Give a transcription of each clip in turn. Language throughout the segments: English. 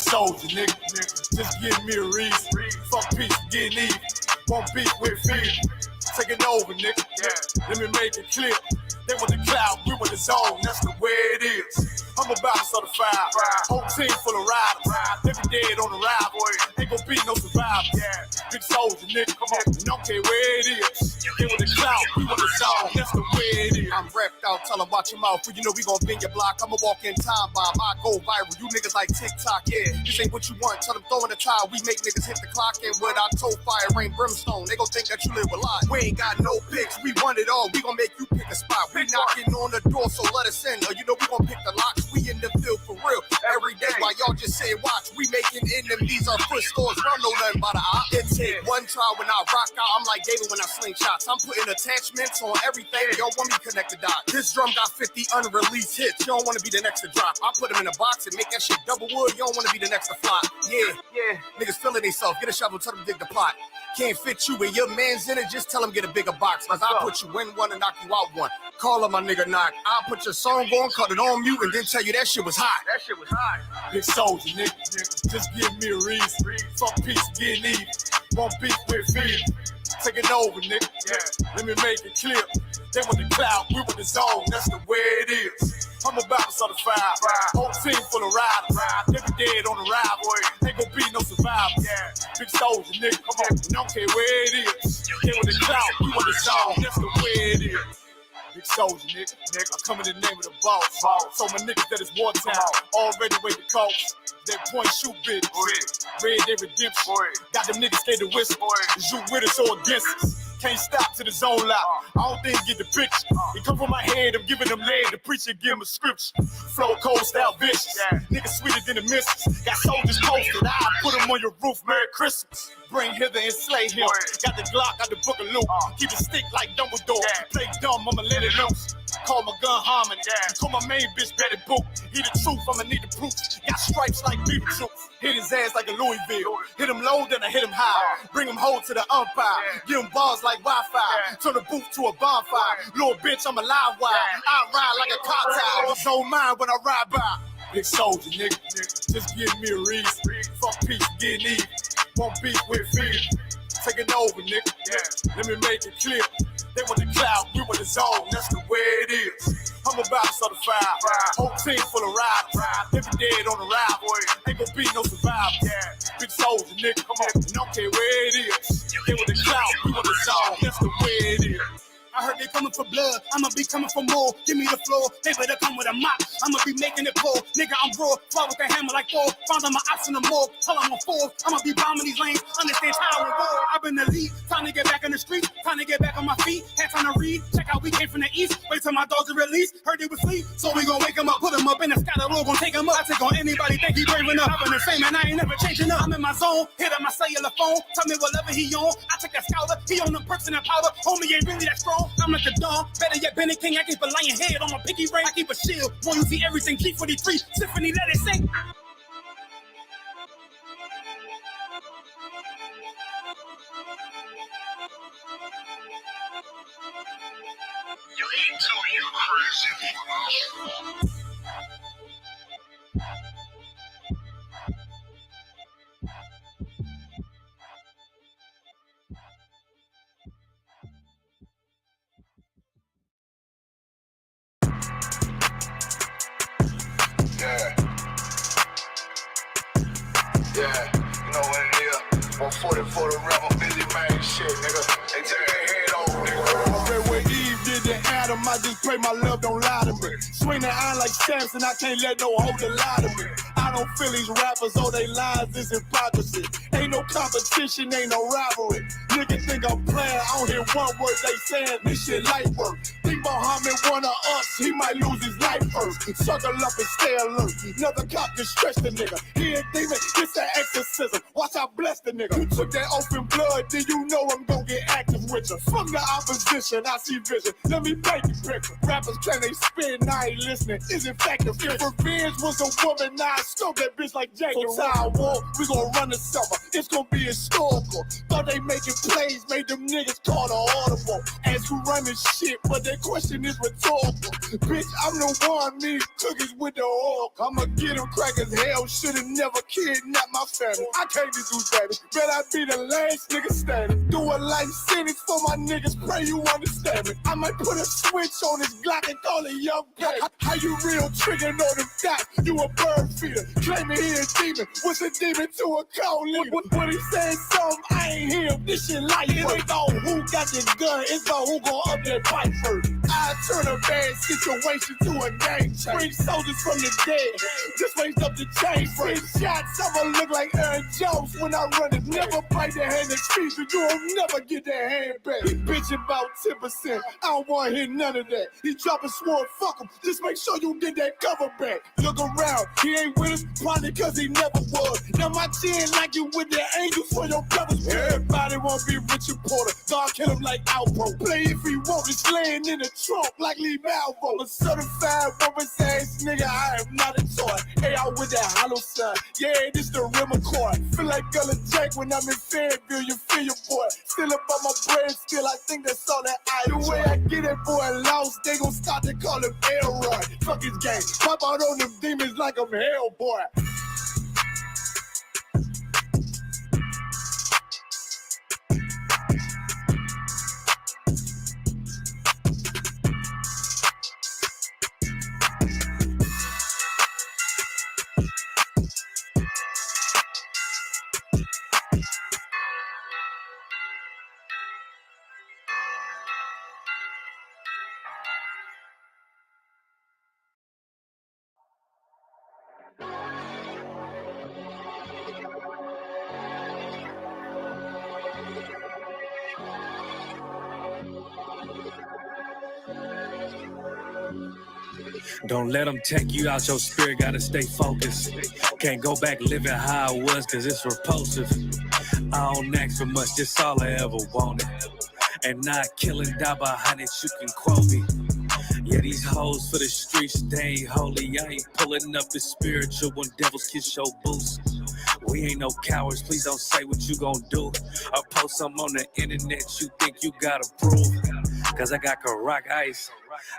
soldier, nigga. Just give me a reason. Fuck peace, getting even. Won't beat with fear. Taking over, nigga. Let me make it clear. They want the cloud, we want the zone. That's the way it is. I'm about to start a fire. Whole team full of riders. They be dead on the ride, boy. Ain't gon' be no survivors. Big soldier, nigga. Come on. Don't care where it is. They want the cloud, we want the zone. That's the way it is. I'm repped out, tell them watch your mouth. You know we gon' bend your block. I'ma walk in time bomb. I go viral. You niggas like TikTok, yeah. This ain't what you want. Tell them throw in the towel. We make niggas hit the clock. And with our toe fire, rain brimstone. They gon' think that you live a lie. We ain't got no picks. We want it all. We gon' make you pick a spot. We knocking on the door, so let us in. You know we gon' pick the locks. We in the field for real. Every day while y'all just say watch. We making enemies our foot stores. Don't know nothing about the op. It take one try when I rock out. I'm like David when I sling shots. I'm putting attachments on everything. Y'all want me connect the dot. This drum got 50 unreleased hits. You don't want to be the next to drop. I put them in a box and make that shit double wood. You don't want to be the next to flop. Yeah. Niggas feeling themselves. Get a shovel, tell them dig the plot. Can't fit you and your man's in it. Just tell them get a bigger box. Cause I'll put you in one and knock you out one. Call him my nigga knock. I'll put your song on, cut it on mute, and then tell you that shit was hot. Big soldier, nigga. Just give me a reason. Fuck peace, getting even. Won't beat with fear. Taking over, nigga. Let me make it clear. They want the cloud, we want the zone. That's the way it is. I'm about to start a fire. Whole team full of riders. They be dead on the ride, boy. Ain't gon' be no survivors. Big soldier, nigga. Come on. Don't care where it is. They want the cloud, we want the zone. That's the way it is. Big soldier, nigga. I come in the name of the boss. So my niggas that is wartime. Already wait the coast. That point shoot bitch. Red Dead Redemption. Got them niggas scared to whistle. Is you with us or against us? Can't stop to the zone lock. I don't think get the picture. It come from my head, I'm giving them lead. The preacher give him a scripture. Flow cold style vicious. Niggas sweeter than the missus. Got soldiers posted. I put them on your roof. Merry Christmas. Bring hither and slay him. Got the Glock, got the book of loot. Keep it stick like Dumbledore. Play dumb, I'ma let it loose. Call my gun harmony. Call my main bitch Betty Boop. He the truth, I'ma need the proof. Got stripes like Beetlejuice. Hit his ass like a Louisville. Hit him low, then I hit him high. Bring him home to the umpire. Give him bars like Wi-Fi. Turn the booth to a bonfire. Little bitch, I'm a live wire. I ride like a car tire. It's on mine when I ride by. Big soldier, nigga. Just give me a reason. Fuck peace, getting even. Won't beat with fear. Taking over, nigga. Let me make it clear. They want the cloud, we want the zone. That's the way it is. I'm about to start a fire. Whole team full of riders. They be dead on the ride, boy. Ain't gon' be no survivors. Big soldier, nigga. Come on. Don't care where it is. They want the cloud, we want the zone. That's the way it is. I heard they coming for blood, I'ma be coming for more. Give me the floor, they better come with a mop. I'ma be making it pour. Nigga, I'm raw, fly with the hammer like Thor. Found on my ops in the morgue, tell I'm on four. I'ma be bombing these lanes, understand how and war. I've been the lead, time to get back in the street. Time to get back on my feet, had time to read. Check out, we came from the east. Wait till my dogs are released, heard they was asleep. So we gon' wake them up, put them up in the sky. The Lord gon' take them up. I take on anybody, think he brave enough. I've been the same and I ain't never changing up. I'm in my zone, hit up my cellular phone. Tell me whatever he on, I take that scholar. He on them perks and that powder. Homie ain't really that strong, I'm like the dawn. Better yet, Benny King, I keep a lion head on my pinky ring. I keep a shield. Want you see everything, G43, Symphony, let it sing. You ain't too, you crazy. Yeah, you know what it is. 140 for the rebel, busy man shit, nigga. They take their head over, nigga. I read what Eve did to Adam, I just pray my love don't lie to me. Swing the iron like Samson, I can't let no hoe to lie to me. I don't feel these rappers, all they lies is hypocrisy. Ain't no competition, ain't no rivalry. Niggas think I'm playing, I don't hear one word they saying, this shit light work. Think Muhammad one of us, he might lose his life first. Circle up and stay alert. Another cop just stretch the nigga. He ain't demon, it's an exorcism. Watch I bless the nigga. You took that open blood, then you know I'm gonna get active with you. From the opposition, I see vision. Let me make it quicker. Rappers claim they spin, I ain't listening. Is it effective? If revenge was a woman, now it's stomp that bitch like Jack the Ripper. War, we gon' run the summer. It's gon' be historical. Thought they making plays, made them niggas call the audible. Ask who run this shit, but that question is rhetorical. Bitch, I'm the one, me cookies with the oil. I'ma get them crackers. Hell, should've never kidnapped my family. I can't do that. Bet I be the last nigga standing. Do a life sentence for my niggas. Pray you understand me. I might put a switch on this Glock and call it young baby. How you real trigger know them dots? You a bird feeder. Claiming he a demon. What's a demon to a cold leader? What he saying something, I ain't him. This shit like it ain't about who got the gun. It's about who gon' up that fight first. I turn a bad situation to a game change. Bring soldiers from the dead. Just raised up the chain. 6 shots, I'ma look like Aaron Jones when I run it. Never bite the hand that feeds you. You'll never get that hand back. He bitching about 10%. I don't want to hear none of that. He dropping sword, fuck him. Just make sure you get that cover back. Look around, he ain't with us, probably cause he never was. Now my chin like you with the angels for your brothers. Everybody wanna be Richard Porter. God kill him like Alpo. Play if he want, it's laying in the trunk like Lee Malvo. A certified rubber ass nigga, I am not a toy. Hey, out with that hollow sign. Yeah, this the rim accord. Feel like Gullah Jack when I'm in Fayetteville, you feel your boy. Still up on my bread, still I think that's all that I do. The way I get that boy lost, they gon' start to call him Elroy. Fuck his gang, pop out on them demons like I'm Hellboy. Don't let them take you out, your spirit gotta stay focused. Can't go back living how I was, cause it's repulsive. I don't ask for much, that's all I ever wanted. And not killing, die by hundreds, you can quote me. Yeah, these hoes for the streets, they ain't holy. I ain't pulling up the spiritual when devils kiss your boots. We ain't no cowards, please don't say what you gon' do. Or post something on the internet you think you gotta prove. Cause I got Karak Ice,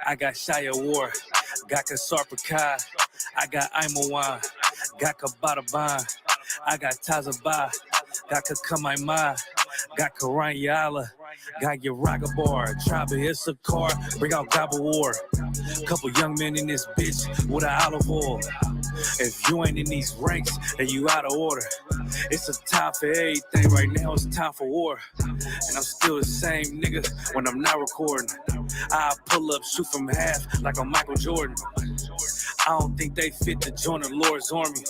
I got Shia War, got Kasarpakai, I got Imawan, got Kabataban, I got Tazaba, got Kakamaima, got Karanyala, got Yaragabar, Tribe of Issachar, bring out Gobble War. Couple young men in this bitch with an olive oil. If you ain't in these ranks, then you out of order. It's a time for everything right now, it's time for war. And I'm still the same nigga when I'm not recording. I pull up, shoot from half like I'm Michael Jordan. I don't think they fit to join the Lord's army.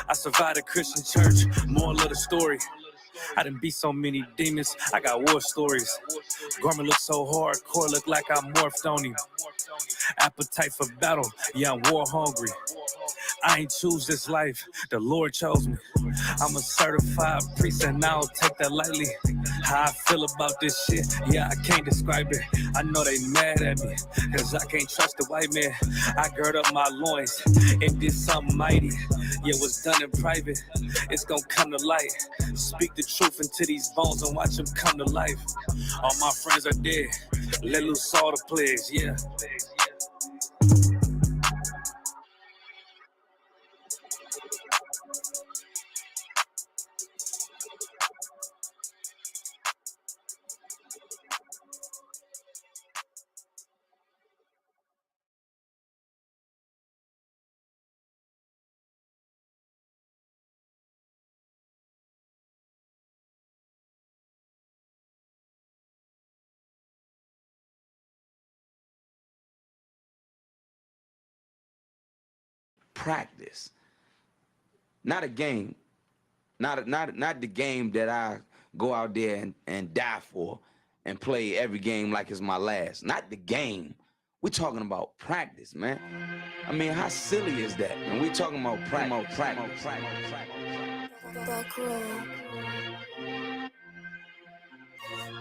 I survived a Christian church, moral of the story. I done beat so many demons, I got war stories. Garment look so hardcore, look like I morphed on him. Appetite for battle, yeah, I'm war hungry. I ain't choose this life, the Lord chose me. I'm a certified priest and I don't take that lightly. How I feel about this shit, yeah, I can't describe it. I know they mad at me, cause I can't trust the white man. I gird up my loins and did something mighty. Yeah, what's done in private, it's gonna come to light. Speak the truth into these bones and watch them come to life. All my friends are dead, let loose all the plagues, yeah. Practice, not a game, not the game that I go out there and die for and play every game like it's my last. Not the game. We're talking about practice, man. I mean, how silly is that? And we're talking about practice.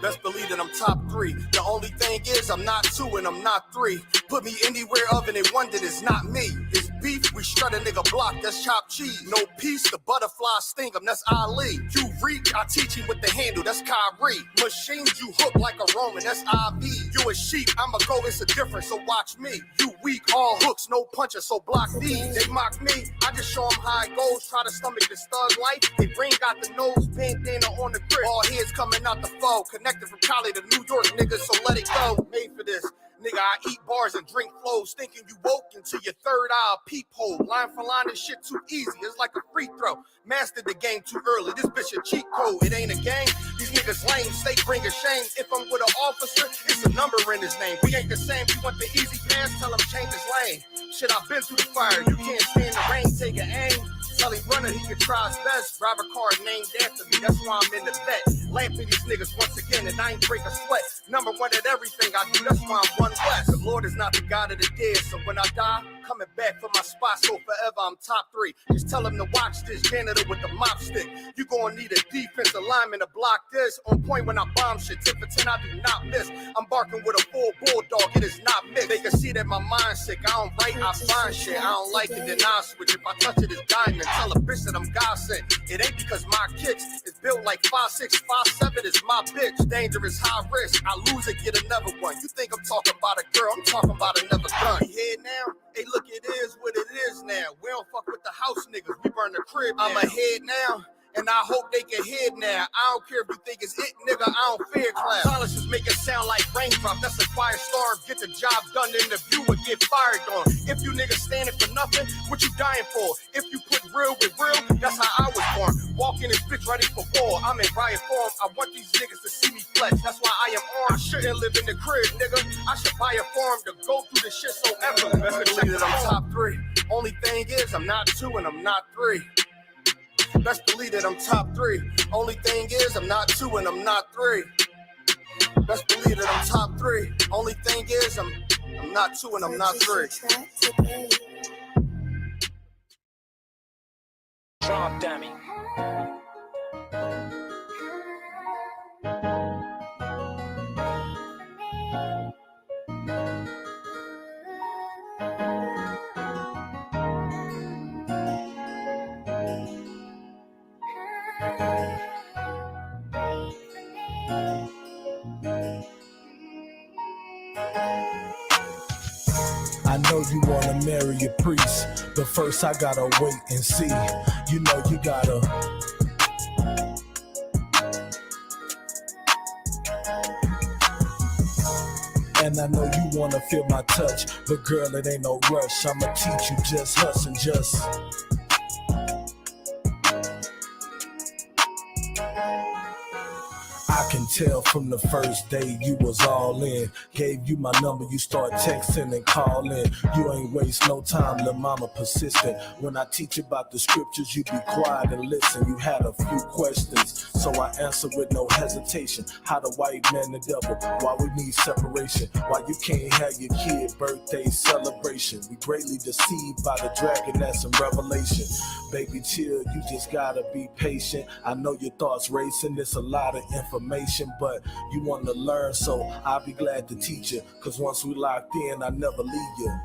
Best believe that I'm top 3. The only thing is I'm not 2 and I'm not 3. Put me anywhere other than one that is not me. It's beef, we shred a nigga block, that's chopped cheese. No peace, the butterfly sting him, that's Ali. You reach, I teach him with the handle, that's Kyrie. Machines you hook like a Roman, that's IV. You a sheep, I'ma go, it's a difference, so watch me. You weak, all hooks, no punches, so block these. They mock me, I just show them how it goes. Try to stomach this thug life. They bring out the nose, bandana on the grip. All heads coming out the foe. Connected from Cali to New York, niggas, so let it go. Made for this. Nigga, I eat bars and drink flows, thinking you woke into your third eye peephole. Line for line, this shit too easy, it's like a free throw. Mastered the game too early, this bitch a cheat code. It ain't a game, these niggas lame, state bring a shame. If I'm with an officer, it's a number in his name. We ain't the same, you want the easy pass, tell him change his lane. Shit, I've been through the fire, you can't stand the rain, take an aim. Tell him runner, he can try his best. Drive a car named after me, that's why I'm in the vet. Lamping these niggas once again, and I ain't break a sweat. Number one at everything I do, that's why I'm one west. The Lord is not the God of the dead, so when I die, coming back for my spot, so forever I'm top 3. Just tell him to watch this janitor with the mop stick. You gonna need a defensive lineman to block this. On point when I bomb shit, 10 for 10, I do not miss. I'm barking with a full bulldog, it is not mixed. They can see that my mind's sick, I don't write, I find shit. I don't like it, then I switch. If I touch it, it's diamond. Tell a bitch that I'm God sent. It ain't because my kicks is built like 5'6", 5'7", is my bitch. Dangerous, high risk. I lose it, get another one. You think I'm talking about a girl, I'm talking about another gun. You hear now? Hey, look, it is what it is now. We don't fuck with the house niggas, we burn the crib now. I'm ahead now, and I hope they can hear now. I don't care if you think it's it, nigga, I don't fear class. Silences make it sound like raindrop, that's a firestorm. Get the job done, the interview and get fired on. If you niggas standing for nothing, what you dying for? If you put real with real, that's how I was born. Walking this bitch ready for war, I'm in riot form. I want these niggas to see me flex, that's why I am on. I shouldn't live in the crib, nigga. I should buy a farm to go through this shit so ever. Best believe that I'm top 3. Only thing is I'm not 2 and I'm not 3. Best believe that I'm top 3. Only thing is I'm not 2 and I'm not 3. Best believe that I'm top 3. Only thing is I'm not 2 and I'm not 3. Drop dummy. I know you wanna marry a priest, but first I gotta wait and see. You know you gotta. And I know you wanna feel my touch, but girl, it ain't no rush. I'ma teach you just hush and just. I can tell from the first day you was all in. Gave you my number, you start texting and calling. You ain't waste no time, little mama persistent. When I teach about the scriptures, you be quiet and listen. You had a few questions, so I answer with no hesitation. How the white man the devil, why we need separation, why you can't have your kid birthday celebration. We greatly deceived by the dragon, that's in Revelation. Baby chill, you just gotta be patient. I know your thoughts racing, it's a lot of information, but you want to learn, so I'll be glad to teach you. Cause once we locked in, I never leave you.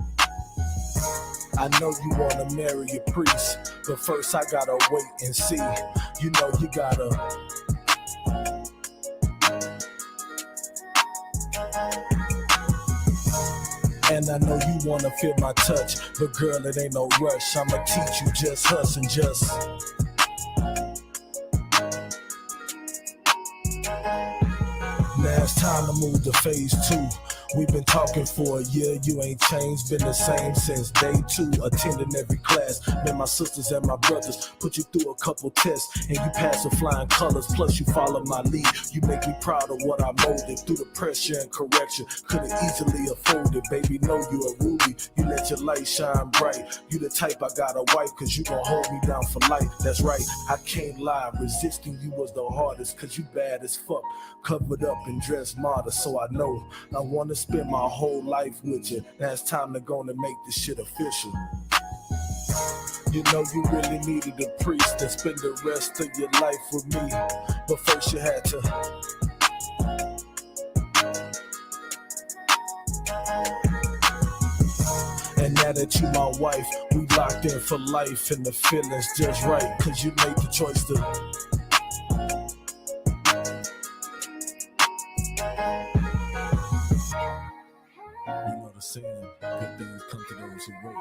I know you want to marry a priest, but first I gotta wait and see. You know you gotta. And I know you wanna feel my touch, but girl, it ain't no rush. I'ma teach you just hush and just. Now it's time to move to phase 2. We've been talking for a year, you ain't changed, been the same since day 2. Attending every class, met my sisters and my brothers, put you through a couple tests, and you pass with flying colors, plus you follow my lead. You make me proud of what I molded, through the pressure and correction, could've easily afforded. Baby, know you a ruby, you let your light shine bright. You the type I gotta wipe, cause you gon' hold me down for life. That's right, I can't lie, resisting you was the hardest, cause you bad as fuck, covered up and dressed modest. So I know I wanna spend my whole life with you. Now it's time to go and make this shit official. You know you really needed a priest to spend the rest of your life with me, but first you had to. Now that you my wife, we locked in for life, and the feeling's just right, cause you made the choice to. You know the saying, good things come to those who wait.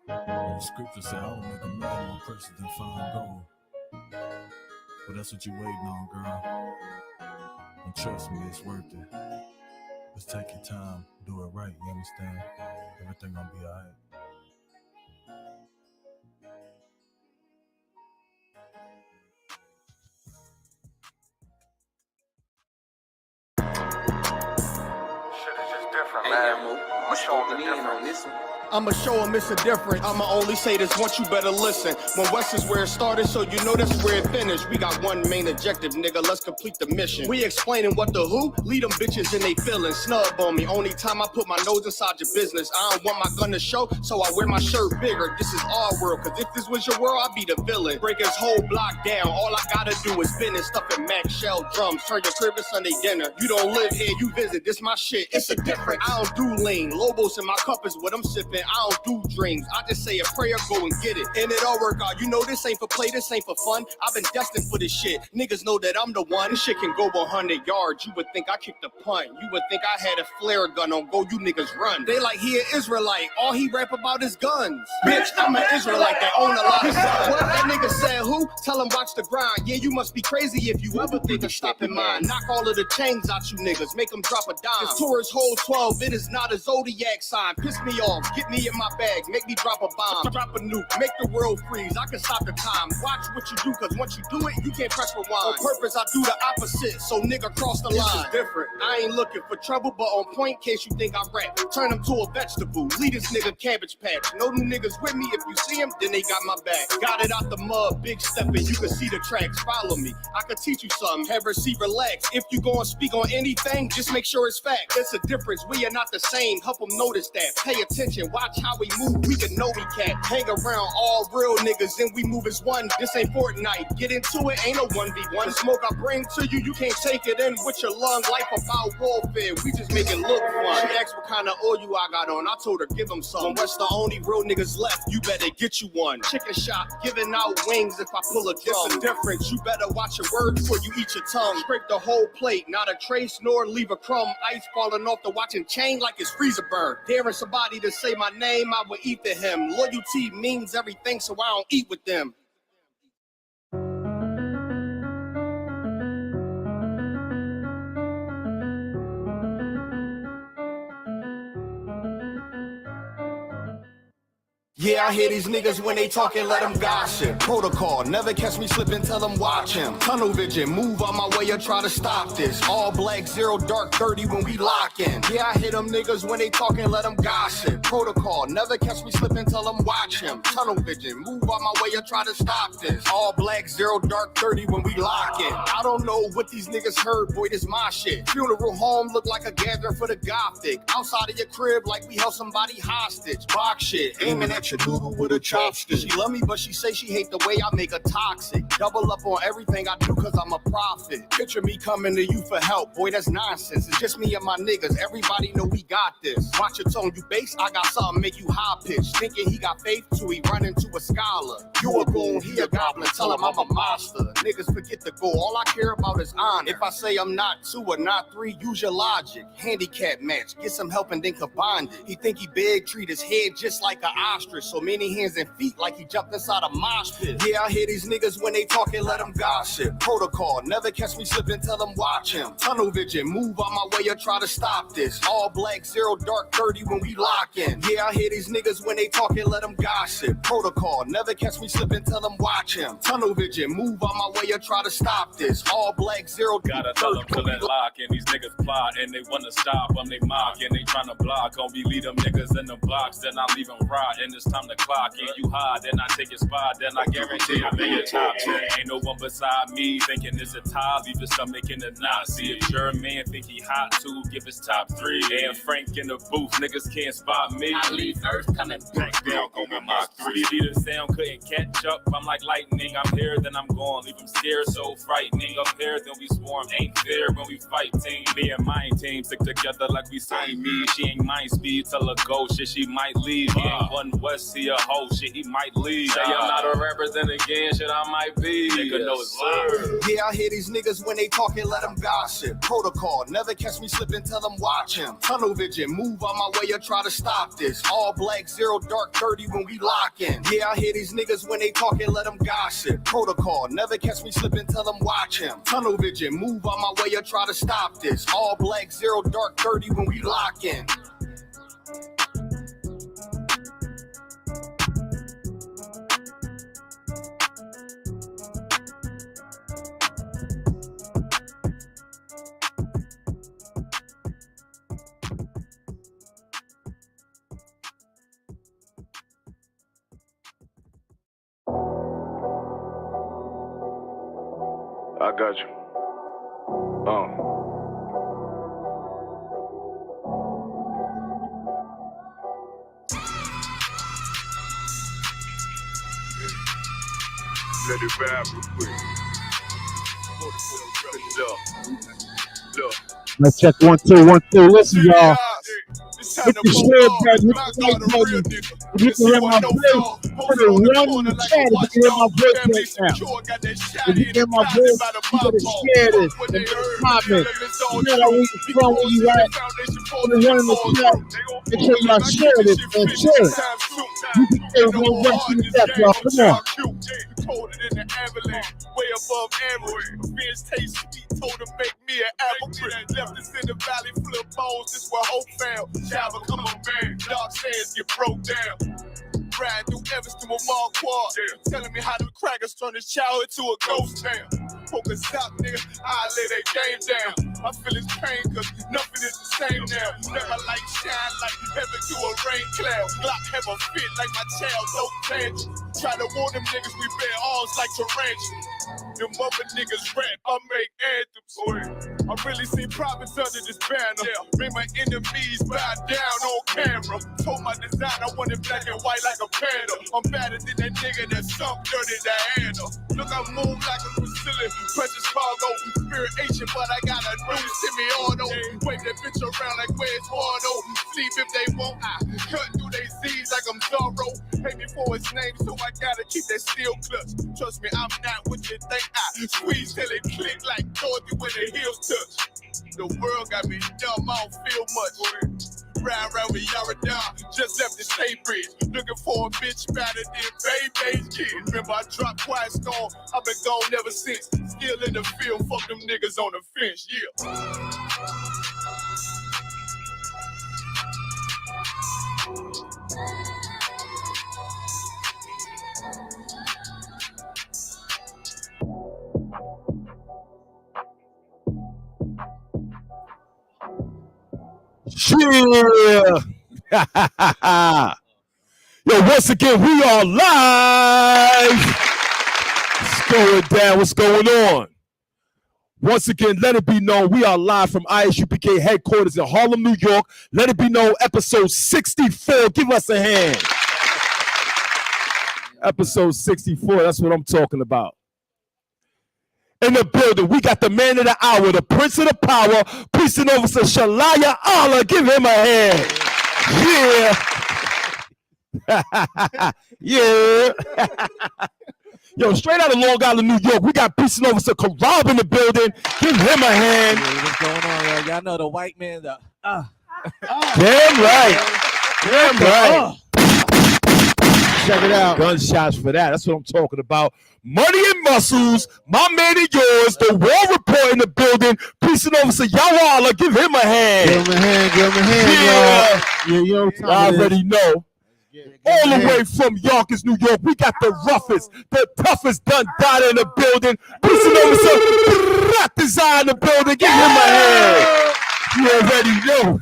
And the scripture say, I will make a man more precious than fine gold. But that's what you waiting on, girl. And trust me, it's worth it. Just take your time, do it right, you understand? Everything gonna be alright. Shit is just different, man. I'm showing the difference. I'ma show them it's a difference. I'ma only say this once, you better listen. When West is where it started, so you know that's where it finished. We got one main objective, nigga, let's complete the mission. We explaining what the who, lead them bitches in they feelings. Snub on me, only time I put my nose inside your business. I don't want my gun to show, so I wear my shirt bigger. This is our world, cause if this was your world, I'd be the villain. Break his whole block down, all I gotta do is finish. Stuffing Mac Shell drums, turn your crib to Sunday dinner. You don't live here, you visit, this my shit, it's a difference. I don't do lean, Lobos in my cup is what I'm sipping. I don't do dreams, I just say a prayer, go and get it. And it all work out, you know this ain't for play, this ain't for fun. I've been destined for this shit, niggas know that I'm the one. This shit can go 100 yards, you would think I kicked a punt. You would think I had a flare gun on go, you niggas run. They like he an Israelite, all he rap about is guns. Bitch, I'm an Israelite that own a lot of guns. What that nigga said who? Tell him watch the grind. Yeah, you must be crazy if you ever think of stopping mine. Knock all of the chains out you niggas, make them drop a dime. This Taurus hole 12, it is not a zodiac sign. Piss me off, get me in my bag, make me drop a bomb, drop a nuke, make the world freeze. I can stop the time. Watch what you do, cause once you do it, you can't press rewind. On purpose, I do the opposite, so nigga cross the line. This is different. I ain't looking for trouble, but on point, case you think I rap. Turn him to a vegetable. Lead this nigga cabbage patch. No new niggas with me. If you see him, then they got my back. Got it out the mud, big stepping. You can see the tracks. Follow me. I can teach you something. Have a seat, relax. If you gonna speak on anything, just make sure it's fact. There's a difference. We are not the same. Help them notice that. Pay attention. Watch how we move. We can know we can't hang around all real niggas, and we move as one. This ain't Fortnite. Get into it. Ain't no 1v1. The smoke I bring to you, you can't take it in with your lung. Life about warfare. We just make it look fun. She asked what kind of oil I got on. I told her give them some. When West the only real niggas left, you better get you one. Chicken shop giving out wings if I pull a drum. It's a difference. You better watch your words before you eat your tongue. Scrape the whole plate, not a trace nor leave a crumb. Ice falling off the watching chain like it's freezer burn. Daring somebody to say my name, I would eat to him. Loyalty means everything, so I don't eat with them. Yeah, I hear these niggas when they talking, let them gossip. Protocol, never catch me slipping, tell them watch him. Tunnel vision, move on my way or try to stop this. All black, 0 dark, 30 when we lock in. Yeah, I hear them niggas when they talking, let them gossip. Protocol, never catch me slipping, tell them watch him. Tunnel vision, move on my way or try to stop this. All black, 0 dark, 30 when we lock in. I don't know what these niggas heard, boy, this my shit. Funeral home look like a gathering for the gothic. Outside of your crib like we held somebody hostage. Box shit, aiming at your noodle with a chopstick. She love me, but she say she hate the way I make her toxic. Double up on everything I do cause I'm a prophet. Picture me coming to you for help, boy, that's nonsense. It's just me and my niggas, everybody know we got this. Watch your tone, you bass, I got something make you high pitch. Thinking he got faith till he run into a scholar. You a goon, he a goblin, tell him I'm a monster. Niggas forget the goal, all I care about is honor. If I say I'm not 2 or not 3, use your logic. Handicap match, get some help and then combine it. He think he big, treat his head just like an ostrich. So many hands and feet like he jumped inside a mosh pit. Yeah, I hear these niggas when they talking, let them gossip. Protocol, never catch me slipping, tell them watch him. Tunnel vision, move on my way or try to stop this. All black, 0 dark, 30 when we lock in. Yeah, I hear these niggas when they talking, let them gossip. Protocol, never catch me slipping, tell them watch him. Tunnel vision, move on my way or try to stop this. All black, 0 gotta tell them pull that lock, and these niggas plot, and they wanna stop them, they mock, and they tryna block. Gonna be lead them niggas in the box, then I leave them rot, and it's time to clock in. You high, then I take your spot, then I guarantee I'm in your top 10. Ain't no one beside me thinking it's a tie. Leave your stomach in the knot. See if your man think he hot too, give his top 3. And Frank in the booth, niggas can't spot me. I leave Earth coming back down, go with my 3. See the sound couldn't catch up. I'm like lightning. I'm here, then I'm gone. Leave them scared, so frightening. Up here, then we swarm. Ain't there when we fight team. Me and my team stick together like we say me. She ain't mind speed, tell her go. Shit, she might leave. He ain't one West, he a hoe. Shit, he might leave. Say I'm not a rapper, then again, shit, I might be. Nigga know it's word. Yeah, I hear these niggas when they talking, let them gossip. Protocol, never catch me slipping, tell them watch him. Tunnel vision, move on my way or try to stop this. All black, 0 dark, 30 when we lock in. Yeah, I hear these niggas when they talking, let them gossip. Protocol, never catch me slipping, tell them watch him. Tunnel vision, move on my way or try to stop this. All black, 0 dark, 30 when we lock in. I got you. Let it vibe real quick. Look. Let's check 1 2 1 2. Listen, y'all. Hit the share button, hit the like button. If you can hear my voice, put a 1 in the chat if you can hear my voice right now. If you can hear my voice, you gotta share this and comment. Share out where you from, where you at. Put a 1 in the chat. Make sure y'all share this, man. Share it. You can say 1 West in the chat, y'all. Come on. Colder than the avalanche, way above average. Fish taste sweet, told him make me an apple tree. Left us in the valley full of bones, this where hope found. Java come on, man, dark sands get broke down. Riding through Evanston with Mark Quad, telling me how them crackers turn his childhood to a ghost town. Focus out, nigga, I lay that game down. I feel his pain, cause nothing is the same now. Never light shine like heaven through a rain cloud. Glock have a fit like my child, no tangent. Try to warn them niggas, we bear arms like tarantulas. Them other niggas rap, I make anthems. I really see prophets under this banner. Bring my enemies bow down on camera. Told my design I wanted black and white like a panda. I'm better than that nigga that sunk dirty Diana. Look, I move like a Brazilian, precious cargo. Spirit Asian, but I got a new semi-auto. Wave that bitch around like where's Wardo. Sleep if they want, I cut through they Z's like I'm Zorro. Pay me for his name, so I gotta keep that steel clutch. Trust me, I'm not what you think. I squeeze till it click like Dorothy when the heels touch. The world got me dumb, I don't feel much. Round with Yaradon, just left the state bridge. Looking for a bitch better than Baby's kid. Remember I dropped Quiet Storm, I've been gone ever since. Still in the field, fuck them niggas on the fence, yeah. Yeah. Yo, once again, we are live. What's going down? What's going on? Once again, let it be known, we are live from ISUPK headquarters in Harlem, New York. Let it be known, episode 64. Give us a hand. Episode 64, that's what I'm talking about. In the building, we got the man of the hour, the prince of the power, Priest Officer Shalaya Allah. Give him a hand. Yeah. Yeah. Yo, straight out of Long Island, New York, we got Priest Officer Karab in the building. Give him a hand. Yeah, what's going on, y'all? Y'all know the white man, Damn right. Damn right. Check it out. Gunshots for that. That's what I'm talking about. Money and muscles. My man and yours. The War Report in the building. Priest Officer Yawala. Give him a hand. Give him a hand. Give him a hand, Yeah. y'all. Yeah, you I already know. All the way from Yonkers, New York, we got the roughest, the toughest Dun Dada in the building. Priest Officer Design in the building. Give him a hand. You already know.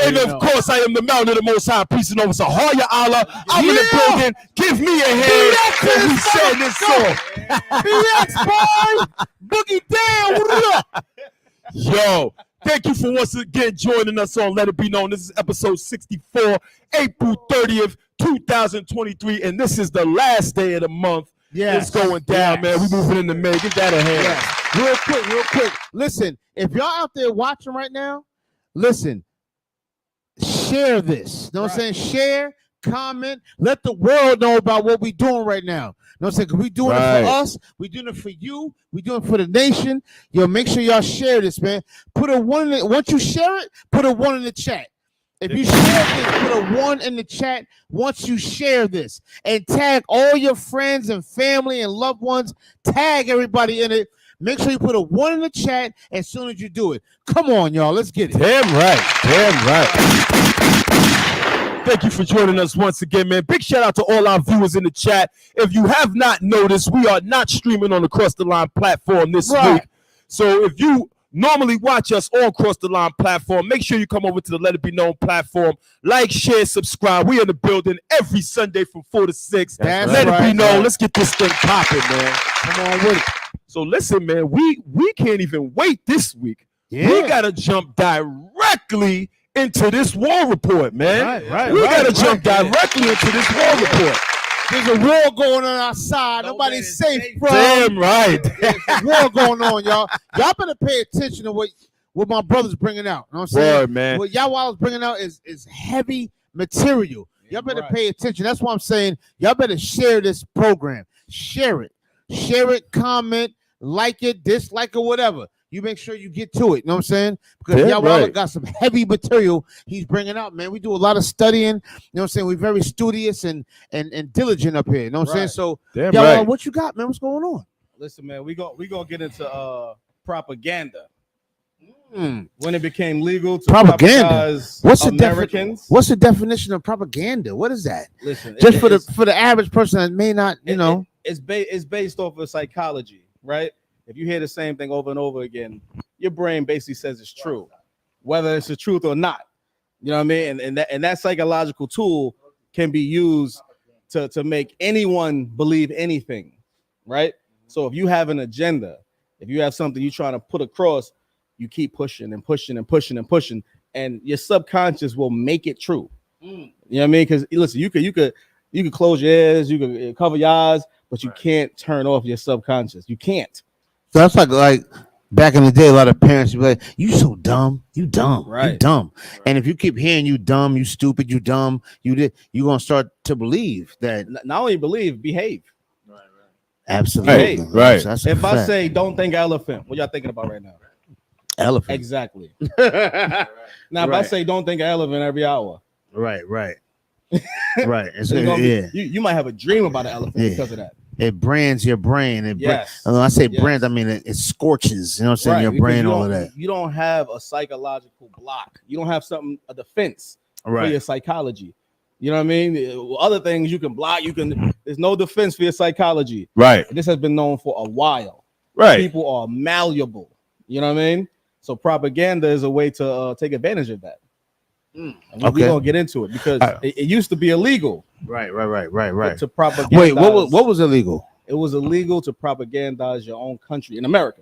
And of course, I am the Mountain of the Most High Priest and Officer Hoya Allah. I'm in the building. Give me a hand. And we said this song. BX, boy. Boogie down. What up? Yo, thank you for once again joining us on Let It Be Known. This is episode 64, April 30th, 2023. And this is the last day of the month. It's going down, man. We moving in the May. Get that a hand. Yes. Real quick. Listen, if y'all out there watching right now, listen, share this. You know what I'm saying? Share, comment, let the world know about what we're doing right now. You know what I'm saying? Because we're doing it for us, we're doing it for you, we're doing it for the nation. Yo, make sure y'all share this, man. Put a 1 in it. Once you share it, put a 1 in the chat. If you share this, put a 1 in the chat once you share this. And tag all your friends and family and loved ones. Tag everybody in it. Make sure you put a 1 in the chat as soon as you do it. Come on, y'all. Let's get it. Damn right. Thank you for joining us once again, man. Big shout out to all our viewers in the chat. If you have not noticed, we are not streaming on the Cross the Line platform this week. So if you normally watch us on Cross the Line platform, make sure you come over to the Let It Be Known platform. Like, share, subscribe. We in the building every Sunday from 4 to 6. Let it be known. Let's get this thing popping, man. Come on with it. So listen, man, we can't even wait this week. We gotta jump directly into this war report, man. We gotta jump directly into this war report. There's a war going on outside. Nobody's safe, bro. Damn right. There's a war going on, y'all. Y'all better pay attention to what my brother's bringing out. You know what I'm saying? Word, man. What y'all is bringing out is heavy material. Y'all better pay attention. That's why I'm saying y'all better share this program. Share it, comment, like it, dislike it, whatever. You make sure you get to it. You know what I'm saying? Because y'all got some heavy material he's bringing out, man. We do a lot of studying. You know what I'm saying? We're very studious and diligent up here. You know what I'm saying? So, y'all, what you got, man? What's going on? Listen, man, we gonna get into propaganda. When it became legal to propaganda. What's Americans. What's the definition of propaganda? What is that? Listen, just for the average person that may not, know. It's based off of psychology, right? If you hear the same thing over and over again, your brain basically says it's true, whether it's the truth or not. You know what I mean? And that psychological tool can be used to make anyone believe anything, right? So if you have an agenda, if you have something you're trying to put across, you keep pushing and pushing and pushing and pushing, and your subconscious will make it true. You know what I mean? Because listen, you could close your ears, you could cover your eyes, but you can't turn off your subconscious. You can't. So that's like back in the day, a lot of parents would be like, "You so dumb, you dumb, right. You dumb." And if you keep hearing you dumb, you stupid, you dumb, you're gonna start to believe that. Not only believe, behave. Absolutely. Right. That's if I say don't think elephant, what y'all thinking about right now? Elephant. Exactly. Now, if I say don't think elephant every hour. Right. You might have a dream about an elephant because of that. It brands your brain. When I say brands, I mean it scorches. You know what I'm saying? Your brain, all of that. You don't have a psychological block. You don't have a defense for your psychology. You know what I mean? Other things you can block. There's no defense for your psychology. Right. This has been known for a while. Right. People are malleable. You know what I mean? So propaganda is a way to take advantage of that. We're gonna get into it because it used to be illegal. Right. To propagandize. Wait, what was illegal? It was illegal to propagandize your own country in America.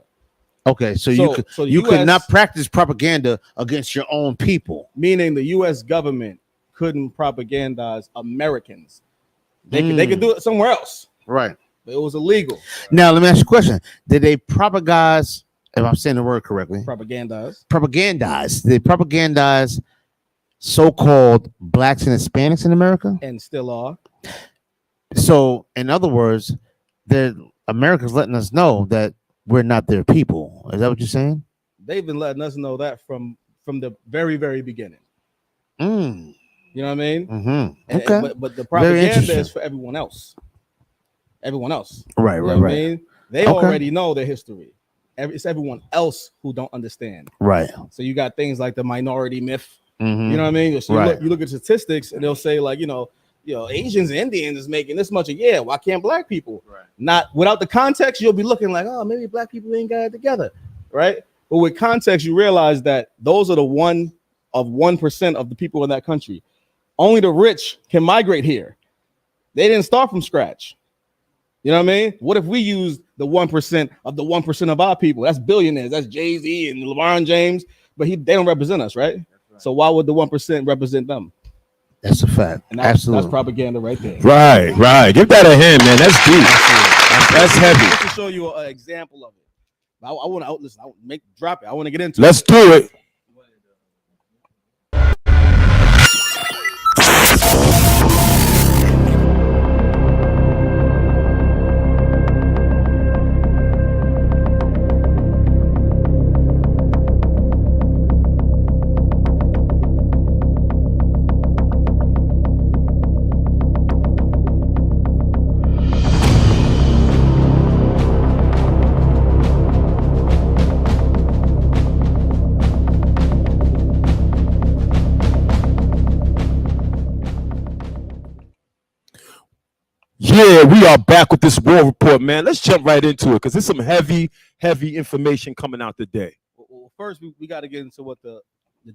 Okay, so you could not practice propaganda against your own people. Meaning the U.S. government couldn't propagandize Americans. They could do it somewhere else. Right. But it was illegal. Now let me ask you a question. Did they propagandize, if I'm saying the word correctly? Propagandize. Did they propagandize so-called blacks and Hispanics in America? And still are. So, in other words, America's letting us know that we're not their people. Is that what you're saying? They've been letting us know that from the very, very beginning. You know what I mean? Mm-hmm. Okay. But the propaganda is for everyone else. Everyone else. Right. I mean? They already know their history. It's everyone else who don't understand. Right. So you got things like the minority myth. Mm-hmm. You know what I mean? So you look at statistics and they'll say like, Asians and Indians is making this much a year. Why can't black people? Right. Not without the context, you'll be looking like, oh, maybe black people ain't got it together. Right. But with context, you realize that those are the 1 of 1% of the people in that country. Only the rich can migrate here. They didn't start from scratch. You know what I mean? What if we use the 1% of the 1% of our people? That's billionaires. That's Jay-Z and LeBron James, but they don't represent us, right? So why would the 1% represent them? That's a fact. And Absolutely. That's propaganda right there. Right. Give that a hand, man. That's deep. That's heavy. Just to show you an example of it. I want to listen. Drop it. I want to get into Let's do it. Yeah, we are back with this war report, man. Let's jump right into it because there's some heavy information coming out today. Well, first, we got to get into what the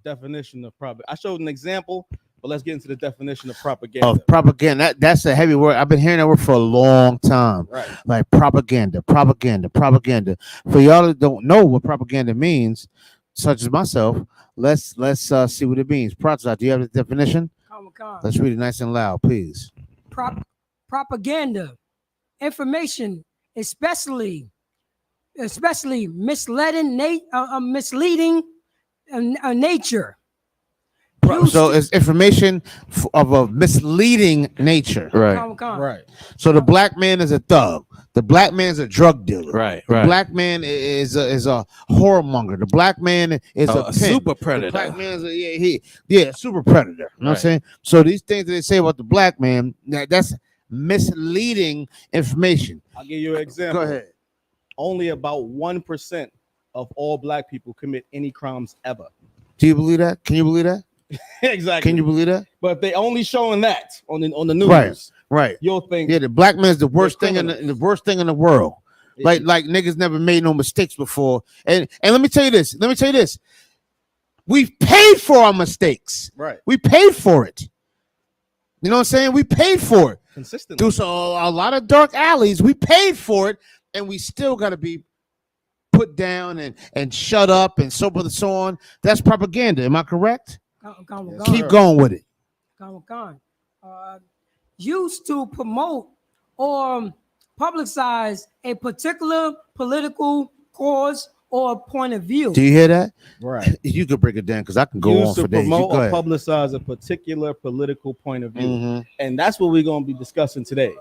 definition of propaganda. I showed an example, but let's get into the definition of propaganda. Propaganda. That's a heavy word. I've been hearing that word for a long time. Right. Like propaganda. For y'all that don't know what propaganda means, such as myself, let's see what it means. Pras, do you have the definition? Let's read it nice and loud, please. Propaganda, information, especially misleading nature. So it's information of a misleading nature. Right. So the black man is a thug. The black man is a drug dealer. Right. The black man is a whoremonger. The black man is a pimp. Super predator. The black man is super predator. You know what I'm saying? So these things that they say about the black man, that's misleading information. I'll give you an example. Go ahead. Only about 1% of all black people commit any crimes ever. Do you believe that? Can you believe that? Exactly. Can you believe that? But if they only showing that on the news, right, you'll think the black man is the worst thing in the worst thing in the world. Like niggas never made no mistakes before. And let me tell you this. We've paid for our mistakes. Right. We paid for it. You know what I'm saying? We paid for it. Consistently. Through a lot of dark alleys, we paid for it, and we still got to be put down and shut up and so forth and so on. That's propaganda. Am I correct? Keep going with it. Used to promote or publicize a particular political cause or point of view. Do you hear that? Right. You could break it down because I can go on for days. Promote or publicize a particular political point of view. And that's what we're going to be discussing today,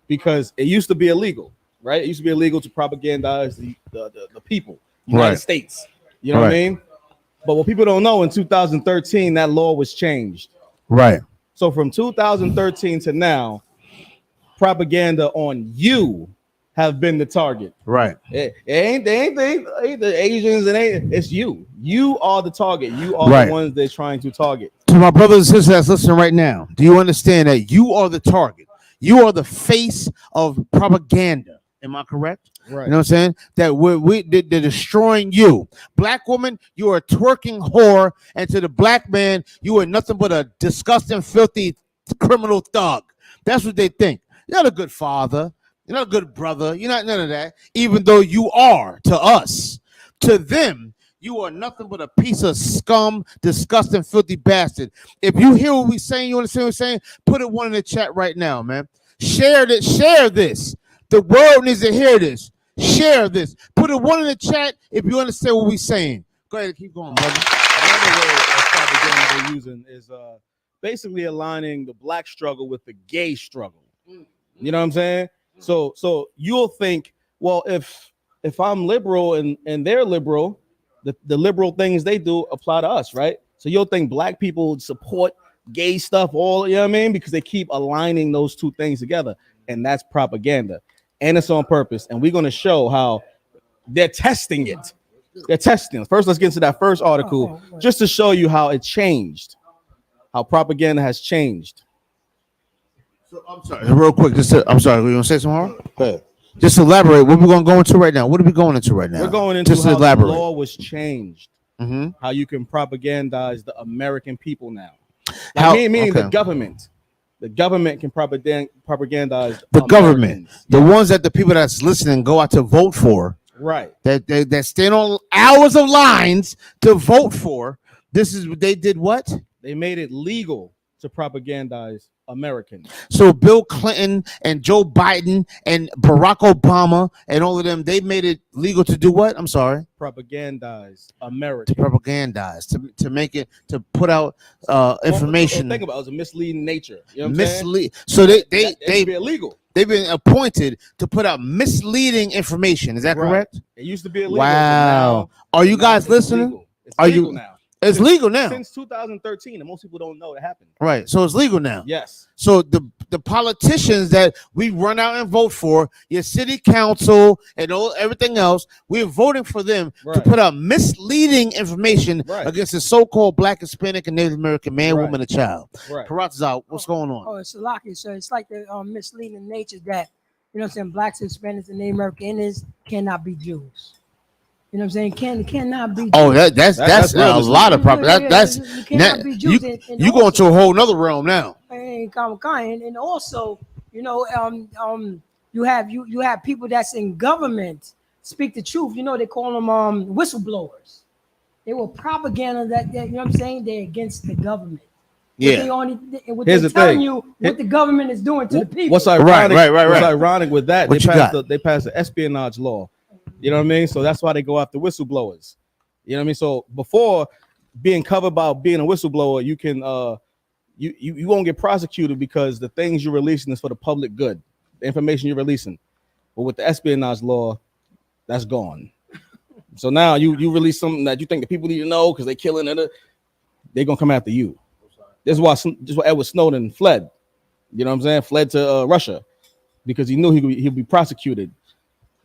because it used to be illegal, right? It used to be illegal to propagandize the people, United States. You know what I mean? But what people don't know, in 2013, that law was changed. Right. So from 2013 to now, propaganda on you have been the target. Right. It ain't the Asians, it's you. You are the target. You are the ones they're trying to target. To my brothers and sisters that's listening right now, do you understand that you are the target? You are the face of propaganda. Am I correct? Right. You know what I'm saying? That they're destroying you. Black woman, you are a twerking whore, and to the black man, you are nothing but a disgusting, filthy criminal thug. That's what they think. You're not a good father. You're not a good brother. You're not none of that. Even though you are to us, to them, you are nothing but a piece of scum, disgusting, filthy bastard. If you hear what we're saying, you understand what we're saying, put it one in the chat right now, man. Share this. The world needs to hear this. Share this. Put a one in the chat if you understand what we're saying. Go ahead, keep going, brother. Another way of propaganda they're using is basically aligning the black struggle with the gay struggle. You know what I'm saying? So you'll think, well, if I'm liberal and they're liberal, the liberal things they do apply to us, right? So you'll think black people support gay stuff, all, you know what I mean? Because they keep aligning those two things together, and that's propaganda. And it's on purpose. And we're going to show how they're testing it. They're testing. First, let's get into that first article just to show you how it changed, how propaganda has changed. So I'm sorry, real quick. I'm sorry. We gonna say some more? Go ahead. Just elaborate. What we gonna go into right now? What are we going into right now? We're going into just how elaborate. The law was changed. how you can propagandize the American people now. How- Meaning okay. the government. The government can propagandize The government, Americans. the ones that the people that's listening go out to vote for, Right. that stand on hours of lines to vote for. This is they did what? They made it legal to propagandize Americans. So Bill Clinton and Joe Biden and Barack Obama and all of them, they made it legal to do what? I'm sorry. Propagandize To Americans. propagandize, to make it, to put out information. Think about it, it was a misleading nature. You know what I'm saying? Mislead. So they It'd be illegal. they've been appointed to put out misleading information. Is that Right. correct? It used to be illegal. Wow. Are you guys it's listening? legal. It's Are legal you? now? It's legal now. Since 2013, and most people don't know it happened. Right. So it's legal now. Yes. So the politicians that we run out and vote for, your city council and everything else, we're voting for them to Right. put out misleading information Right. against the so-called Black, Hispanic, and Native American man, Right. woman, and child. Right. Parazzo, what's going on? Oh, it's Salaki. So it's like the misleading nature that, you know what I'm saying, Blacks, Hispanics, and Native American Indians cannot be Jews. You know what I'm saying? Cannot be Jews. Oh, that's a lot of property. That's you cannot be Jews. And you going to a whole nother realm now. And also, you know, you have people that's in government speak the truth. You know, they call them whistleblowers. They were propaganda that you know what I'm saying, they're against the government. Yeah. Here's the telling thing. you what the government is doing to the people. What's ironic? Right. What's ironic with that? What They passed the espionage law. You know what I mean? So that's why they go after whistleblowers. You know what I mean? So before being covered by being a whistleblower, you can you won't get prosecuted because the things you're releasing is for the public good. The information you're releasing. But with the espionage law, that's gone. So now you release something that you think the people need to know because they're killing it. They're gonna come after you. This is why Edward Snowden fled. You know what I'm saying? Fled to Russia because he knew he'd be prosecuted.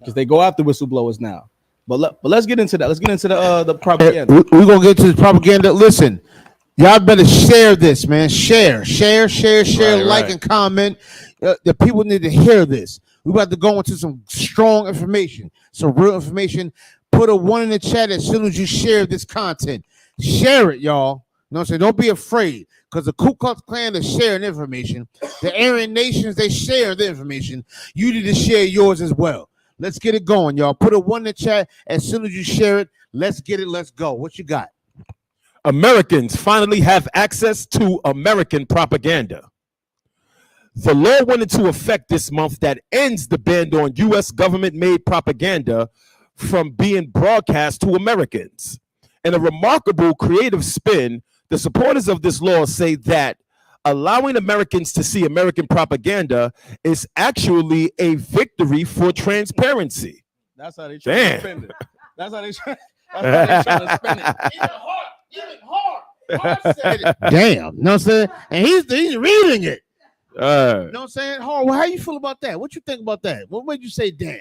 Because they go after whistleblowers now. But let's get into that. Let's get into the propaganda. We're gonna get to the propaganda. Listen, y'all better share this, man. Share, like and comment. The people need to hear this. We're about to go into some strong information, some real information. Put a 1 in the chat as soon as you share this content. Share it, y'all. You know what I'm saying? Don't be afraid, because the Ku Klux Klan is sharing information. The Aryan Nations, they share the information. You need to share yours as well. Let's get it going, y'all. Put a 1 in the chat as soon as you share it. Let's get it. Let's go. What you got? Americans finally have access to American propaganda. The law went into effect this month that ends the ban on U.S. government-made propaganda from being broadcast to Americans. In a remarkable creative spin, the supporters of this law say that allowing Americans to see American propaganda is actually a victory for transparency. That's how they try to spend it. That's how they try to spend it. Even hard. Damn. You know what I'm saying? And he's reading it. You Uh, know what I'm saying? Hard. Well, how you feel about that? What you think about that? What made you say damn?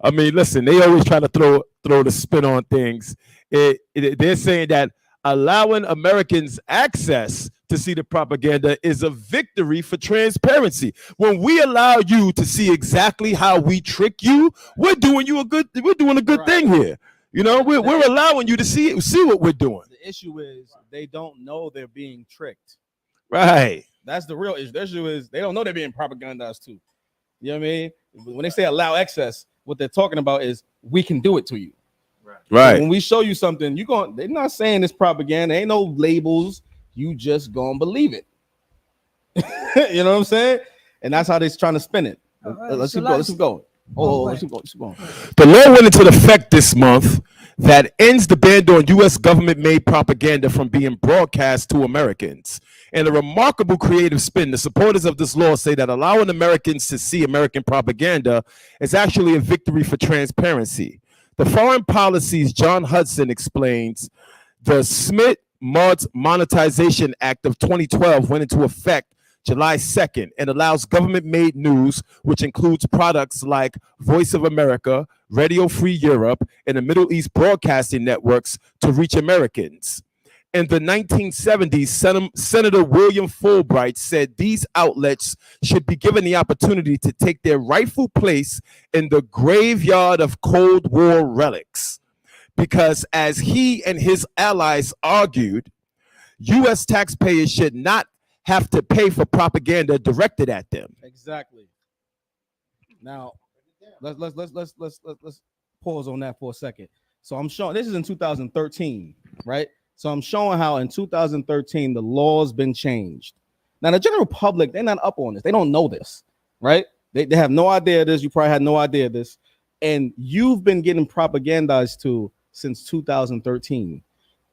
I mean, listen, they always try to throw the spin on things. They're saying that allowing Americans access to see the propaganda is a victory for transparency. When we allow you to see exactly how we trick you, we're doing a good thing here. You know, we're allowing you to see what we're doing. The issue is they don't know they're being tricked. Right. That's the real issue. The issue is they don't know they're being propagandized too. You know what I mean? When they say allow access, what they're talking about is we can do it to you. Right. When we show you something, they're not saying it's propaganda. Ain't no labels. You just gonna believe it. You know what I'm saying? And that's how they're trying to spin it. Let's keep going. Let's keep going. The law went into effect this month that ends the ban on U.S. government-made propaganda from being broadcast to Americans. In a remarkable creative spin, the supporters of this law say that allowing Americans to see American propaganda is actually a victory for transparency. The Foreign Policy's John Hudson explains the Smith-Martz Monetization Act of 2012 went into effect July 2nd and allows government-made news, which includes products like Voice of America, Radio Free Europe, and the Middle East broadcasting networks to reach Americans. In the 1970s, Senator William Fulbright said these outlets should be given the opportunity to take their rightful place in the graveyard of Cold War relics. because as he and his allies argued, U.S. taxpayers should not have to pay for propaganda directed at them. Exactly. Now, let's pause on that for a second. So I'm showing this is in 2013, right? So I'm showing how in 2013 the law's been changed. Now the general public, they're not up on this. They don't know this, right? They have no idea this. You probably had no idea this, and you've been getting propagandized to since 2013,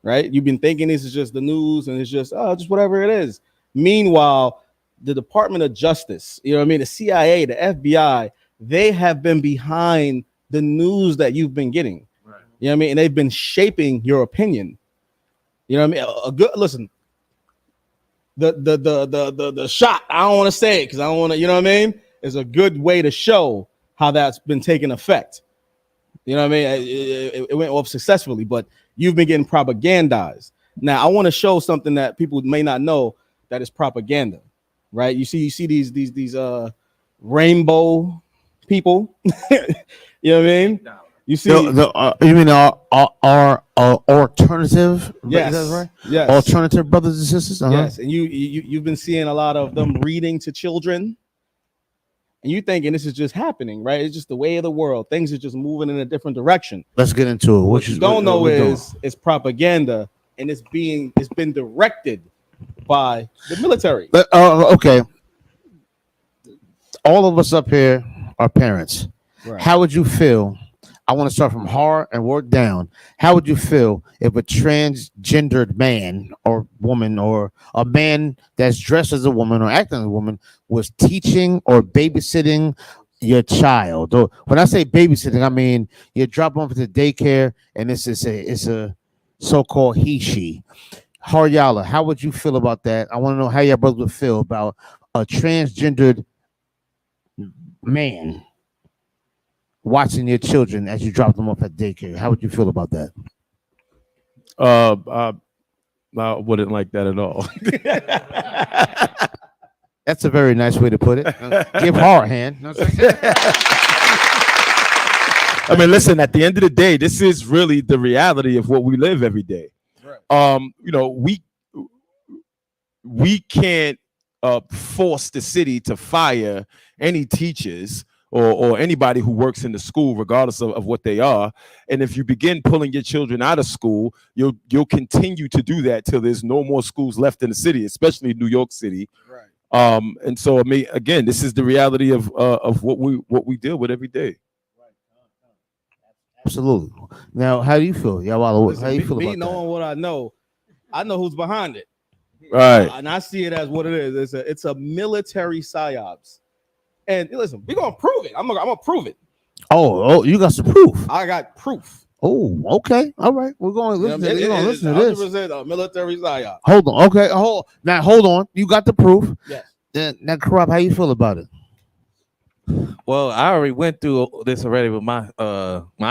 right? You've been thinking this is just the news and it's just whatever it is. Meanwhile, the Department of Justice, you know what I mean, the CIA, the FBI, they have been behind the news that you've been getting. Right. You know what I mean? And they've been shaping your opinion. You know what I mean? A good listen. The shot, I don't want to say it because I don't want to, you know what I mean? Is a good way to show how that's been taking effect. You know what I mean? It went off successfully, but you've been getting propagandized. Now, I want to show something that people may not know that is propaganda, right? You see these rainbow people. You know what I mean? You see, you mean our alternative? Yes, is that right? Yes, alternative brothers and sisters. Yes, and you've been seeing a lot of them reading to children, and you thinking this is just happening, right? It's just the way of the world. Things are just moving in a different direction. Let's get into it. What you don't know is it's propaganda, and it's been directed by the military. Okay, all of us up here are parents. Right. How would you feel? I want to start from hard and work down. How would you feel if a transgendered man or woman or a man that's dressed as a woman or acting as a woman was teaching or babysitting your child? Or when I say babysitting, I mean you drop them off to daycare and it's a so-called he-she. Haryala, how would you feel about that? I want to know how your brother would feel about a transgendered man watching your children as you drop them off at daycare. How would you feel about that? I wouldn't like that at all. That's a very nice way to put it. Give hard hand. I mean, listen, at the end of the day, this is really the reality of what we live every day. Right. You know, we can't force the city to fire any teachers or anybody who works in the school, regardless of what they are. And if you begin pulling your children out of school, you'll continue to do that till there's no more schools left in the city, especially New York City. Right. And so, I mean, again, this is the reality of what we deal with every day. Absolutely. Now, how do you feel? Listen, how do you feel about knowing what I know who's behind it. Right. And I see it as what it is. It's a military psyops. And listen, we're gonna prove it. I'm gonna prove it. Oh, you got some proof. I got proof. Oh, okay. All right. We're going to listen. We're going to listen to this. 100% a military psyop. Hold on. Okay. Hold on. You got the proof. Yes. Now, Corrupt, how you feel about it? Well, I already went through this already with my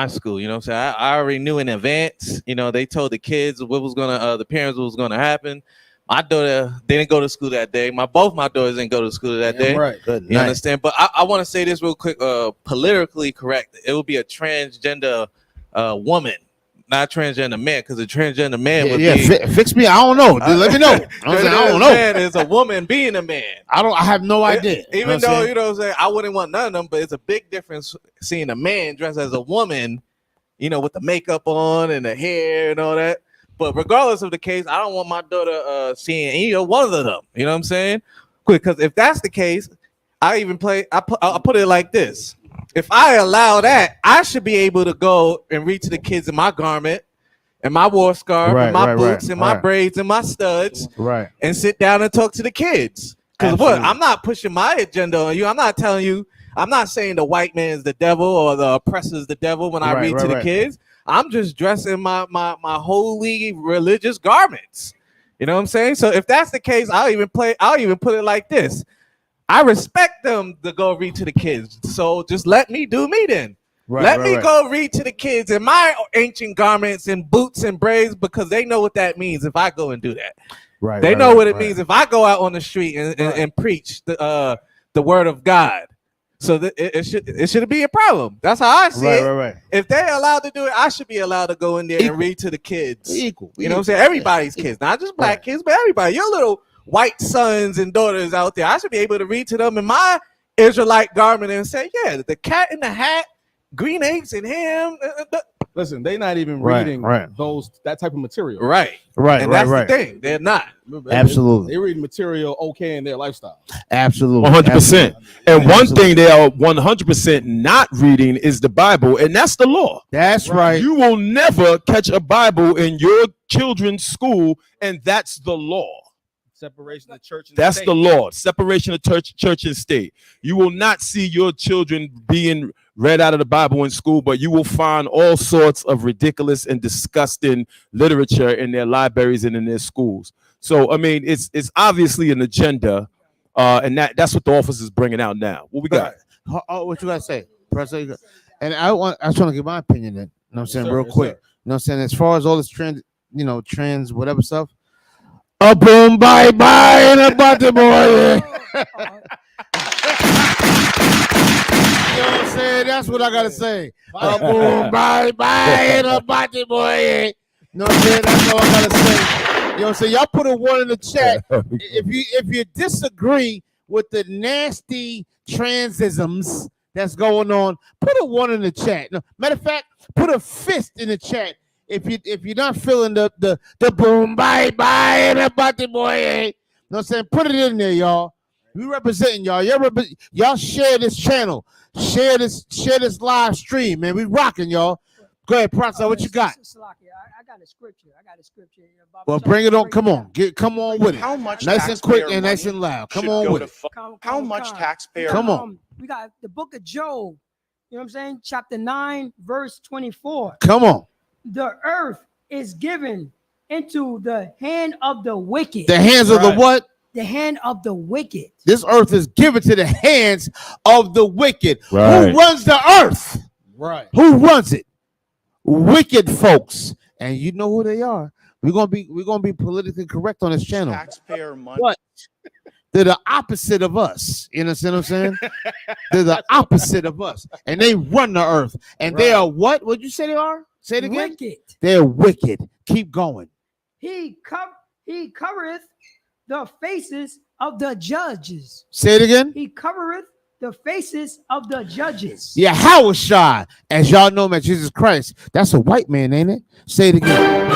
school. You know what I'm saying? I already knew in advance. You know, they told the kids what was gonna, the parents what was gonna happen. My daughter didn't go to school that day. Both my daughters didn't go to school that day. Right. Good you understand? But I want to say this real quick. Politically correct. It would be a transgender woman, not transgender man, because a transgender man would be. Fix me. I don't know. Let me know. I don't know. Man is a woman being a man. I have no idea. Even though you know what I'm saying, I wouldn't want none of them. But it's a big difference seeing a man dressed as a woman, you know, with the makeup on and the hair and all that. But regardless of the case, I don't want my daughter seeing either one of them. You know what I'm saying? Quick, because if that's the case, I'll put it like this. If I allow that, I should be able to go and read to the kids in my garment, and my war scarf, and my boots, and my braids, and my studs, and sit down and talk to the kids. Because what? I'm not pushing my agenda on you. I'm not telling you. I'm not saying the white man is the devil or the oppressor is the devil when I read to the kids. I'm just dressing my holy religious garments. You know what I'm saying? So if that's the case, I'll even put it like this. I respect them to go read to the kids. So just let me do me then. Let me go read to the kids in my ancient garments and boots and braids, because they know what that means if I go and do that. They know what it means if I go out on the street and preach the word of God. So it shouldn't be a problem. That's how I see it. Right. If they're allowed to do it, I should be allowed to go in there and read to the kids. Equal. You know what I'm saying? Everybody's kids, not just black kids, but everybody. Your little white sons and daughters out there, I should be able to read to them in my Israelite garment and say, yeah, the cat in the hat, green eggs and ham. Listen, they're not even Right, reading right. that type of material. Right. Right. The thing. They're not. Absolutely. They read material okay in their lifestyle. Absolutely. 100%. And one thing they are 100% not reading is the Bible, and that's the law. That's right. You will never catch a Bible in your children's school, and that's the law. Separation of church and That's state. the law. Separation of church and state. You will not see your children being read out of the Bible in school, but you will find all sorts of ridiculous and disgusting literature in their libraries and in their schools. So, I mean, it's obviously an agenda, and that's what the office is bringing out now. What we got? Oh, what you got to say? And I was trying to give my opinion then. You know what I'm saying? Yes, sir. Real Yes, quick. sir. You know what I'm saying? As far as all this trans whatever stuff. A boom, bye, and a butty boy. You know what I'm saying? That's what I got to say. A boom, bye, and a butty boy. You know what I'm saying? That's all I got to say. You know what I'm saying? Y'all put a one in the chat. If you disagree with the nasty transisms that's going on, put a one in the chat. No, matter of fact, put a fist in the chat. If you're not feeling the boom bye and a butty boy, you know what I'm saying? Put it in there, y'all. We representing y'all. Y'all share this channel. Share this live stream, man. We rocking, y'all. Go ahead, Pras, what you got? I got a scripture. Well, bring it on. Come on. Come on with it. How much Nice and quick and taxpayer nice money and loud. Come should on go with to it. How much taxpayer Come on. We got the book of Job. You know what I'm saying? Chapter 9, verse 24. Come on. The earth is given into the hand of the wicked. The hands of the what? The hand of the wicked. This earth is given to the hands of the wicked. Right. Who runs the earth? Right. Who runs it? Wicked folks. And you know who they are. We're gonna be politically correct on this channel. taxpayer money. But they're the opposite of us. You understand what I'm saying? They're the opposite of us. And they run the earth. And they are what? What'd you say they are? Say it again. Wicked. They're wicked. Keep going. He covereth the faces of the judges. Say it again. He covereth the faces of the judges. Yeah, Howashai. As y'all know, man, Jesus Christ. That's a white man, ain't it? Say it again.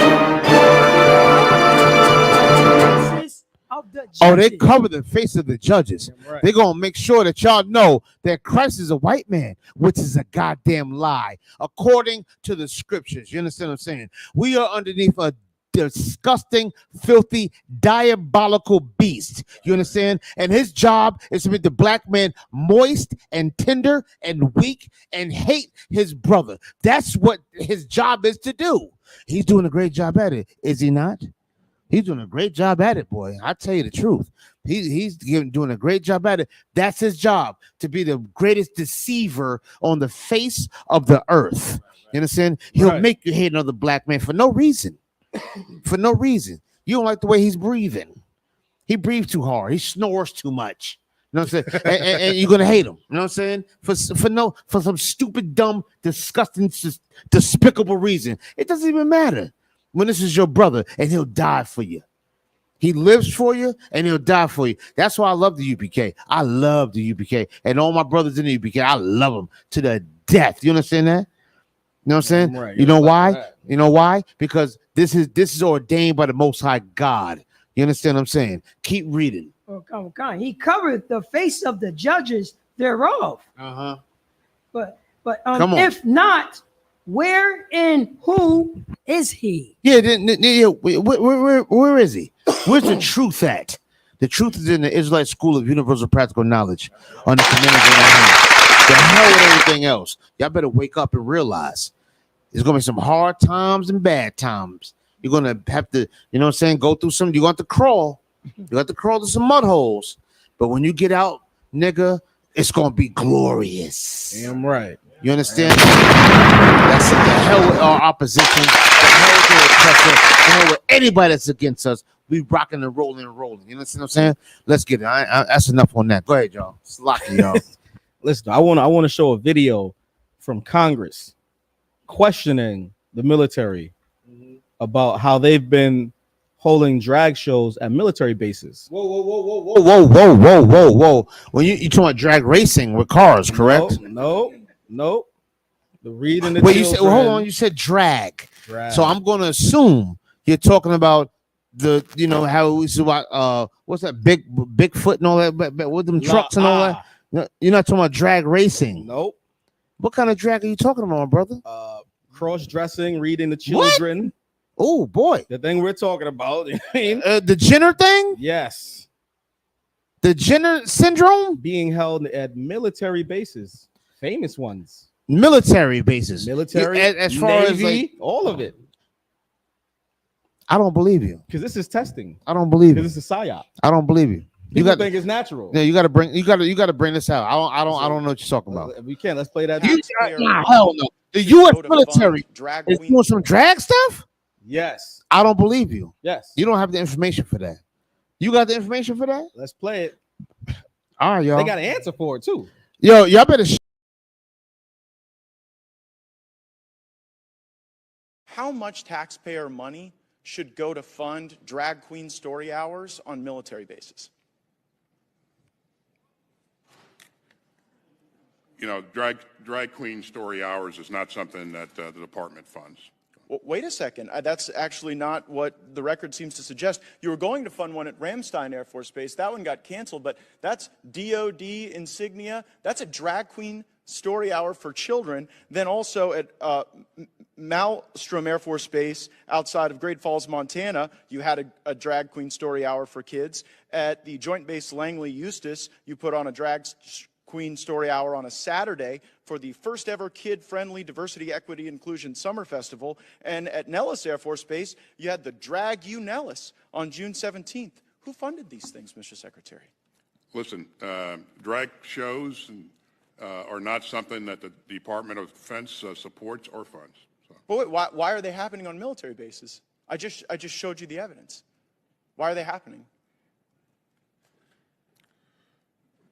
Faces of the judges. Oh, they cover the face of the judges. Right. They're going to make sure that y'all know that Christ is a white man, which is a goddamn lie, according to the scriptures. You understand what I'm saying? We are underneath a disgusting, filthy, diabolical beast. You understand? And his job is to make the black man moist and tender and weak and hate his brother. That's what his job is to do. He's doing a great job at it, is he not? He's doing a great job at it, boy. I tell you the truth. He's doing a great job at it. That's his job, to be the greatest deceiver on the face of the earth. You understand? He'll make you hate another black man for no reason. For no reason. You don't like the way he's breathing. He breathes too hard. He snores too much. You know what I'm saying? and you're gonna hate him. You know what I'm saying? For some stupid, dumb, disgusting, despicable reason. It doesn't even matter. When this is your brother and he'll die for you. He lives for you and he'll die for you. That's why I love the UPK. I love the UPK. And all my brothers in the UPK, I love them to the death. You understand that? You know what I'm saying? Right. You know why? You know why? Because this is ordained by the Most High God. You understand what I'm saying? Keep reading. Oh, come on. He covered the face of the judges thereof. Uh-huh. But Come on. if not, where and who is he? Yeah, where is he? Where's the truth at? The truth is in the Israelite School of Universal Practical Knowledge on the commandments of the hand. The hell with everything else. Y'all better wake up and realize there's gonna be some hard times and bad times. You're gonna have to, you know what I'm saying, go through some, you're gonna have to crawl. You have to crawl to some mud holes. But when you get out, nigga, it's gonna be glorious. Damn right. You understand? That's it. The hell with our opposition. The hell with the oppressor. The hell with anybody that's against us. We rocking and rolling. You understand what I'm saying? Let's get it. That's enough on that. Go ahead, y'all. Slocky, y'all. listen, I want to show a video from Congress questioning the military about how they've been holding drag shows at military bases. Whoa. When you talking about drag racing with cars, correct? No. The reading the Wait, children. you said, well, hold on, you said drag. So I'm going to assume you're talking about the, you know, how it's about what's that, Bigfoot and all that, but with them trucks and all that. No, you're not talking about drag racing. Nope. What kind of drag are you talking about, brother? Cross-dressing, reading the children. Oh boy, the thing we're talking about. You know what I mean? The Jenner thing. Yes. The Jenner syndrome being held at military bases, famous ones. Military bases, military, as far Navy, as like, all of it. I don't believe you because this is testing. I don't believe you. This is a psyop. I don't believe you. People got think it's natural. Yeah, you got to bring this out. I don't know what you're talking about. If we can, let's play that. Hell no. The U.S. military is doing some drag stuff. Yes. I don't believe you. Yes. You don't have the information for that. You got the information for that? Let's play it. All right, y'all. They got an answer for it too. Yo, y'all better. How much taxpayer money should go to fund drag queen story hours on military bases? You know, drag queen story hours is not something that the department funds. Well, wait a second. That's actually not what the record seems to suggest. You were going to fund one at Ramstein Air Force Base. That one got canceled, but that's DOD insignia. That's a drag queen story hour for children. Then also at Malmstrom Air Force Base outside of Great Falls, Montana, you had a drag queen story hour for kids. At the Joint Base Langley Eustis, you put on a drag queen story hour on a Saturday for the first ever kid-friendly diversity, equity, inclusion summer festival. And at Nellis Air Force Base, you had the Drag You Nellis on June 17th. Who funded these things, Mr. Secretary? Listen, drag shows are not something that the Department of Defense supports or funds. So. But wait, why are they happening on military bases? I just showed you the evidence. Why are they happening?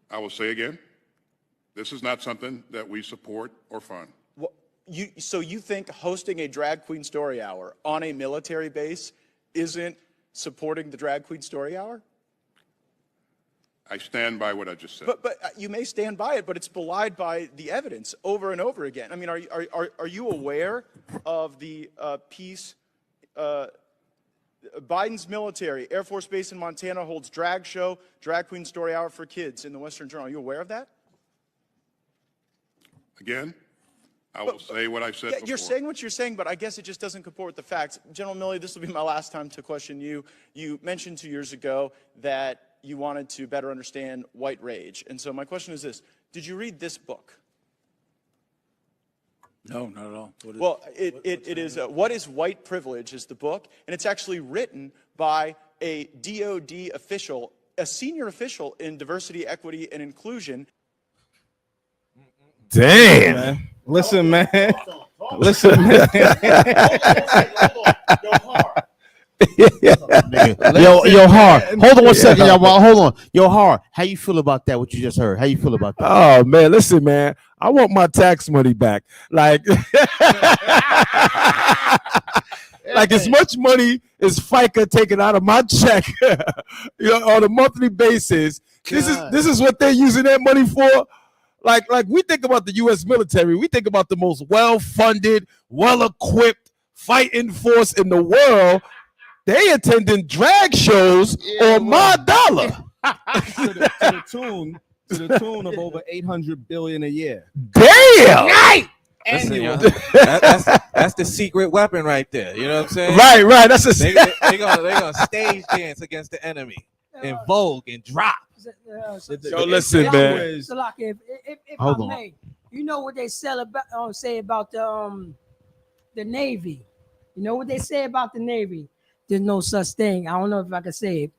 I will say again, this is not something that we support or fund. Well, so you think hosting a drag queen story hour on a military base isn't supporting the drag queen story hour? I stand by what I just said. But you may stand by it, but it's belied by the evidence over and over again. I mean, are you aware of the piece? Biden's military, Air Force Base in Montana holds drag show, drag queen story hour for kids in the Western Journal. Are you aware of that? Again, I will say what I said before. You're saying what you're saying, but I guess it just doesn't comport with the facts. General Milley, this will be my last time to question you. You mentioned 2 years ago that you wanted to better understand white rage. And so my question is this. Did you read this book? No, not at all. It is What is White Privilege is the book, and it's actually written by a DOD official, a senior official in diversity, equity, and inclusion. Damn. Listen, man. Listen, man. Yo, Har. Hold on 1 second, y'all. Hold on. Yo, Har, how you feel about that? What you just heard? How you feel about that? Oh man, listen, man. I want my tax money back. Like, like as much money as FICA taking out of my check, on a monthly basis. This is what they're using that money for. Like we think about the U.S. military, we think about the most well-funded, well-equipped fighting force in the world. They attending drag shows on my dollar. to the tune of over $800 billion a year. Damn! Right. Listen, that's the secret weapon right there. You know what I'm saying? Right. That's a they gonna stage dance against the enemy in Vogue and drop. Yo, listen, man. So, like, if Hold I on. may, you know what they say about the Navy. You know what they say about the Navy? There's no such thing. I don't know if I can say it.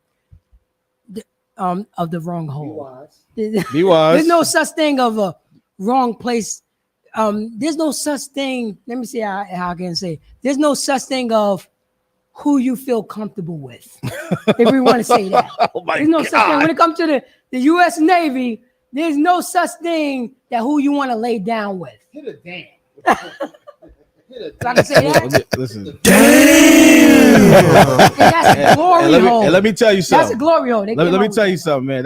Of the wrong hole. Be wise. There's no such thing of a wrong place. There's no such thing. Let me see how I can say. There's no such thing of who you feel comfortable with. If we want to say that. Oh my There's no such thing. When it comes to the U.S. Navy, there's no such thing that who you want to lay down with. Hit a damn. So I can say that. Listen. Damn. That's a glory hole. And let me tell you something. That's a glory hole. Let me tell you something, man.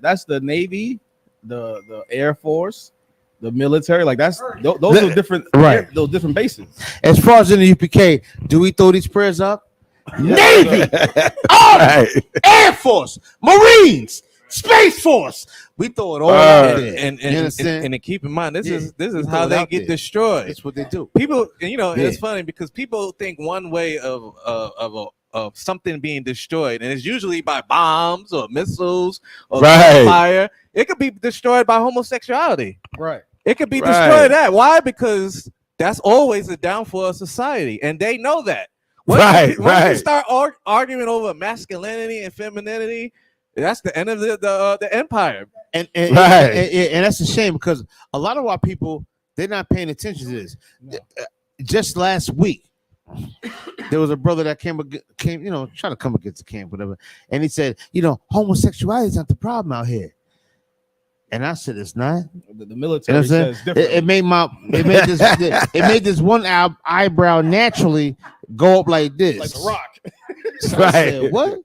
That's the Navy, the Air Force, the military. Like those are different. Right. Those different bases. As far as in the UPK, do we throw these prayers up? Navy, Army, Air Force, Marines, Space Force. We throw it all out there. And to keep in mind, this is how they get destroyed. That's what they do. People, it's funny because people think one way of something being destroyed, and it's usually by bombs or missiles or fire. It could be destroyed by homosexuality. Right. It could be destroyed that. Why? Because that's always the downfall of society, and they know that. Once you start arguing over masculinity and femininity, that's the end of the empire. And that's a shame because a lot of our people, they're not paying attention to this. Just last week, there was a brother that came, trying to come against the camp, whatever, and he said, homosexuality is not the problem out here. And I said, it's not. The military says different. It made this one eyebrow naturally go up like this, like a rock. So I said, what?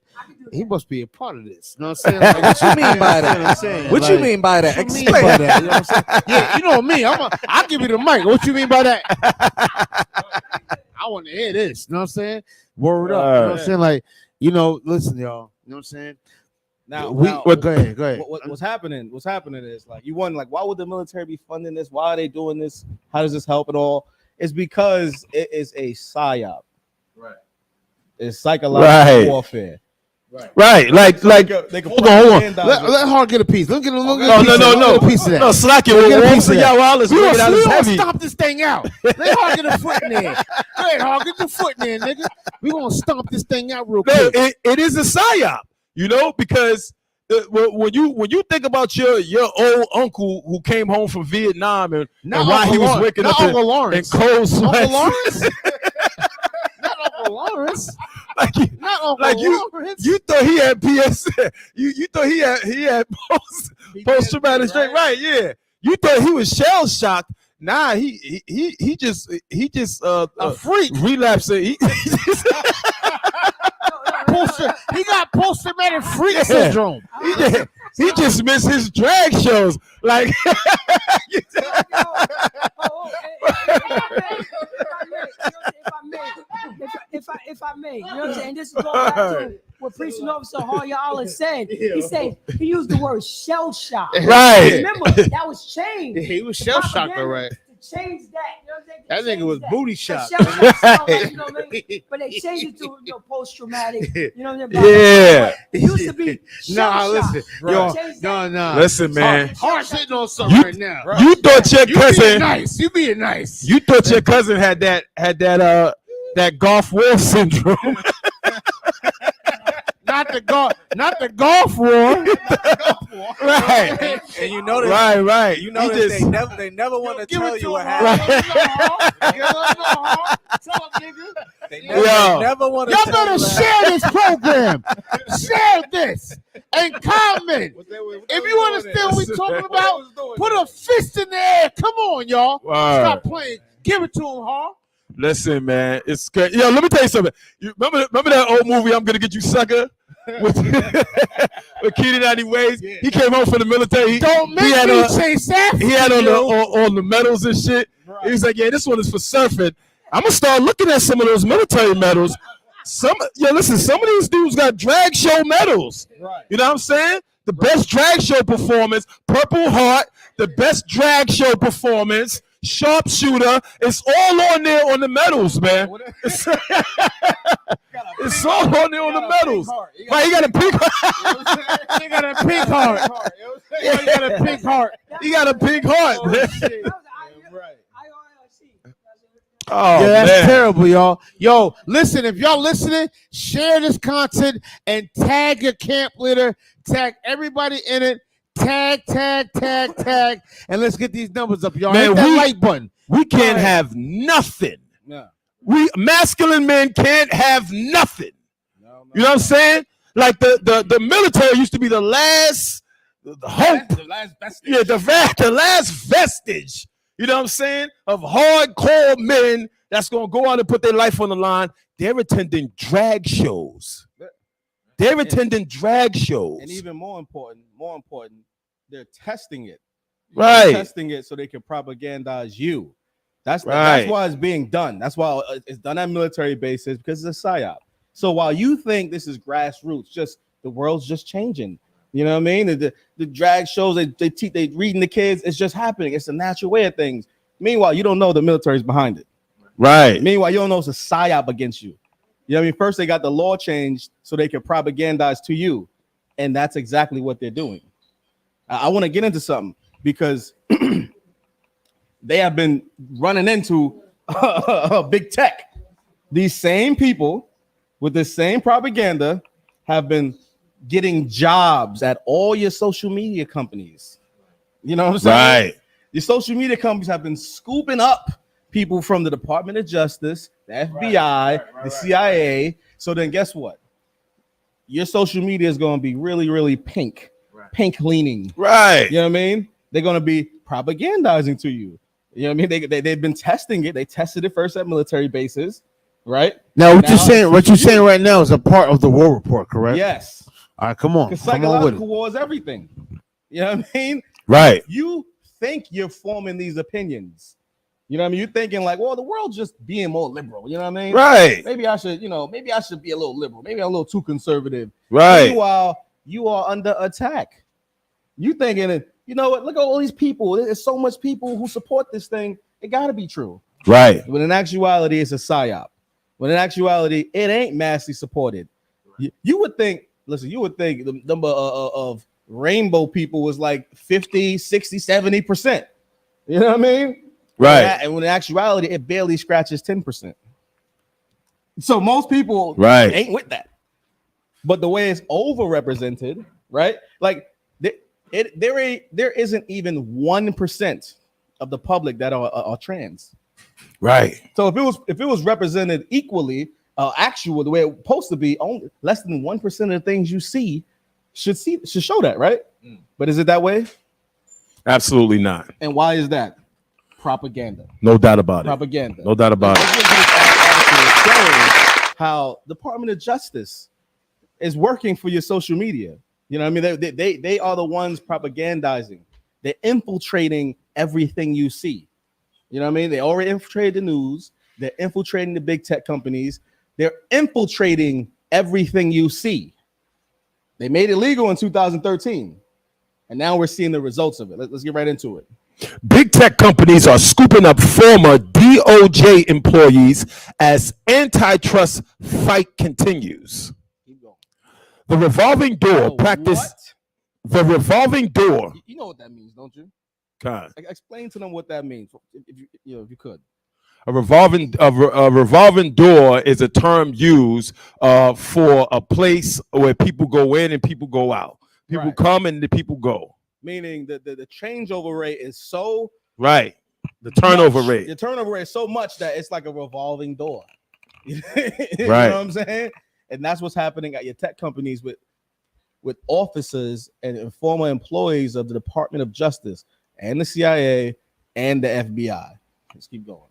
He must be a part of this. You know what I'm saying? Like, what you mean by that? What you mean by that? Explain by that. You know what I'm saying? Yeah, you know me. I'll give you the mic. What you mean by that? I want to hear this. You know what I'm saying? Word up. You know what I'm saying? Like, listen, y'all. You know what I'm saying? Now, go ahead. What's happening? What's happening is like you wonder, like, why would the military be funding this? Why are they doing this? How does this help at all? It's because it is a psyop. Right. It's psychological warfare. Right. Like hold on. Let Hard get a piece. Let get a piece. No. A piece of that. No, slack it. We're gonna stomp this thing out. Let Hard get a foot in there. Go ahead, Hard, get your foot in there, nigga. We're gonna stomp this thing out real quick. It is a psyop, because when you think about your old uncle who came home from Vietnam and why he was waking up in cold sweats. Uncle Lawrence? Not Uncle Lawrence. You thought he had PS. You thought he had post traumatic stress. Right? Yeah. You thought he was shell shocked. Nah, he just a freak relapsing. He got post-traumatic freak syndrome. He just missed his drag shows. Like, if I may, you know what I'm saying? This is going back to what Preaching Officer Hoya said. He used the word shell shock. Right. Remember, that was changed. He was shell shocked, all right. Change that. You know what I'm saying? That nigga was booty shot. But they changed it to post-traumatic. You know what I'm saying? Yeah. It used to be listen. No. Listen, man. Hard sitting on something right now. You thought your cousin You being nice. You thought your cousin had that golf war syndrome. Not the golf war. Right. And you notice, right. You notice they never want to tell you what happened. They never want to. Y'all better share this program. Share this and comment. If you understand what we're talking about, put a fist in the air. Come on, y'all. Stop playing. Give it to him, Hall. Listen, man, it's good. Yo, let me tell you something. You remember that old movie, I'm Gonna Get You Sucker? With Keenan Ivory Wayans? Yeah. He came home from the military. Don't make me chase that. He had on the medals and shit. Right. He was like, yeah, this one is for surfing. I'm going to start looking at some of those military medals. Some of these dudes got drag show medals. Right. You know what I'm saying? The best drag show performance, Purple Heart, the best drag show performance, sharpshooter. It's all on there on the medals, man. It's all on there on the medals. Right, he got a pink heart. He got a pink heart. He got a pink heart. He got a pink heart, man. Oh, yeah, that's terrible, y'all. Yo, listen, if y'all listening, share this content and tag your camp leader, tag everybody in it. Tag, and let's get these numbers up, y'all. Man, hit that like button. We can't have nothing. No. We masculine men can't have nothing. No. You know what I'm saying? Like the military used to be the last the hope. The last vestige. Yeah, the last vestige. You know what I'm saying? Of hardcore men that's gonna go out and put their life on the line. They're attending drag shows. They're attending drag shows. And even more important, they're testing it. Right. They're testing it so they can propagandize you. That's why it's being done. That's why it's done at military bases, because it's a psyop. So while you think this is grassroots, just the world's just changing. You know what I mean? The drag shows they reading the kids, it's just happening. It's a natural way of things. Meanwhile, you don't know the military's behind it. Right. Meanwhile, you don't know it's a psyop against you. You know what I mean? First, they got the law changed so they can propagandize to you. And that's exactly what they're doing. I want to get into something because they have been running into big tech. These same people with the same propaganda have been getting jobs at all your social media companies. You know what I'm saying? Right. Your social media companies have been scooping up people from the Department of Justice, the FBI, the CIA. So then guess what? Your social media is going to be really, really pink leaning. Right. You know what I mean? They're going to be propagandizing to you. You know what I mean? They've been testing it. They tested it first at military bases, right? Now, what you're saying right now is a part of the war report, correct? Yes. All right, come on. Because Come on with psychological it. war is everything. You know what I mean? Right. You think you're forming these opinions. You know what I mean? You're thinking like, well, the world's just being more liberal. You know what I mean? Right. Maybe I should be a little liberal. Maybe I'm a little too conservative. Right. Meanwhile, you are under attack. You thinking, you know what? Look at all these people. There's so much people who support this thing. It got to be true. Right. When in actuality, it's a psyop. When in actuality, it ain't massively supported. You would think, listen, you would think the number of rainbow people was like 50, 60, 70%. You know what I mean? Right. And when in actuality, it barely scratches 10%. So most people ain't with that. But the way it's overrepresented, right? Like there isn't even 1% of the public that are trans. Right. So if it was represented equally, actual the way it's supposed to be, only less than 1% of the things you see should show that, right? But is it that way? Absolutely not. And why is that? Propaganda. No doubt about it. Propaganda. No doubt about it. How Department of Justice is working for your social media. You know what I mean? They are the ones propagandizing. They're infiltrating everything you see. You know what I mean? They already infiltrated the news. They're infiltrating the big tech companies. They're infiltrating everything you see. They made it legal in 2013. And now we're seeing the results of it. Let's get right into it. Big tech companies are scooping up former DOJ employees as antitrust fight continues. The revolving door practice. The revolving door. You know what that means, don't you? God. Explain to them what that means, if you could. A revolving door is a term used for a place where people go in and people go out. People come and the people go. Meaning the changeover rate is so right. The turnover rate. The turnover rate is so much that it's like a revolving door. You Right. know what I'm saying? And that's what's happening at your tech companies with officers and former employees of the Department of Justice and the CIA and the FBI. Let's keep going.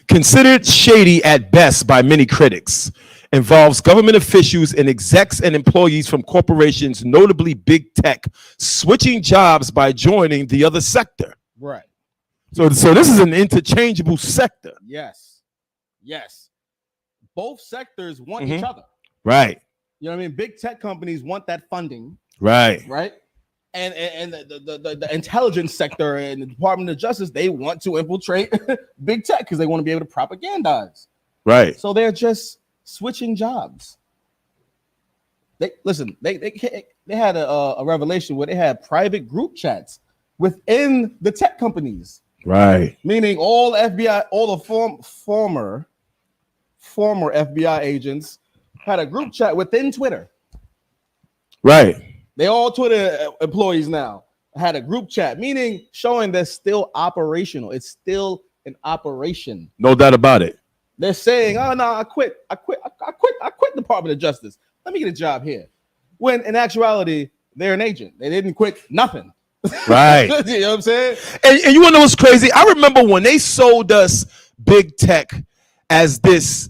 Considered shady at best by many critics, involves government officials and execs and employees from corporations, notably big tech, switching jobs by joining the other sector. Right. So this is an interchangeable sector. Yes. Both sectors want each other. Right. You know what I mean? Big tech companies want that funding. Right. Right. And the intelligence sector and the Department of Justice, they want to infiltrate big tech because they want to be able to propagandize. Right. So they're just switching jobs. They had a revelation where they had private group chats within the tech companies. Right. Meaning all FBI, all the former FBI agents had a group chat within Twitter. Right. They all Twitter employees now had a group chat, meaning showing they're still operational. It's still an operation. No doubt about it. They're saying, "Oh no, I quit Department of Justice. Let me get a job here." When in actuality, They're an agent. They didn't quit nothing. Right. You know what I'm saying? And you want to know what's crazy? I remember when they sold us big tech as this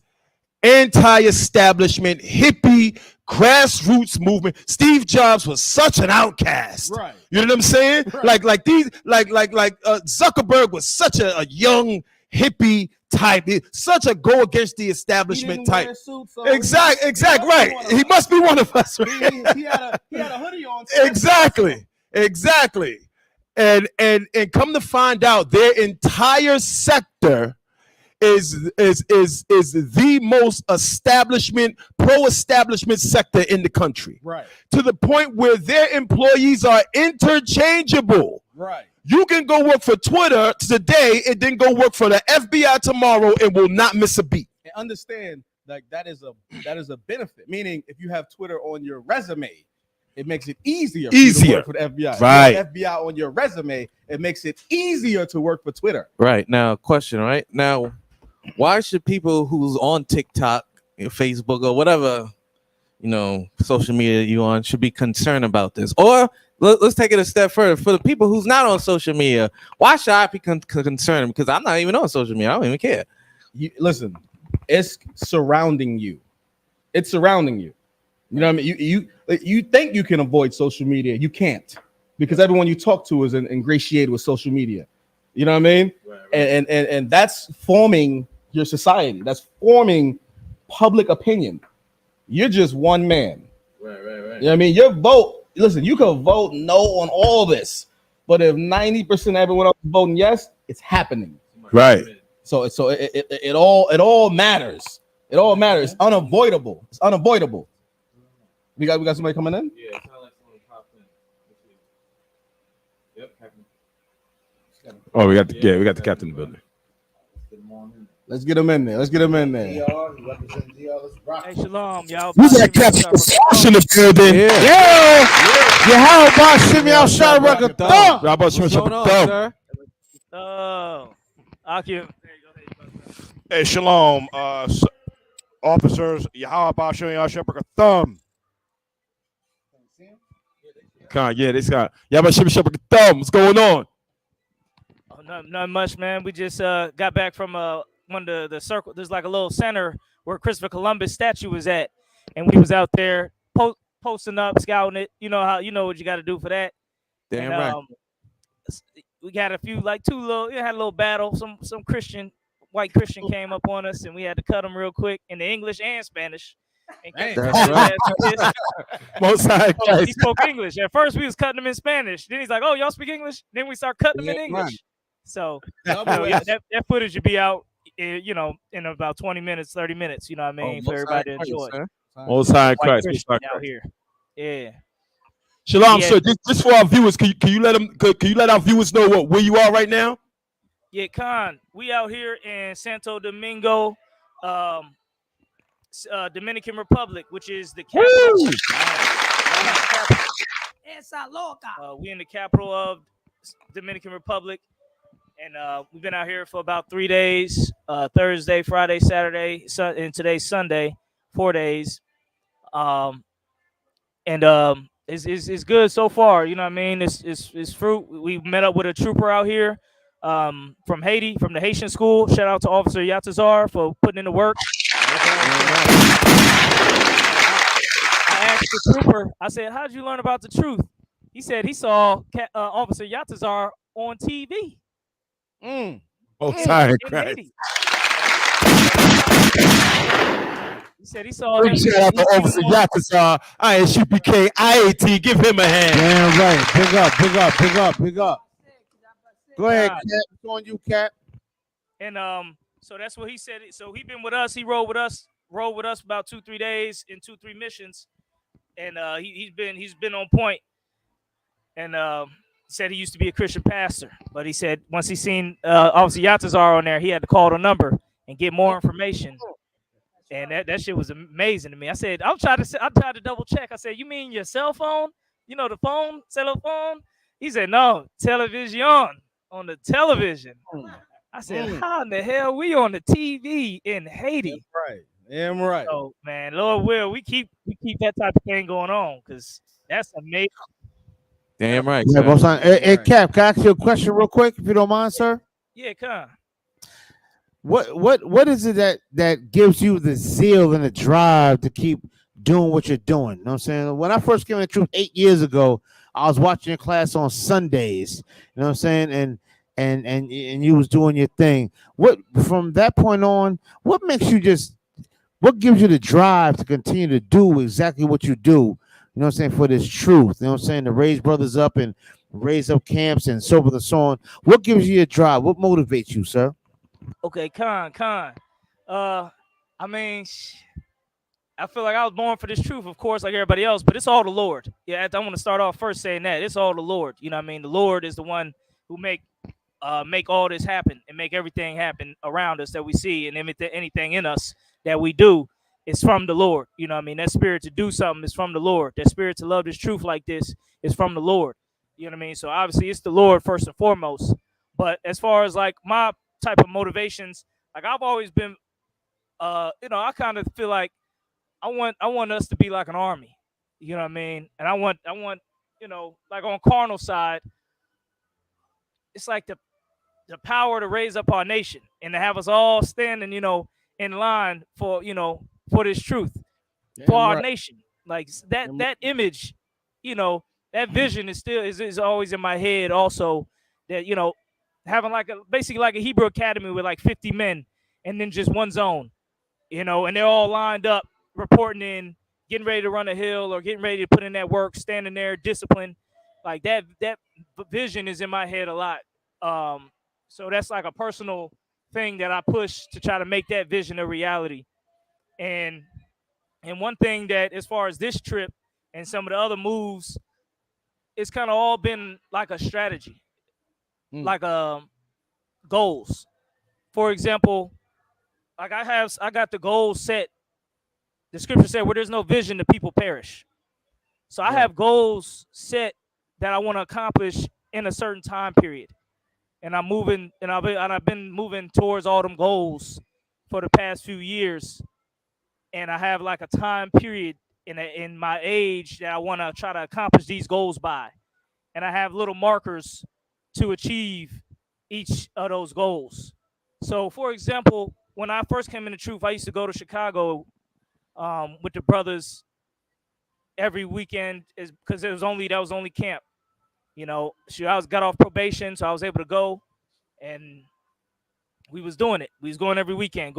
anti-establishment hippie grassroots movement. Steve Jobs was such an outcast. Right. You know what I'm saying? Right. Like Zuckerberg was such a young hippie type, such a go against the establishment type. Exactly. Right. He must be one of us. Right? He had a hoodie on. Exactly. And come to find out, their entire sector is the most pro-establishment sector in the country. Right. To the point where their employees are interchangeable. Right. You can go work for Twitter today and then go work for the FBI tomorrow and will not miss a beat. And understand, like that is a benefit. Meaning, if you have Twitter on your resume, it makes it easier for you to work for the FBI. Right. If you have FBI on your resume, it makes it easier to work for Twitter. Right. Now, question, right? Now, why should people who's on TikTok, Facebook, or whatever, social media you on should be concerned about this? Or let's take it a step further. For the people who's not on social media, why should I be concerned? Because I'm not even on social media. I don't even care. Listen, it's surrounding you. It's surrounding you. You know what I mean? You think you can avoid social media. You can't, because everyone you talk to is ingratiated with social media. You know what I mean? Right. And that's forming your society. That's forming public opinion. You're just one man. Right. You know what I mean? Your vote, listen, you can vote no on all this, but if 90% of everyone else is voting yes, it's happening. Right. So it all matters. It all matters. It's unavoidable. It's unavoidable. We got somebody coming in? Yeah, it sounds like someone popped in. Yep. Oh, we got the captain in the building. Let's get him in there. Hey, Shalom, y'all. We got Captain Slash in the building. Yeah, how about Shimmy out shot record thumb? How about Shimmy out thumb? Oh, Akim. Hey, shalom, officers. How about showing y'all shepherd a thumb? Yeah, this guy. Y'all about Shimmy Shepherd thumb. What's going on? Oh, not much, man. We just got back from one of the circle. There's like a little center where Christopher Columbus statue was at, and we was out there posting up, scouting it. You know what you got to do for that. Damn and, right. We had a few had a little battle. Some white Christian came up on us, and we had to cut them real quick in the English and Spanish. That's right. Most high he spoke English. At first, we was cutting him in Spanish. Then he's like, "Oh, y'all speak English?" Then we start cutting him in English. So that footage will be out, in about 20 minutes, 30 minutes. You know what I mean, for everybody to enjoy. Most high in Christ. Out here, yeah. Shalom, sir. Just for our viewers, can you let our viewers know where you are right now? Yeah, Khan. We out here in Santo Domingo, Dominican Republic, which is the capital. Esa loca. We in the capital of Dominican Republic, and we've been out here for about 3 days: Thursday, Friday, Saturday, and today's Sunday. 4 days, it's good so far. You know what I mean? It's fruit. We met up with a trooper out here from Haiti, from the Haitian school. Shout out to Officer Yatazar for putting in the work. I asked the trooper, I said, "How did you learn about the truth?" He said he saw Officer Yatazar on TV. Sorry, Christ. He said he saw him. Shout out to Officer Yatazar, ISUPK, IAT. Give him a hand. Damn right. Big up. Go ahead, Cap. It's on you, Cap. And so that's what he said. So he been with us. He rode with us about 2-3 days in 2-3 missions, and he's been on point. And said he used to be a Christian pastor, but he said once he seen Officer Yatazar on there, he had to call the number and get more information. And that shit was amazing to me. I said, I tried to double check. I said, "You mean your cell phone? You know, the phone, cell phone?" He said, "No, television, on the television." I said, "How in the hell we on the TV in Haiti?" Damn right. So man, Lord will, we keep that type of thing going on, because that's amazing. Damn right, Yeah, sir. boss. Hey, Cap, can I ask you a question real quick, if you don't mind, sir? Yeah, come. What is it that gives you the zeal and the drive to keep doing what you're doing? You know what I'm saying? When I first came in the truth 8 years ago, I was watching your class on Sundays. You know what I'm saying? And you was doing your thing. What from that point on, what makes you just what gives you the drive to continue to do exactly what you do? You know what I'm saying, for this truth. You know what I'm saying, to raise brothers up and raise up camps and so forth and so on. What gives you a drive? What motivates you, sir? Okay, Con. I mean, I feel like I was born for this truth, of course, like everybody else, but it's all the Lord. Yeah, I want to start off first saying that it's all the Lord. You know what I mean? The Lord is the one who make all this happen and make everything happen around us that we see, and anything in us that we do is from the Lord. You know what I mean? That spirit to do something is from the Lord. That spirit to love this truth like this is from the Lord. You know what I mean? So obviously it's the Lord first and foremost. But as far as like my type of motivations, like I've always been I kind of feel like I want us to be like an army. You know what I mean? And I want like on carnal side, it's like the power to raise up our nation and to have us all standing, in line for this truth, for our nation. Like that image, that vision is always in my head also, that having like basically like a Hebrew academy with like 50 men and then just one zone, and they're all lined up, reporting in, getting ready to run a hill or getting ready to put in that work, standing there, disciplined. Like that vision is in my head a lot. So that's like a personal thing that I push to try to make that vision a reality. And one thing that, as far as this trip and some of the other moves, it's kind of all been like a strategy, like goals. For example, like I got the goals set. The scripture said, "Where there's no vision, the people perish." So I have goals set that I want to accomplish in a certain time period, and I'm moving, and I've been moving towards all them goals for the past few years, and I have like a time period in my age that I want to try to accomplish these goals by, and I have little markers to achieve each of those goals. So, for example, when I first came into truth, I used to go to Chicago with the brothers every weekend, is because that was only camp. I got off probation, so I was able to go, and we was doing it. We was going every weekend,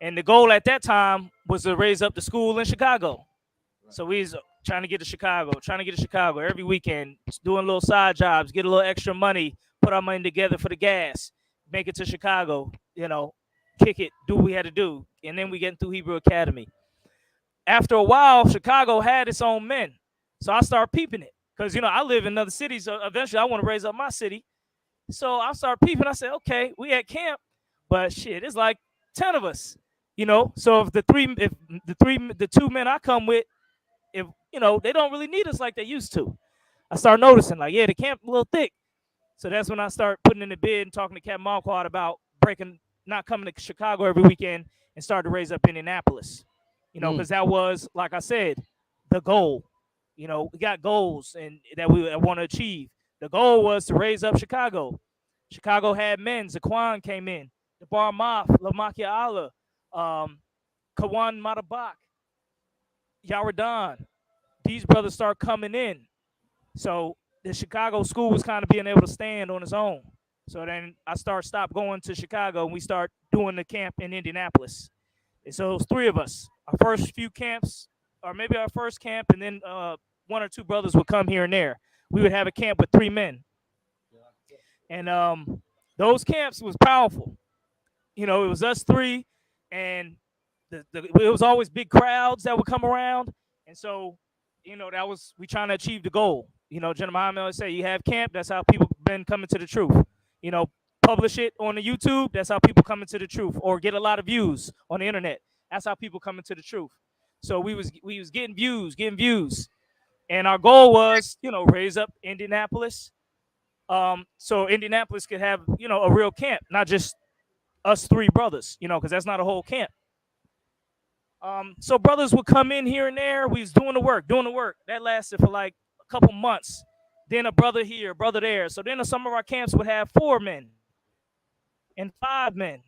and the goal at that time was to raise up the school in Chicago. So we was trying to get to Chicago every weekend, doing little side jobs, get a little extra money, put our money together for the gas, make it to Chicago, kick it, do what we had to do, and then we get into Hebrew Academy. After a while, Chicago had its own men, so I started peeping it because I live in another city, so eventually I want to raise up my city. So I started peeping. I said, okay, we at camp, but shit, it's like 10 of us, So if the two men I come with, if they don't really need us like they used to. I start noticing, like, yeah, the camp a little thick. So that's when I start putting in the bid and talking to Captain Marquardt about not coming to Chicago every weekend, and start to raise up Indianapolis. Because that was, like I said, the goal. We got goals and that we want to achieve. The goal was to raise up Chicago. Chicago had men. Zaquan came in. The Bar Maf, Lamakia Allah, Kawan Matabak, Yaradan. These brothers start coming in. So the Chicago school was kind of being able to stand on its own. So then I stopped going to Chicago, and we start doing the camp in Indianapolis. And so it was three of us. Our first few camps, or maybe our first camp, and then one or two brothers would come here and there. We would have a camp with 3 men. And those camps was powerful. It was us 3, and it was always big crowds that would come around. And so, that was, we trying to achieve the goal. General Muhammad always say, you have camp, that's how people been coming to the truth. Publish it on the YouTube, that's how people come into the truth, or get a lot of views on the internet. That's how people come into the truth. So we was getting views. And our goal was, raise up Indianapolis. So Indianapolis could have, a real camp, not just us 3 brothers, because that's not a whole camp. So brothers would come in here and there. We was doing the work. That lasted for like a couple months. then a brother here, a brother there. So then some of our camps would have 4 men and 5 men.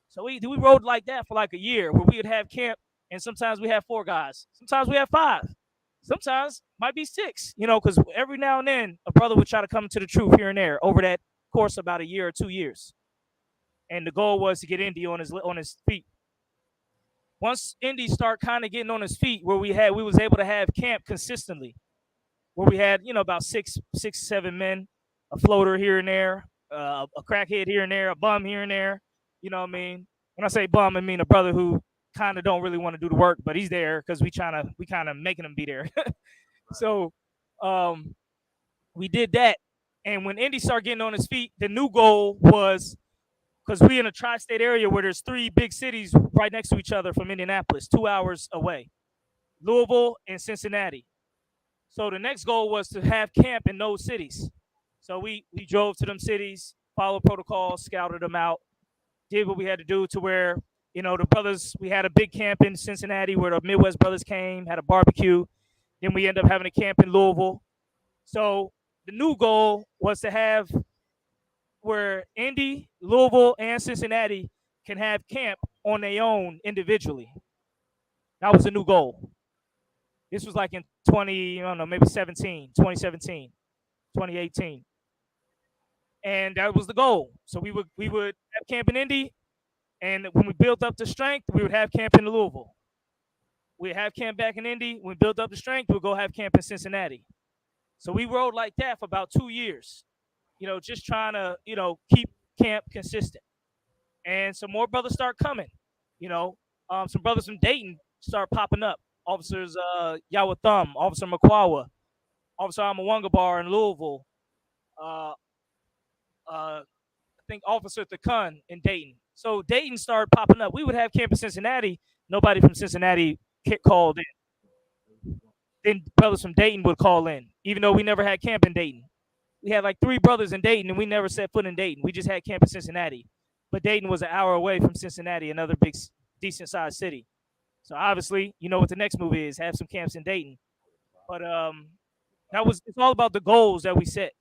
So we rode like that for like a year, where we would have camp, and sometimes we have 4 guys, sometimes we have 5, sometimes might be 6. Because every now and then a brother would try to come to the truth here and there over that course about a year or 2 years. And the goal was to get Indy on his feet. Once Indy start kind of getting on his feet, where we was able to have camp consistently, where we had about 7 men, a floater here and there, a crackhead here and there, a bum here and there. You know what I mean? When I say bum, I mean a brother who kind of don't really want to do the work, but he's there because we kind of making him be there. So we did that, and when Indy started getting on his feet, the new goal was, because we in a tri-state area where there's 3 big cities right next to each other from Indianapolis, 2 hours away, Louisville and Cincinnati. So the next goal was to have camp in those cities. So we drove to them cities, followed protocol, scouted them out, did what we had to do to where, the brothers, we had a big camp in Cincinnati where the Midwest brothers came, had a barbecue. Then we ended up having a camp in Louisville. So the new goal was to have where Indy, Louisville, and Cincinnati can have camp on their own individually. That was the new goal. This was like in 2017, 2018. And that was the goal. So we would have camp in Indy, and when we built up the strength, we would have camp in Louisville. We'd have camp back in Indy. When we built up the strength, we'd go have camp in Cincinnati. So we rode like that for about 2 years, just trying to, keep camp consistent. And some more brothers start coming, some brothers from Dayton start popping up. Officers Yawa Thumb, Officer Makwawa, Officer Amawangabar in Louisville, I think Officer Thakun in Dayton. So Dayton started popping up. We would have camp in Cincinnati. Nobody from Cincinnati called in. Then brothers from Dayton would call in, even though we never had camp in Dayton. We had like 3 brothers in Dayton, and we never set foot in Dayton. We just had camp in Cincinnati. But Dayton was an hour away from Cincinnati, another big, decent-sized city. So obviously, you know what the next move is, have some camps in Dayton. But it's all about the goals that we set.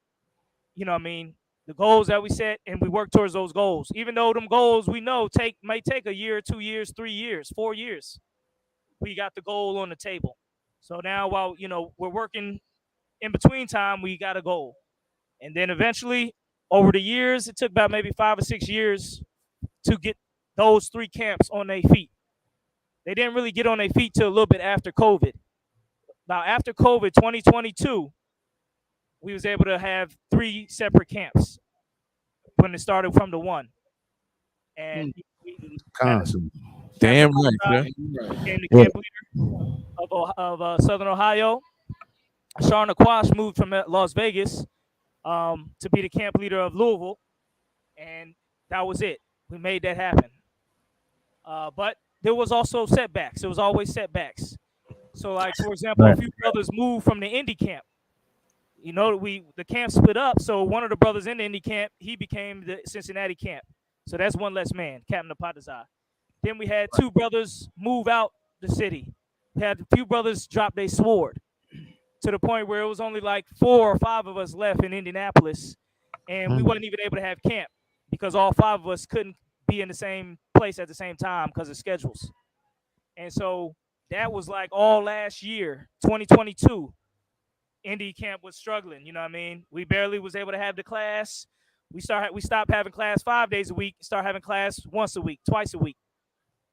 You know what I mean? The goals that we set, and we work towards those goals. Even though them goals we know might take a year, 2 years, 3 years, 4 years. We got the goal on the table. So now while, we're working in between time, we got a goal. And then eventually, over the years, it took about maybe 5 or 6 years to get those 3 camps on their feet. They didn't really get on their feet till a little bit after COVID. Now, after COVID, 2022, we was able to have 3 separate camps when it started from the 1. And damn right, yeah. Became the camp leader of Southern Ohio. Sharna Quash moved from Las Vegas to be the camp leader of Louisville, and that was it. We made that happen. But there was also setbacks. There was always setbacks. So, like, for example, a few brothers moved from the Indy camp. The camp split up. So one of the brothers in the Indy camp, he became the Cincinnati camp. So that's 1 less man, Captain Apatazai. Then we had 2 brothers move out the city. We had a few brothers drop their sword to the point where it was only like 4 or 5 of us left in Indianapolis, and we wasn't even able to have camp because all 5 of us couldn't be in the same place at the same time because of schedules. And so that was like all last year, 2022. Indy camp was struggling, you know what I mean? We barely was able to have the class. We stopped having class 5 days a week, start having class once a week, twice a week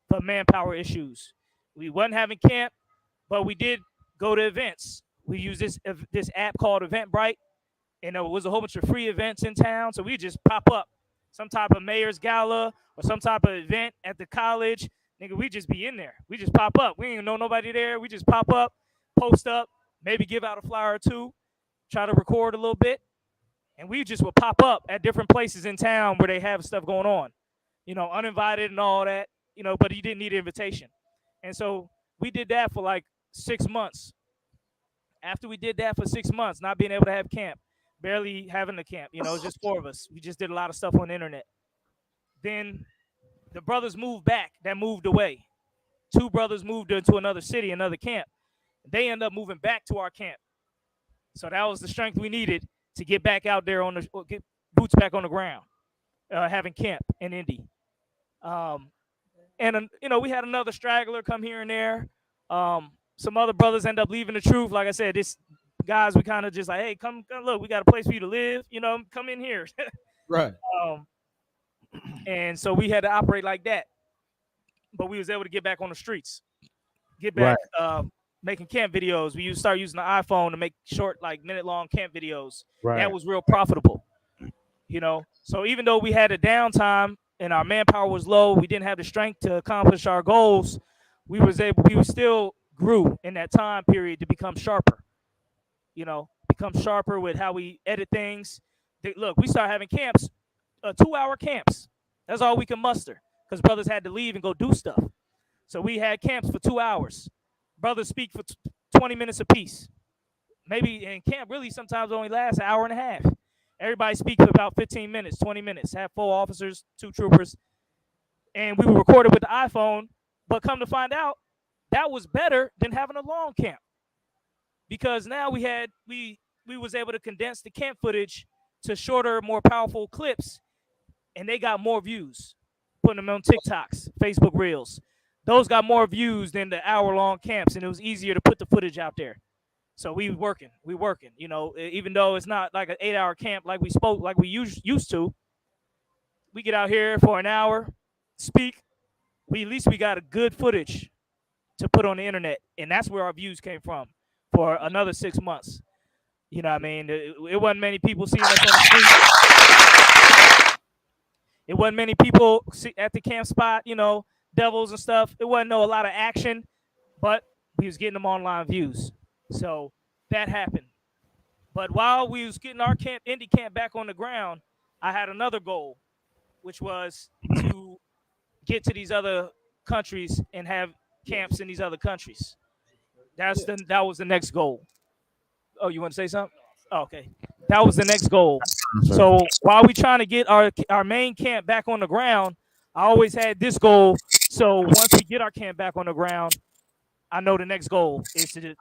for manpower issues. We wasn't having camp, but we did go to events. We used this app called Eventbrite, and there was a whole bunch of free events in town. So we just pop up, some type of mayor's gala or some type of event at the college. Nigga, we just be in there. We just pop up. We ain't know nobody there. We just pop up, post up, maybe give out a flyer or 2, try to record a little bit. And we just would pop up at different places in town where they have stuff going on, uninvited and all that, but you didn't need an invitation. And so we did that for like 6 months. After we did that for 6 months, not being able to have camp, barely having a camp, it was just 4 of us. We just did a lot of stuff on the internet. Then the brothers moved back, that moved away. 2 brothers moved into another city, another camp. They end up moving back to our camp. So that was the strength we needed to get back out there get boots back on the ground, having camp in Indy. And we had another straggler come here and there. Some other brothers end up leaving the truth. Like I said, this guys, we kind of just like, hey, come look, we got a place for you to live. Come in here. Right. And so we had to operate like that. But we was able to get back on the streets, get back making camp videos. We start using the iPhone to make short, like minute-long camp videos. Right. That was real profitable. So even though we had a downtime and our manpower was low, we didn't have the strength to accomplish our goals. We still grew in that time period to become sharper. Become sharper with how we edit things. Look, we started having camps, 2-hour camps. That's all we could muster because brothers had to leave and go do stuff. So we had camps for 2 hours. Brothers speak for 20 minutes apiece. Maybe in camp really sometimes only lasts an hour and a half. Everybody speaks for about 15 minutes, 20 minutes. Have 4 officers, 2 troopers. And we were recorded with the iPhone. But come to find out, that was better than having a long camp. Because now we was able to condense the camp footage to shorter, more powerful clips. And they got more views. Putting them on TikToks, Facebook Reels. Those got more views than the hour-long camps. And it was easier to put the footage out there. So we working, even though it's not like an 8-hour camp like we used to. We get out here for an hour, speak. At least we got a good footage to put on the internet, and that's where our views came from for another 6 months. You know what I mean? It wasn't many people seeing us on the street. It wasn't many people at the camp spot, devils and stuff. It wasn't a lot of action, but we was getting them online views. So that happened. But while we was getting our Indy camp back on the ground, I had another goal, which was to get to these other countries and have camps in these other countries. That was the next goal. Oh, you want to say something? Oh, okay. That was the next goal. So while we trying to get our main camp back on the ground, I always had this goal. So once we get our camp back on the ground, I know the next goal is to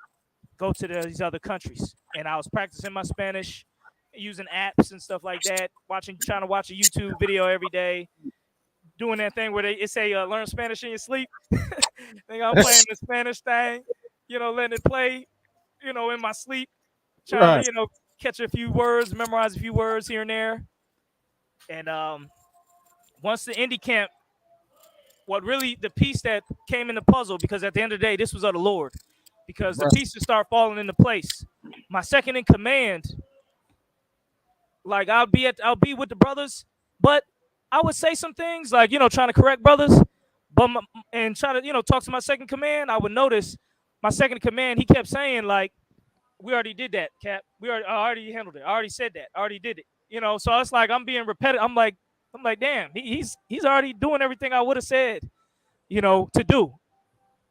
go to these other countries. And I was practicing my Spanish, using apps and stuff like that, trying to watch a YouTube video every day, doing that thing where it say learn Spanish in your sleep. Think I'm playing the Spanish thing, letting it play, in my sleep, trying to, catch a few words, memorize a few words here and there. And once the Indy camp, the piece that came in the puzzle, because at the end of the day, this was of the Lord, because the pieces start falling into place. My second in command, like I'll be with the brothers, but I would say some things like, trying to correct brothers, and try to, talk to my second command. I would notice my second command, he kept saying like, we already did that, Cap. I already handled it. I already said that. I already did it. So it's like I'm being repetitive. I'm like, damn, he's already doing everything I would have said, to do.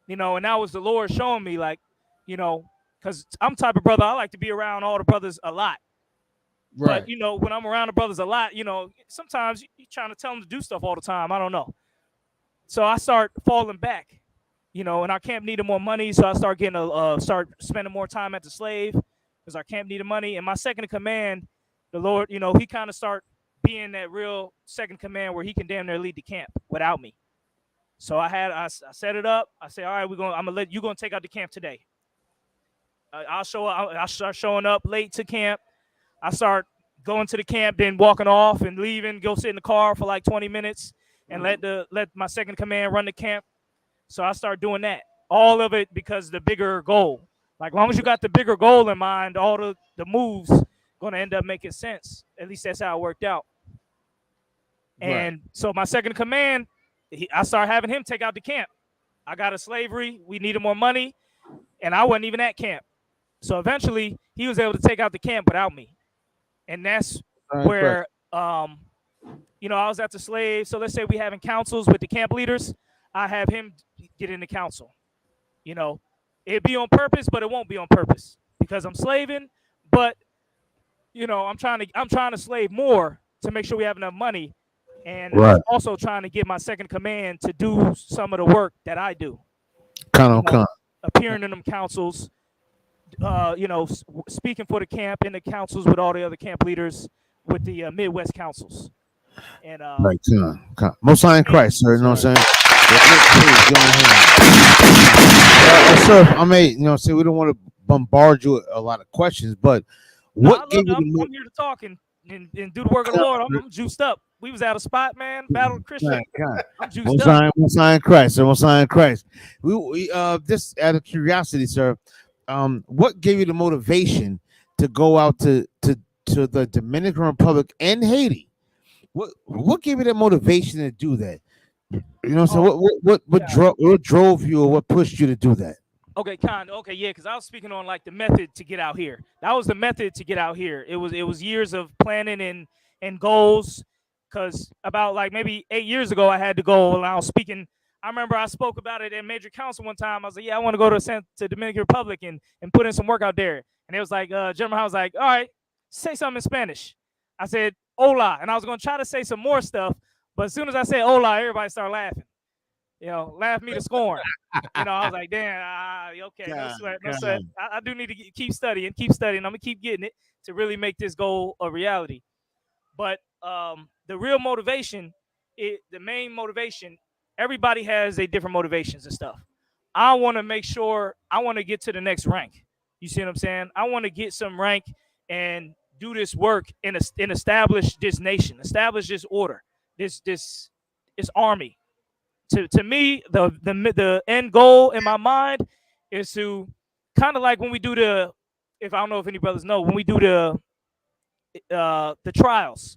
And that was the Lord showing me, like, because I'm the type of brother, I like to be around all the brothers a lot. Right. But, when I'm around the brothers a lot, sometimes you're trying to tell them to do stuff all the time. I don't know. So I start falling back, and our camp needed more money. So I start start spending more time at the slave because our camp needed money. And my second in command, the Lord, he kind of start being that real second command where he can damn near lead the camp without me. So I set it up. I say, all right, I'm gonna let you take out the camp today. I'll show up. I start showing up late to camp. I start going to the camp, then walking off and leaving, go sit in the car for like 20 minutes and let my second command run the camp. So I start doing that. All of it because the bigger goal. Like, long as you got the bigger goal in mind, all the moves going to end up making sense. At least that's how it worked out. And so my second command, I started having him take out the camp. I got a slavery. We needed more money. And I wasn't even at camp. So eventually, he was able to take out the camp without me. And that's where, I was at the slave. So let's say we having councils with the camp leaders. I have him get in the council. It'd be on purpose, but it won't be on purpose because I'm slaving. But, I'm trying to slave more to make sure we have enough money. And I'm also trying to get my second command to do some of the work that I do. Kind of. Appearing in them councils, speaking for the camp and the councils with all the other camp leaders with the Midwest councils. And Right, come on. Most High in Christ, sir. You know what I'm saying? Sir, I may, say we don't want to bombard you with a lot of questions, but what gave you the I'm here to talk and do the work of the Lord. I'm juiced up. We was out of spot, man. Battled Christian. I'm juiced up. Most High in Christ, sir. Most High in Christ. We just out of curiosity, sir. What gave you the motivation to go out to the Dominican Republic and Haiti? What gave you that motivation to do that? So what drove you or what pushed you to do that? Okay, okay, yeah, because I was speaking on like the method to get out here. That was the method to get out here. It was years of planning and goals. Because about like maybe 8 years ago, I had to go, and I was speaking. I remember I spoke about it at Major Council one time. I was like, yeah, I want to go to Dominican Republic and put in some work out there. And it was like, General Howe was like, all right, say something in Spanish. I said, hola. And I was going to try to say some more stuff. But as soon as I said hola, everybody started laughing. Laugh me to scorn. I was like, damn, okay, no sweat, no sweat. I do need to keep studying. I'm going to keep getting it to really make this goal a reality. But the real motivation, the main motivation, everybody has a different motivations and stuff. I want to make sure I want to get to the next rank. You see what I'm saying? I want to get some rank and do this work and establish this nation, establish this order, this army. To me, the end goal in my mind is to kind of like when we do if I don't know if any brothers know, when we do the trials.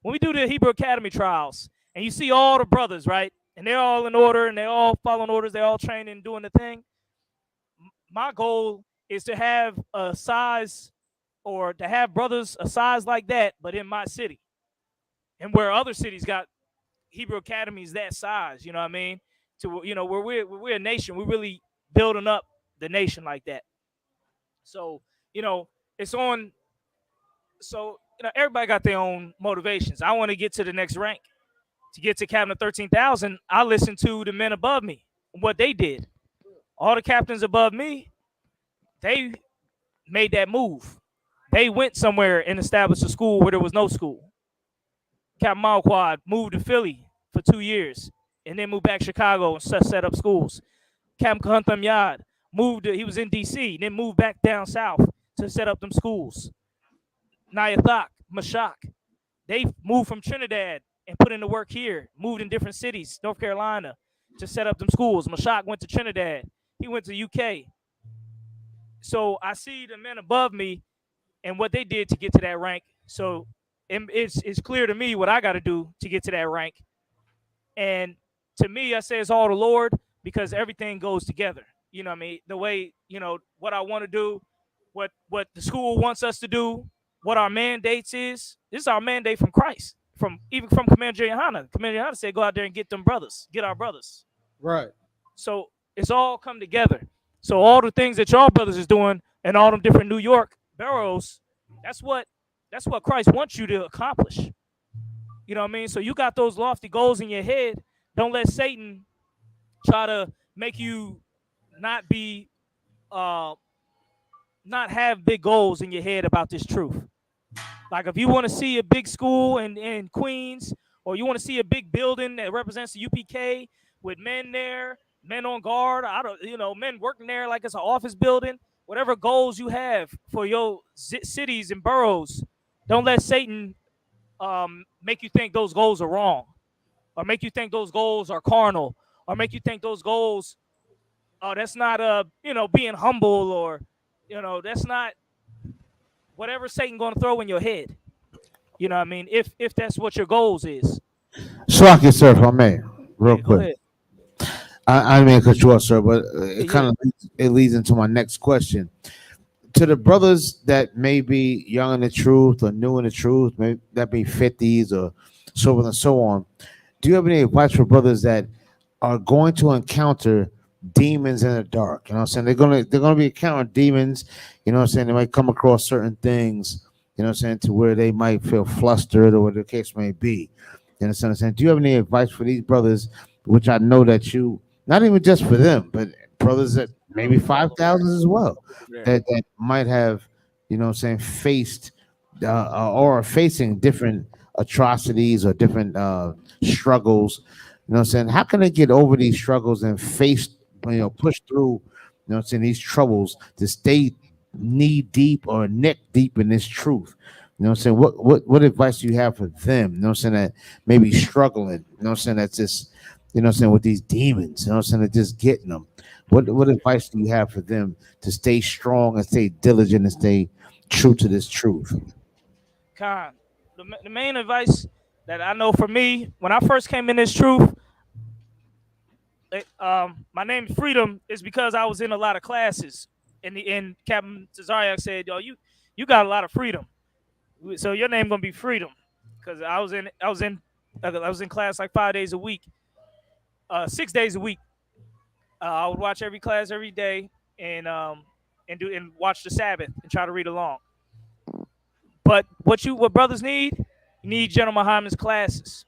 When we do the Hebrew Academy trials, and you see all the brothers, right? And they're all in order, and they're all following orders, they're all training and doing the thing. My goal is to have a size, or to have brothers a size like that, but in my city. And where other cities got Hebrew Academies that size, you know what I mean? To where we're a nation, we're really building up the nation like that. So, it's on. So, everybody got their own motivations. I want to get to the next rank. To get to Captain of 13,000, I listened to the men above me, what they did. All the captains above me, they made that move. They went somewhere and established a school where there was no school. Captain Malquad moved to Philly for 2 years and then moved back to Chicago and set up schools. Captain Kahuntham Yad he was in D.C., then moved back down south to set up them schools. Nayathak, Mashak, they moved from Trinidad and put in the work here, moved in different cities, North Carolina, to set up them schools. Mashak went to Trinidad. He went to UK. So I see the men above me and what they did to get to that rank. So it's clear to me what I got to do to get to that rank. And to me, I say it's all the Lord, because everything goes together. You know what I mean? The way, what I want to do, what the school wants us to do, what our mandates is. This is our mandate from Christ, even from Commander Johanna. Commander Johanna said, go out there and get them brothers, get our brothers. Right. So it's all come together. So all the things that y'all brothers is doing and all them different New York boroughs, that's what Christ wants you to accomplish. You know what I mean? So you got those lofty goals in your head. Don't let Satan try to make you not have big goals in your head about this truth. Like if you want to see a big school in Queens, or you want to see a big building that represents the UPK with men there, men on guard, men working there like it's an office building, whatever goals you have for your cities and boroughs, don't let Satan make you think those goals are wrong, or make you think those goals are carnal, or make you think those goals, that's not being humble, or that's not whatever Satan going to throw in your head. You know what I mean? If that's what your goals is. Swaki, sir, if I may, real quick. I didn't mean to cut you off, sir, but it kind of leads into my next question. To the brothers that may be young in the truth or new in the truth, maybe that be 50s or so on and so on, do you have any advice for brothers that are going to encounter demons in the dark? You know what I'm saying? They're gonna be encountering demons, you know what I'm saying? They might come across certain things, you know what I'm saying, to where they might feel flustered or whatever the case may be. You understand what I'm saying? Do you have any advice for these brothers, which I know that you, not even just for them, but brothers that maybe 5,000 as well Yeah. that might have, you know what I'm saying, faced or are facing different atrocities or different struggles. You know what I'm saying? How can they get over these struggles and face, push through, you know what I'm saying, these troubles to stay knee deep or neck deep in this truth? You know what I'm saying? What advice do you have for them? You know what I'm saying, that maybe struggling, you know what I'm saying, that's just, you know what I'm saying, with these demons, you know what I'm saying, that just getting them. What advice do you have for them to stay strong and stay diligent and stay true to this truth? Con, the main advice that I know for me when I first came in this truth, my name Freedom is because I was in a lot of classes, and Captain Tazariak said, "Yo, you got a lot of freedom, so your name gonna be Freedom," because I was in class like 5 days a week, 6 days a week. I would watch every class every day and watch the Sabbath and try to read along. But what brothers need, you need General Muhammad's classes.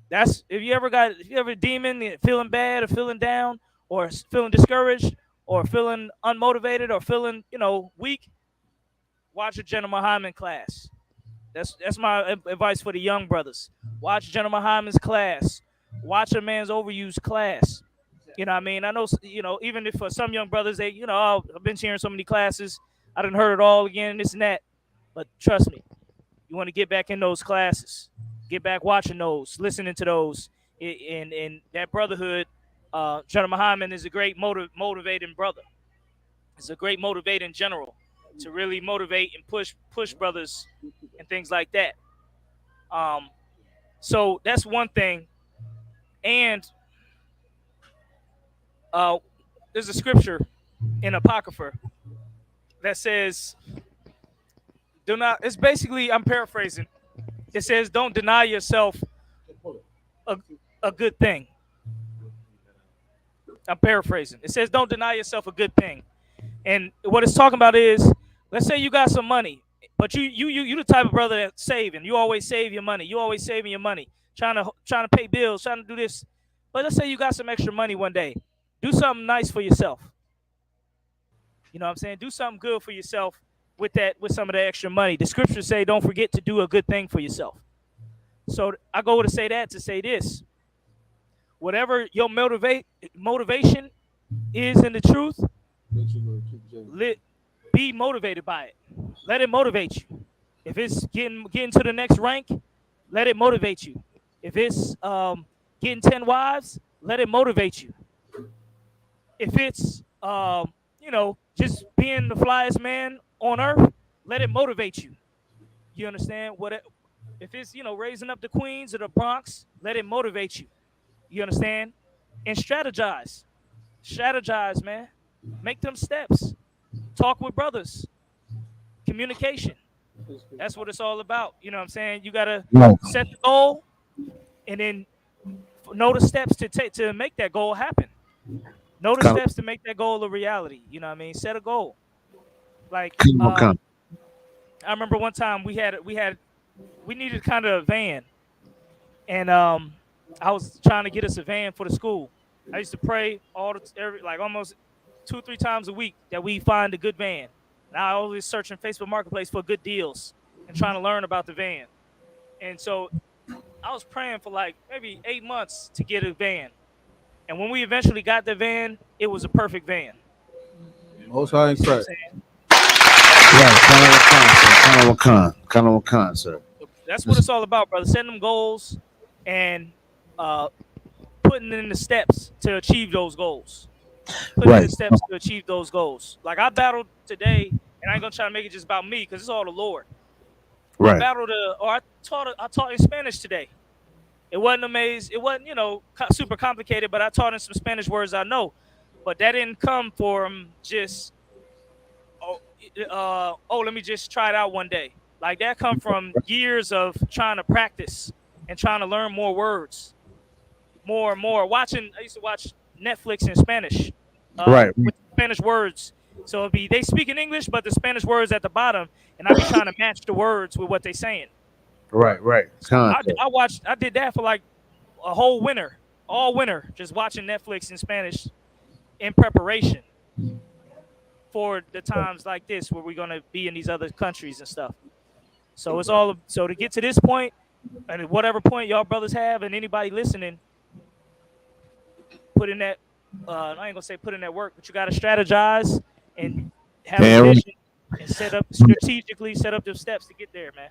That's if you ever a demon feeling bad or feeling down or feeling discouraged or feeling unmotivated or feeling weak, watch a General Muhammad class. That's my advice for the young brothers. Watch General Muhammad's class. Watch a man's overused class. You know what I mean? I know, even if for some young brothers, oh, I've been hearing so many classes. I done heard it all again, this and that. But trust me, you want to get back in those classes. Get back watching those, listening to those. And that brotherhood, General Muhammad is a great motivating brother. It's a great motivating general to really motivate and push brothers and things like that. So that's one thing. And there's a scripture in Apocrypha that says, "Do not." It's basically, I'm paraphrasing. It says, "Don't deny yourself a good thing." I'm paraphrasing. It says, "Don't deny yourself a good thing." And what it's talking about is, let's say you got some money, but you the type of brother that's saving. You always save your money. You always saving your money, trying to pay bills, trying to do this. But let's say you got some extra money one day. Do something nice for yourself. You know what I'm saying? Do something good for yourself with some of the extra money. The scriptures say, don't forget to do a good thing for yourself. So I go to say that to say this. Whatever your motivation is in the truth, be motivated by it. Let it motivate you. If it's getting to the next rank, let it motivate you. If it's getting 10 wives, let it motivate you. If it's just being the flyest man on earth, let it motivate you. You understand? If it's raising up the queens of the Bronx, let it motivate you. You understand? And strategize, man. Make them steps. Talk with brothers. Communication. That's what it's all about. You know what I'm saying? You gotta set the goal, and then know the steps to take to make that goal happen. Know the steps to make that goal a reality. You know what I mean? Set a goal. Like I remember one time we needed kind of a van, and I was trying to get us a van for the school. I used to pray almost 2-3 times a week that we find a good van. And I always searching Facebook Marketplace for good deals and trying to learn about the van. And so I was praying for like maybe 8 months to get a van. And when we eventually got the van, it was a perfect van. Most high in Christ. Kind of Wakan, sir. That's what it's all about, brother. Setting them goals and putting in the steps to achieve those goals. Putting in the steps to achieve those goals. Like I battled today, and I ain't gonna try to make it just about me because it's all the Lord. Right. I battled I taught in Spanish today. It wasn't amazing. It wasn't super complicated, but I taught in some Spanish words I know. But that didn't come from just let me just try it out one day. Like that come from years of trying to practice and trying to learn more words, more and more. I used to watch Netflix in Spanish, with Spanish words. So it'd be they speak in English, but the Spanish words at the bottom, and I'd be trying to match the words with what they're saying. Right. So I did that for like a whole winter, all winter, just watching Netflix in Spanish, in preparation for the times like this where we're gonna be in these other countries and stuff. So it's all so to get to this point, and at whatever point y'all brothers have, and anybody listening, put in that. I ain't gonna say put in that work, but you gotta strategize and have a vision and strategically set up the steps to get there, man.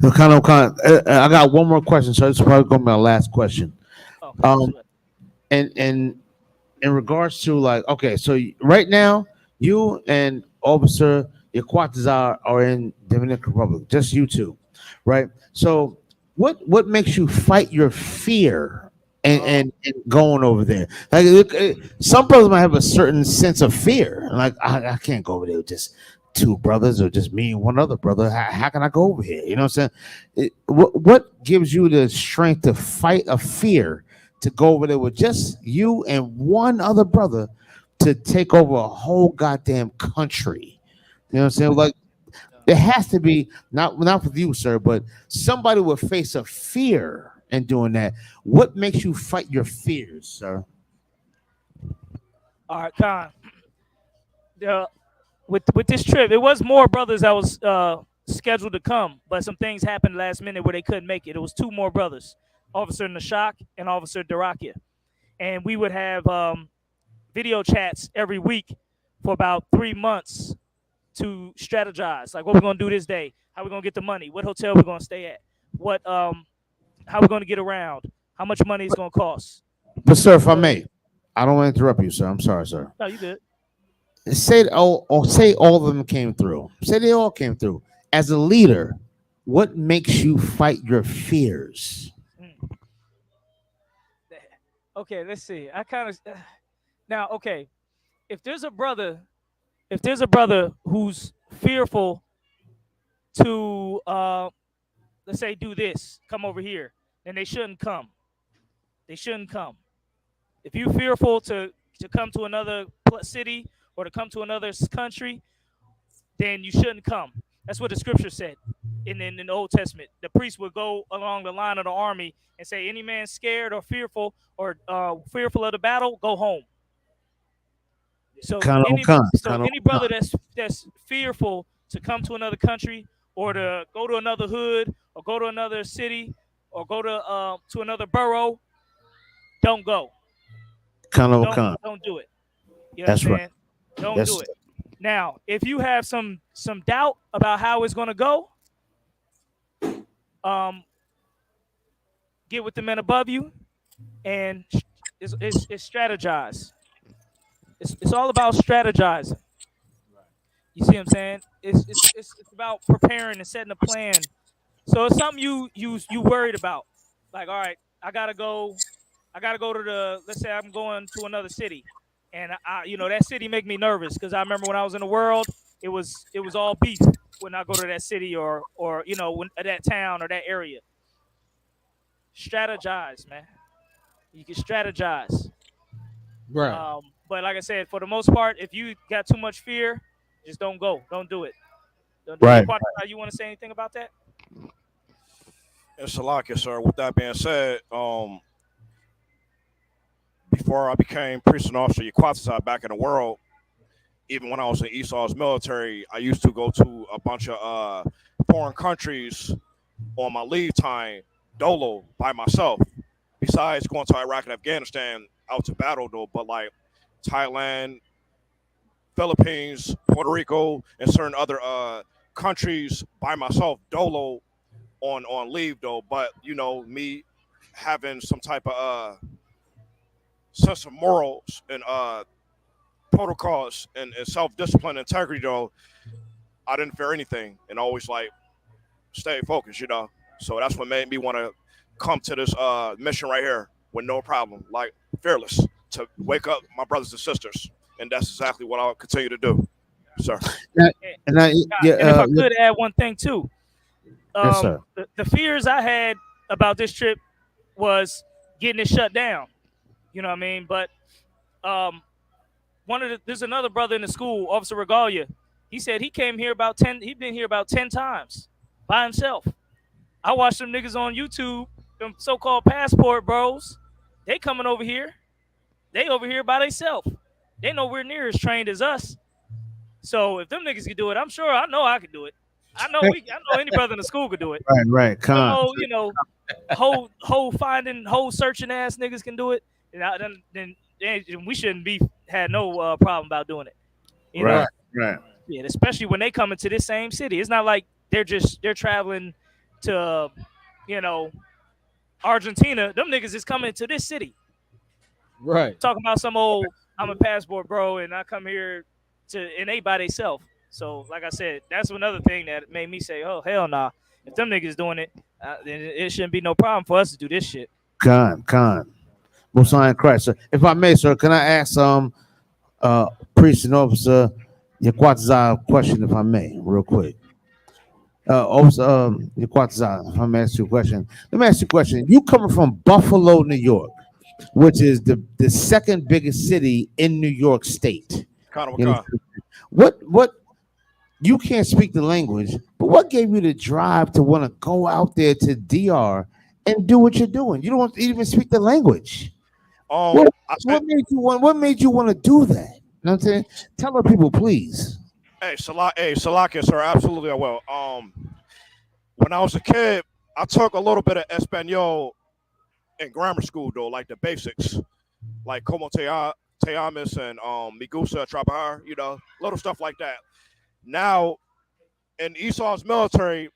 I got one more question, so it's probably gonna be my last question. And in regards to like, okay, so right now you and Officer Yaquatazar are in Dominican Republic, just you two, right? So what makes you fight your fear and going over there? Like some brothers might have a certain sense of fear, like I can't go over there with just two brothers or just me and one other brother. How can I go over here? You know what I'm saying? What gives you the strength to fight a fear to go over there with just you and one other brother to take over a whole goddamn country? You know what I'm saying? Like there has to be not with you, sir, but somebody will face a fear in doing that. What makes you fight your fears, sir? All right, Khan. With this trip, it was more brothers that was scheduled to come, but some things happened last minute where they couldn't make it. It was two more brothers, Officer Nashak and Officer Darakia, and we would have video chats every week for about 3 months to strategize, like what we're gonna do this day, how we're gonna get the money, what hotel we're gonna stay at, what how we're gonna get around, how much money it's gonna cost. But sir, if I may, I don't want to interrupt you, sir. I'm sorry, sir. No, you good. Say all of them came through. Say they all came through. As a leader, what makes you fight your fears? Okay, let's see. I kind of now. Okay, if there's a brother who's fearful to let's say do this, come over here, then they shouldn't come. They shouldn't come. If you're fearful to come to another city or to come to another country, then you shouldn't come. That's what the scripture said in the Old Testament. The priest would go along the line of the army and say, any man scared or fearful of the battle, go home. So any brother that's fearful to come to another country or to go to another hood or go to another city or go to another borough, don't go. Don't do it. You know That's what I'm right. saying? Don't do it. Now, if you have some doubt about how it's going to go, get with the men above you and it's strategize. It's all about strategizing. You see what I'm saying? It's about preparing and setting a plan. So it's something you worried about. Like, all right, I gotta go to let's say I'm going to another city, and that city make me nervous because I remember when I was in the world, it was all beef when I go to that city or that town or that area. Strategize, man. You can strategize. Right. But like I said, for the most part, if you got too much fear, just don't go. Don't do it. Right. You want to say anything about that? And Salaka, sir. With that being said, before I became prison officer Yaquatazar back in the world, even when I was in Esau's military, I used to go to a bunch of foreign countries on my leave time, dolo, by myself. Besides going to Iraq and Afghanistan out to battle, though, but like Thailand, Philippines, Puerto Rico, and certain other countries by myself, dolo, on leave, though. But, me having some type of sense of morals and protocols and self-discipline, integrity, though, I didn't fear anything and always stay focused, So that's what made me want to come to this mission right here with no problem, fearless, to wake up my brothers and sisters, and that's exactly what I'll continue to do, sir. And if I could add one thing too, yes, sir. The fears I had about this trip was getting it shut down. You know what I mean? But there's another brother in the school, Officer Regalia. He said he came here he'd been here about 10 times by himself. I watched them niggas on YouTube, them so-called passport bros. They coming over here. they over here by themselves. They nowhere near as trained as us. So if them niggas could do it, I know I could do it. I know any brother in the school could do it. Right. Them Con. old, whole finding, whole searching ass niggas can do it. And then we shouldn't had no problem about doing it. You know? Right. Yeah, especially when they come into this same city. It's not like they're traveling to, Argentina. Them niggas is coming to this city. Right. Talking about some old, I'm a passport bro, and I come here and they by themselves. So, like I said, that's another thing that made me say, oh, hell nah. If them niggas doing it, then it shouldn't be no problem for us to do this shit. Con. Most High in Christ. Sir. If I may, sir, can I ask priest and officer Yaquatza a question, if I may, real quick? Officer Yaquatza, if I may ask you a question. Let me ask you a question. You coming from Buffalo, New York, which is the second biggest city in New York State. What you can't speak the language, but what gave you the drive to want to go out there to DR and do what you're doing? You don't even speak the language. What made you want to do that? You know what I'm saying? Tell the people, please. Hey, Salakia, sir, absolutely I will. When I was a kid, I took a little bit of Espanol in grammar school, though, like the basics, like como te amas and me gusta trabajar, little stuff like that. Now, in Esau's military,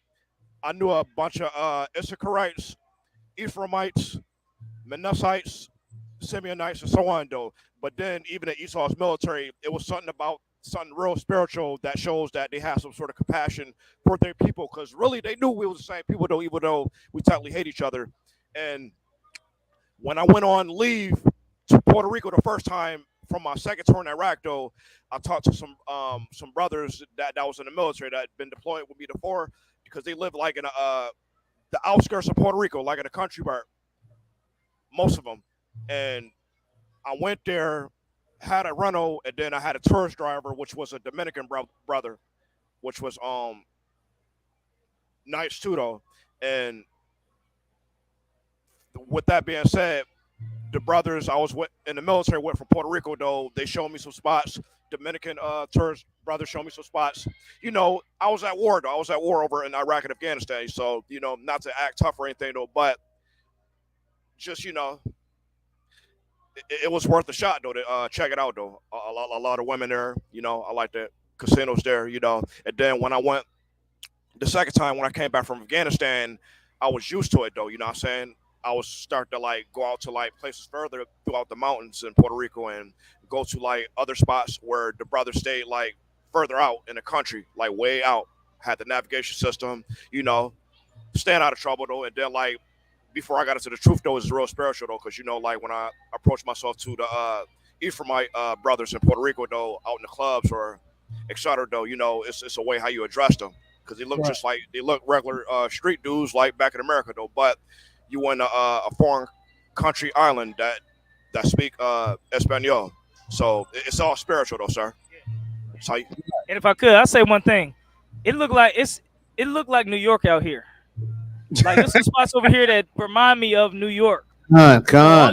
I knew a bunch of Issacharites, Ephraimites, Manassites, Simeonites, and so on, though. But then, even at Esau's military, it was something real spiritual that shows that they have some sort of compassion for their people, because really they knew we were the same people, though, even though we tightly hate each other. And when I went on leave to Puerto Rico the first time from my second tour in Iraq, though, I talked to some brothers that was in the military that had been deployed with me before, because they lived like in the outskirts of Puerto Rico, like in a country part, most of them. And I went there, had a rental, and then I had a tourist driver, which was a Dominican brother, which was nice too, though. And with that being said, the brothers I was with in the military went from Puerto Rico, though. They showed me some spots. Dominican tourist brothers showed me some spots. I was at war, though. I was at war over in Iraq and Afghanistan. So, not to act tough or anything, though, but just, it was worth a shot, though, to check it out, though. A lot of women there. I like the casinos there, And then when I went the second time, when I came back from Afghanistan, I was used to it, though. You know what I'm saying? I was starting to go out to places further throughout the mountains in Puerto Rico and go to other spots where the brothers stayed further out in the country, way out. Had the navigation system, staying out of trouble, though. And then before I got into the truth, though, is real spiritual, though, because when I approached myself to the Ephraimite brothers in Puerto Rico, though, out in the clubs or etc., though, it's a way how you address them, because they look just like they look regular street dudes like back in America, though, but you in a foreign country island that speak Espanol. So it's all spiritual, though, sir. And if I could, I'll say one thing. It looked like New York out here. There's some spots over here that remind me of New York. All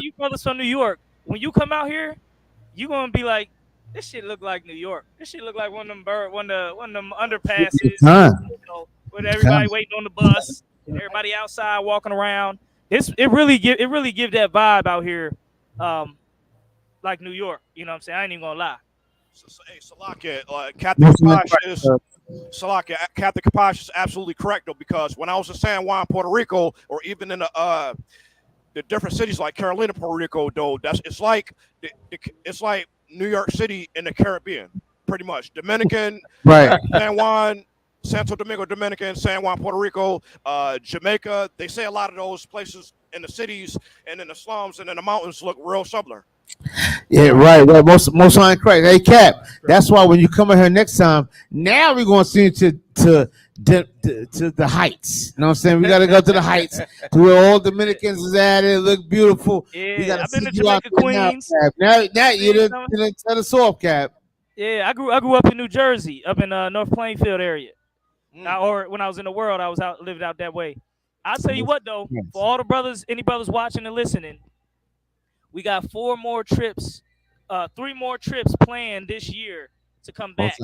you brothers from New York, when you come out here, you gonna be like, this shit look like New York. This shit look like one of them underpasses. With everybody waiting on the bus, everybody outside walking around. It really give that vibe out here, like New York. You know what I'm saying? I ain't even gonna lie. Hey, Salakia, Captain Kapash is absolutely correct, though, because when I was in San Juan, Puerto Rico, or even in the different cities like Carolina, Puerto Rico, though, it's like New York City in the Caribbean, pretty much. Dominican, right? San Juan, Santo Domingo, Dominican, San Juan, Puerto Rico, Jamaica. They say a lot of those places in the cities and in the slums and in the mountains look real similar. Yeah, right. Well, most High in Christ. Hey, Cap. That's why when you come in here next time, now we're gonna see you to the heights. You know what I'm saying? We gotta go to the heights where all Dominicans is at. It look beautiful. Yeah, we gotta I've been see to you out Jamaica, there Queens. Now you didn't tell us off, Cap. Yeah, I grew up in New Jersey, up in North Plainfield area. Or when I was in the world, I was living out that way. I'll tell you what, though, for all the brothers, any brothers watching and listening, We got 4 more trips, 3 more trips planned this year to come back.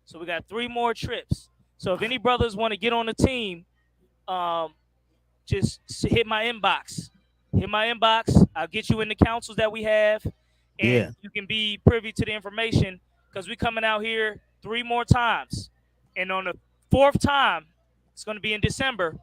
So we got 3 more trips. So if any brothers want to get on the team, just hit my inbox. Hit my inbox. I'll get you in the councils that we have, and you can be privy to the information because we're coming out here 3 more times. And on the 4th time, it's going to be in December.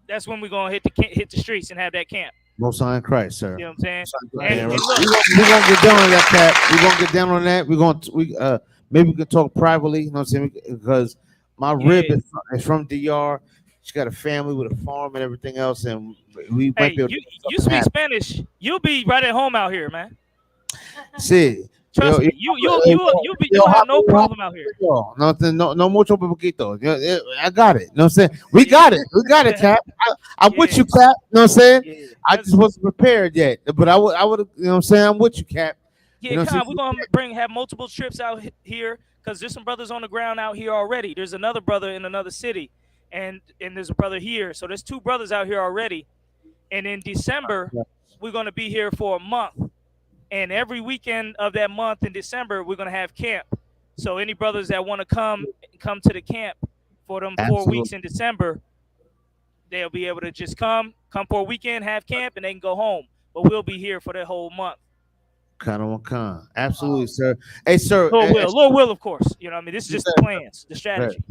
That's when we're going to hit the streets and have that camp. Most High in Christ, sir. You know what I'm saying? And look, we're gonna get down on that, Cap. We're gonna get down on that. Maybe we can talk privately. You know what I'm saying? Because my rib is from DR. She got a family with a farm and everything else, and we might be able to you speak Spanish. You'll be right at home out here, man. See. Trust me, you'll have no problem out here. No mucho poquito. I got it. You know what I'm saying? We got it. We got it, Cap. I'm with you, Cap. You know what I'm saying? I just wasn't prepared yet. But I would, you know what I'm saying? I'm with you, Cap. Yeah, you know we're gonna have multiple trips out here because there's some brothers on the ground out here already. There's another brother in another city, and there's a brother here. So there's 2 brothers out here already. And in December, we're gonna be here for a month. And every weekend of that month in December, we're going to have camp. So any brothers that want to come to the camp for them 4 weeks in December, they'll be able to just come for a weekend, have camp, and they can go home. But we'll be here for the whole month. Absolutely, sir. Hey, sir. Lord will, of course. You know what I mean? This is just the plans, the strategy.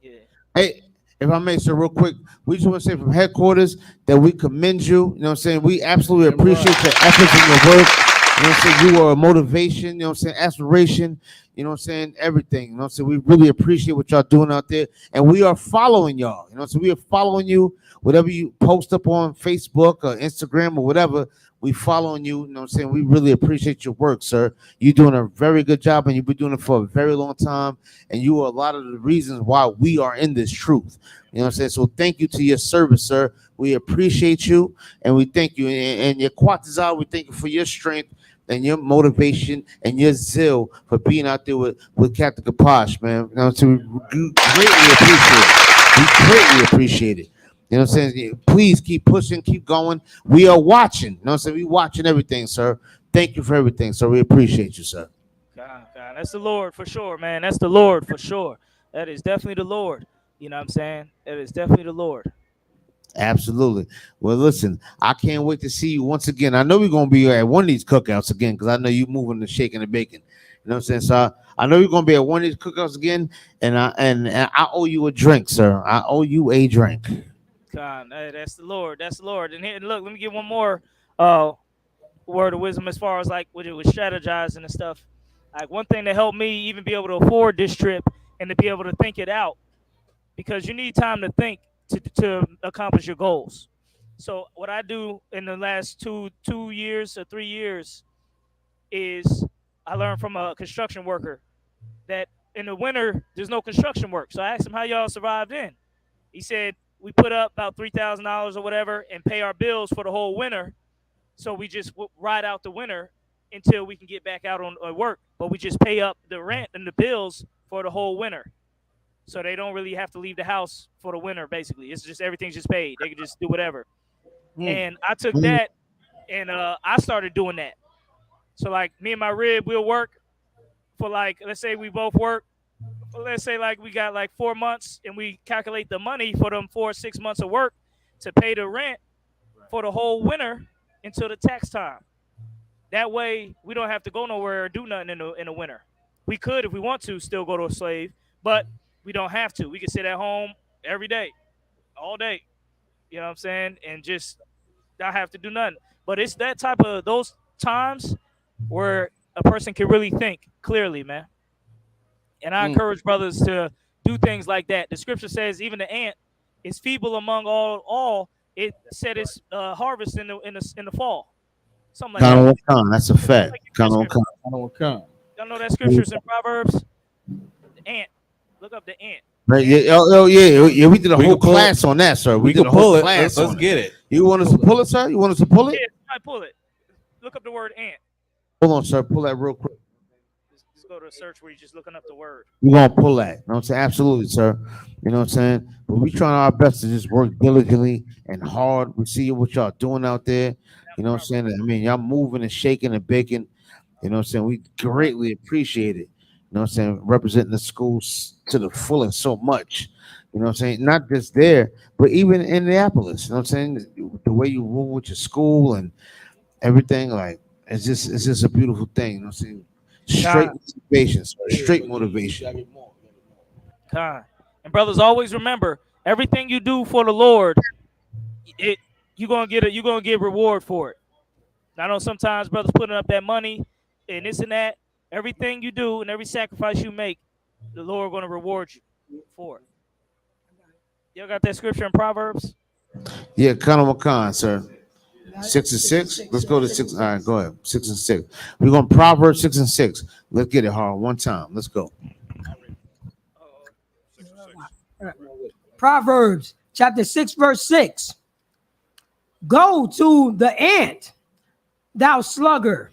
Yeah. Hey, if I may, sir, real quick, we just want to say from headquarters that we commend you. You know what I'm saying? We absolutely appreciate your efforts and your work. You know what I'm saying? You are a motivation, you know what I'm saying? Aspiration, you know what I'm saying? Everything. You know what I'm saying? We really appreciate what y'all doing out there. And we are following y'all. You know what I'm saying? We are following you. Whatever you post up on Facebook or Instagram or whatever, we following you. You know what I'm saying? We really appreciate your work, sir. You're doing a very good job, and you've been doing it for a very long time. And you are a lot of the reasons why we are in this truth. You know what I'm saying? So thank you to your service, sir. We appreciate you, and we thank you. And your Quatazar, we thank you for your strength and your motivation and your zeal for being out there with Captain Kaposh, man. You know what I'm saying? We greatly appreciate it. We greatly appreciate it. You know what I'm saying? Please keep pushing, keep going. We are watching. You know what I'm saying? We watching everything, sir. Thank you for everything, sir. We appreciate you, sir. God, that's the Lord for sure, man. That's the Lord for sure. That is definitely the Lord. You know what I'm saying? That is definitely the Lord. Absolutely. Well, listen, I can't wait to see you once again. I know we're going to be at one of these cookouts again because I know you moving the shaking and baking. You know what I'm saying? So I know you're going to be at one of these cookouts again, and I owe you a drink, sir. I owe you a drink. God, that's the Lord. That's the Lord. And here, look, let me give one more word of wisdom as far as like with strategizing and stuff. Like one thing that helped me even be able to afford this trip and to be able to think it out, because you need time to think to accomplish your goals. So what I do in the last 2 years or 3 years is I learned from a construction worker that in the winter there's no construction work. So I asked him how y'all survived in. He said we put up about $3,000 or whatever and pay our bills for the whole winter. So we just ride out the winter until we can get back out on work. But we just pay up the rent and the bills for the whole winter. So they don't really have to leave the house for the winter, basically. It's just everything's just paid. They can just do whatever. And I took that and I started doing that. So like me and my rib, we'll work for like, let's say we both work. Let's say like we got like 4 months and we calculate the money for them 4 or 6 months of work to pay the rent for the whole winter until the tax time. That way we don't have to go nowhere or do nothing in the winter. We could, if we want to, still go to a slave, but we don't have to. We can sit at home every day, all day. You know what I'm saying? And just not have to do nothing. But it's that type of those times where a person can really think clearly, man. And I encourage brothers to do things like that. The scripture says even the ant is feeble among all. It said it's harvest in the fall. Something like that. That's a fact. Y'all know that scripture's in Proverbs? The ant. Look up the ant. Right, yeah. We did a whole class on that, sir. We did a whole class. Let's get it. You want us to pull it, sir? You want us to pull it? Yeah, I pull it. Look up the word ant. Hold on, sir. Pull that real quick. Just go to a search where you're just looking up the word. We're gonna pull that. You know what I'm saying? Absolutely, sir. You know what I'm saying? But we trying our best to just work diligently and hard. We see what y'all doing out there. You know what I'm saying? I mean, y'all moving and shaking and baking. You know what I'm saying? We greatly appreciate it. You know what I'm saying? Representing the schools to the fullest so much. You know what I'm saying? Not just there, but even in Minneapolis. You know what I'm saying? The way you move with your school and everything, like it's just a beautiful thing. You know what I'm saying? Straight Con, motivation, straight motivation. con. And brothers, always remember everything you do for the Lord, it you're gonna get reward for it. I know sometimes brothers putting up that money and this and that. Everything you do and every sacrifice you make, the Lord gonna reward you for it. Y'all got that scripture in Proverbs? Yeah, Colonel McCon, sir. 6 and 6. Let's go to 6. All right, go ahead. 6 and 6. We're going to Proverbs 6 and 6. Let's get it hard one time. Let's go. Proverbs chapter 6, verse 6. Go to the ant, thou sluggard.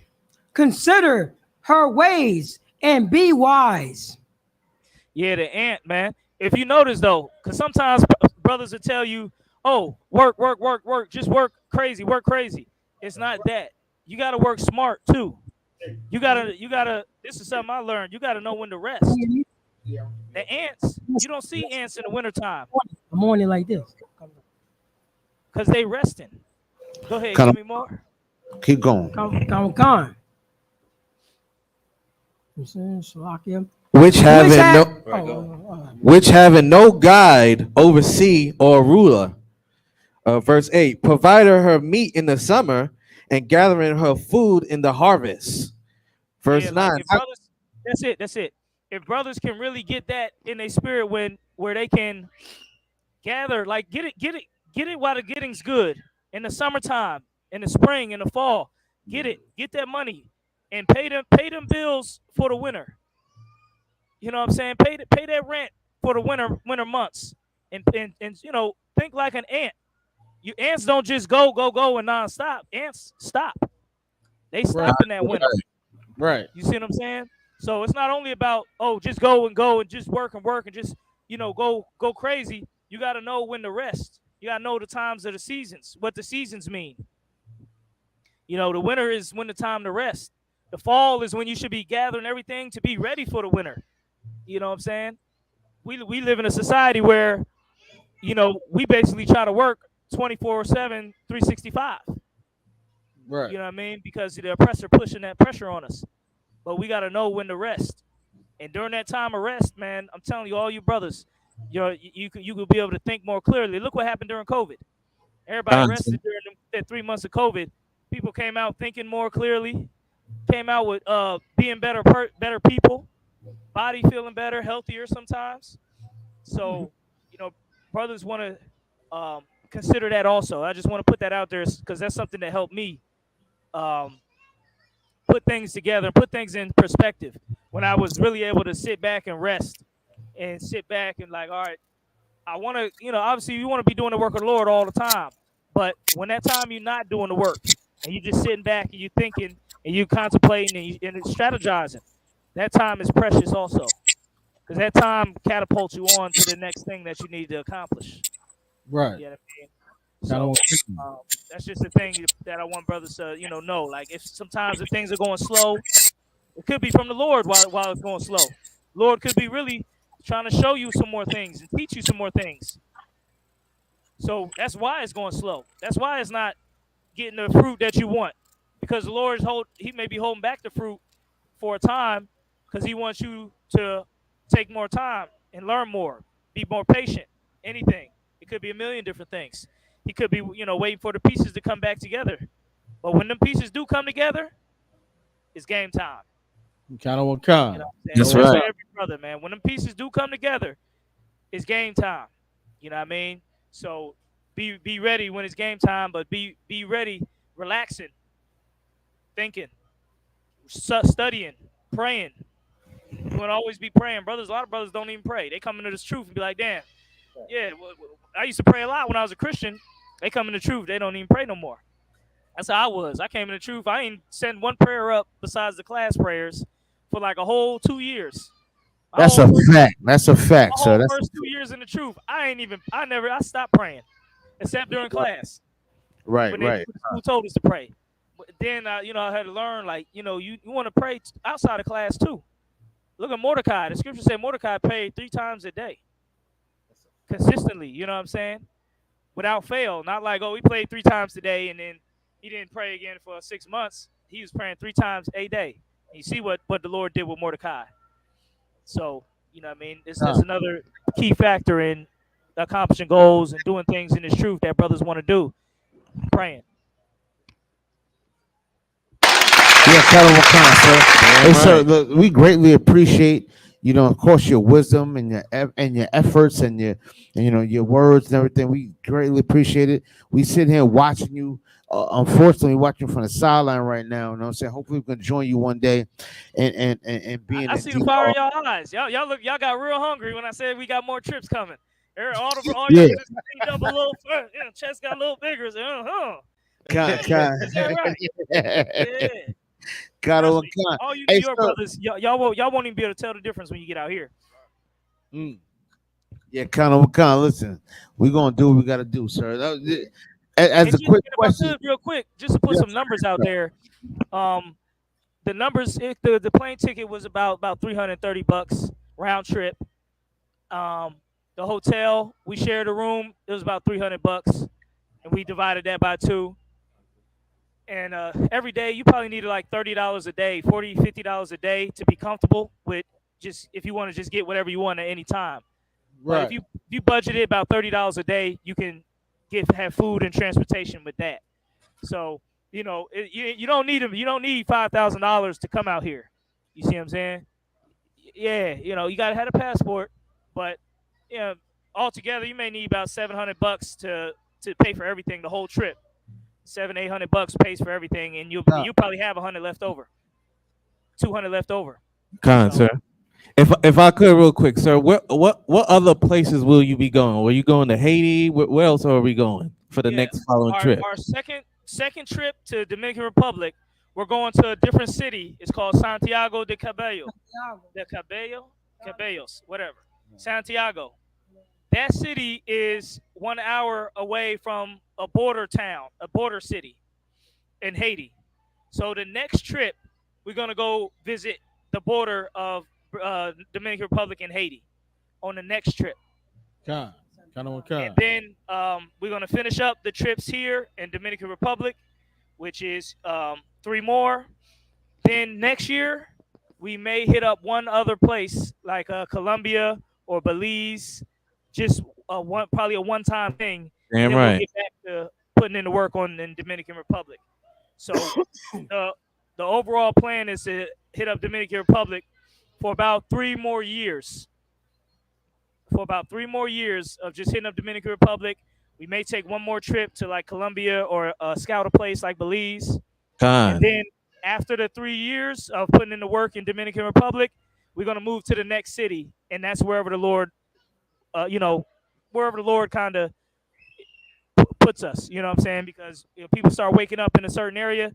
Consider her ways and be wise. Yeah, the ant, man. If you notice though, because sometimes brothers will tell you, "Oh, work, work, work, work, just work crazy, work crazy." It's not that. You got to work smart too. You gotta. This is something I learned. You got to know when to rest. The ants, you don't see ants in the wintertime A morning like this. because they resting. Go ahead, Colonel, give me more. keep going. Con. Salakia. Which having had- no which having no guide, oversee, or ruler. Verse 8, providing her meat in the summer and gathering her food in the harvest. Verse Yeah, 9. like if brothers, that's it. If brothers can really get that in their spirit where they can gather, like get it while the getting's good. In the summertime, in the spring, in the fall. Get that money and pay them bills for the winter. You know what I'm saying? Pay that rent for the winter months. And think like an ant. You ants don't just go and nonstop. Ants stop. They stop in that winter. Right. You see what I'm saying? So it's not only about just go and just work and just go crazy. You got to know when to rest. You got to know the times of the seasons, what the seasons mean. The winter is when the time to rest. The fall is when you should be gathering everything to be ready for the winter. You know what I'm saying? We live in a society where we basically try to work 24/7, 365. Right. You know what I mean? Because the oppressor pushing that pressure on us. But we got to know when to rest. And during that time of rest, man, I'm telling you, all you brothers, you could be able to think more clearly. Look what happened during COVID. Everybody rested during that 3 months of COVID. People came out thinking more clearly, came out with being better people, body feeling better, healthier sometimes. So, brothers want to consider that also. I just want to put that out there because that's something that helped me put things together, put things in perspective when I was really able to sit back and rest and sit back and like, all right, I want to, obviously you want to be doing the work of the Lord all the time. But when that time you're not doing the work and you're just sitting back and you're thinking and you're contemplating and it's strategizing, that time is precious also. Because that time catapults you on to the next thing that you need to accomplish. Right. You know what I mean? So that's just the thing that I want brothers to, know. Like if sometimes if things are going slow, it could be from the Lord while it's going slow. Lord could be really trying to show you some more things and teach you some more things. So that's why it's going slow. That's why it's not getting the fruit that you want. Because the Lord he may be holding back the fruit for a time because he wants you to take more time and learn more, be more patient, anything. It could be a million different things. He could be, waiting for the pieces to come back together. But when them pieces do come together, it's game time. Kind of what kind. You know what That's That's right. for every brother, man. When them pieces do come together, it's game time. You know what I mean? So be ready when it's game time, but be ready, relaxing, thinking, studying, praying. You want to always be praying, brothers. A lot of brothers don't even pray. They come into this truth and be like, "Damn, yeah, I used to pray a lot when I was a Christian." They come in the truth, they don't even pray no more. That's how I was. I came in the truth. I ain't send one prayer up besides the class prayers for like a whole 2 years. That's a fact. That's a fact, My sir. whole That's first 2 years in the truth, I stopped praying, except during class right, when right. the school told us to pray. But then, I had to learn, like, you want to pray outside of class too. Look at Mordecai. The scripture said Mordecai prayed 3 times a day, consistently. You know what I'm saying? Without fail. Not like, oh, he prayed 3 times today and then he didn't pray again for 6 months. He was praying 3 times a day. You see what the Lord did with Mordecai. So, you know what I mean? It's just another key factor in accomplishing goals and doing things in this truth that brothers want to do. Praying. Yeah, Colonel Wakan, sir. Hey, sir, look, we greatly appreciate, of course, your wisdom and your efforts and your words and everything. We greatly appreciate it. We sit here watching you. Unfortunately, watching from the sideline right now. You know what I'm saying? Hopefully, we can join you one day and be in I the see the DR. fire in y'all eyes. Y'all got real hungry when I said we got more trips coming. All Yeah. y'all just cleaned up a little, chest got a little bigger. So, Is that right? Yeah. Colonel Trust me, Wakan. all you New Hey, York sir. brothers, y'all won't even be able to tell the difference when you get out here. Yeah, Colonel Wakan, listen, we're going to do what we got to do, sir. As a quick If I question. could, real quick, just to put some numbers out there, the numbers, the plane ticket was about $330 round trip. The hotel, we shared a room. It was about $300, and we divided that by 2. And every day, you probably needed like $30 a day, $40, $50 a day to be comfortable with. Just if you want to just get whatever you want at any time. But if you budgeted about $30 a day, you can have food and transportation with that. So you don't need them. You don't need $5,000 to come out here. You see what I'm saying? Yeah, you gotta have a passport, but altogether you may need about $700 to pay for everything, the whole trip. $700-800 pays for everything, and you probably have 100 left over, 200 left over. Sir. If I could, real quick, sir, what other places will you be going? Were you going to Haiti? Where else are we going for the next following trip? Our second trip to Dominican Republic, we're going to a different city. It's called Santiago de Cabello. Cabellos, whatever. Santiago. That city is 1 hour away from a border town, a border city in Haiti. So the next trip, we're gonna go visit the border of Dominican Republic and Haiti on the next trip. And then we're gonna finish up the trips here in Dominican Republic, which is 3 more. Then next year we may hit up one other place like Colombia or Belize, just probably a one-time thing. Damn and then right. We'll get back to putting in the work in Dominican Republic. So the overall plan is to hit up Dominican Republic for about 3 more years. For about 3 more years of just hitting up Dominican Republic. We may take one more trip to like Colombia or scout a place like Belize. And then after the 3 years of putting in the work in Dominican Republic, we're going to move to the next city. And that's wherever the Lord, wherever the Lord kind of puts us, you know what I'm saying? Because people start waking up in a certain area,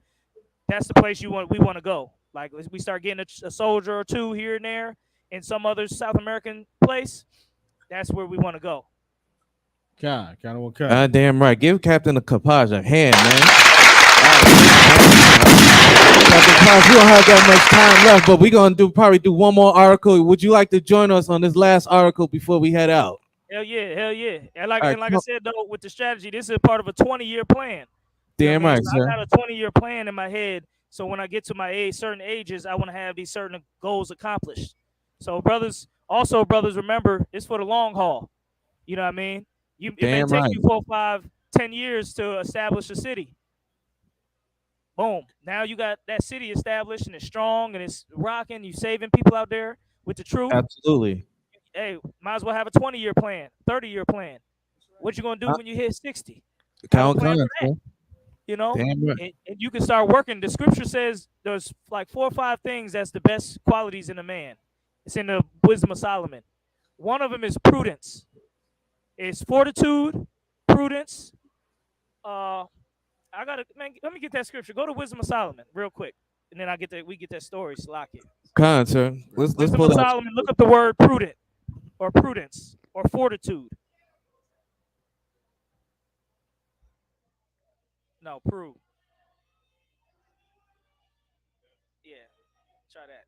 that's the place we want to go. Like we start getting a soldier or 2 here and there in some other South American place, that's where we want to go. God damn right. Give Captain Kapaj a hand, man. Captain Pras, we don't have that much time left, but we're gonna probably do one more article. Would you like to join us on this last article before we head out? Hell yeah. And like I said though, with the strategy, this is part of a 20-year plan. Damn right, sir. I got a 20-year plan in my head. So when I get to my certain ages, I want to have these certain goals accomplished. So brothers, remember, it's for the long haul. You know what I mean? It may take you 4, 5, 10 years to establish a city. Boom. Now you got that city established and it's strong and it's rocking. You saving people out there with the truth. Absolutely. Hey, might as well have a 20-year plan, 30-year plan. What you gonna do when you hit 60? Count. You know, Damn right. and you can start working. The scripture says there's like 4 or 5 things that's the best qualities in a man. It's in the Wisdom of Solomon. One of them is prudence. It's fortitude, prudence. Let me get that scripture. Go to Wisdom of Solomon real quick, and then we get that story. Lock it. Con, sir. Let's Wisdom pull of that. Solomon. Look up the word prudent, or prudence, or fortitude. No, prove. Yeah, try that.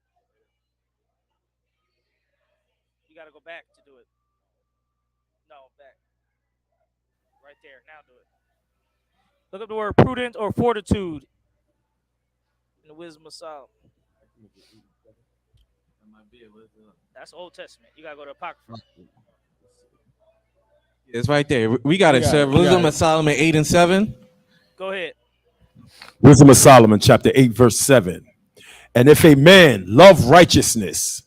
You got to go back to do it. No, back. Right there. Now do it. Look up the word prudent or fortitude in the Wisdom of Solomon. That's Old Testament. You got to go to Apocrypha. It's right there. We got it, sir. Wisdom of Solomon 8 and 7. Go ahead. Wisdom of Solomon, chapter 8, verse 7. And if a man love righteousness,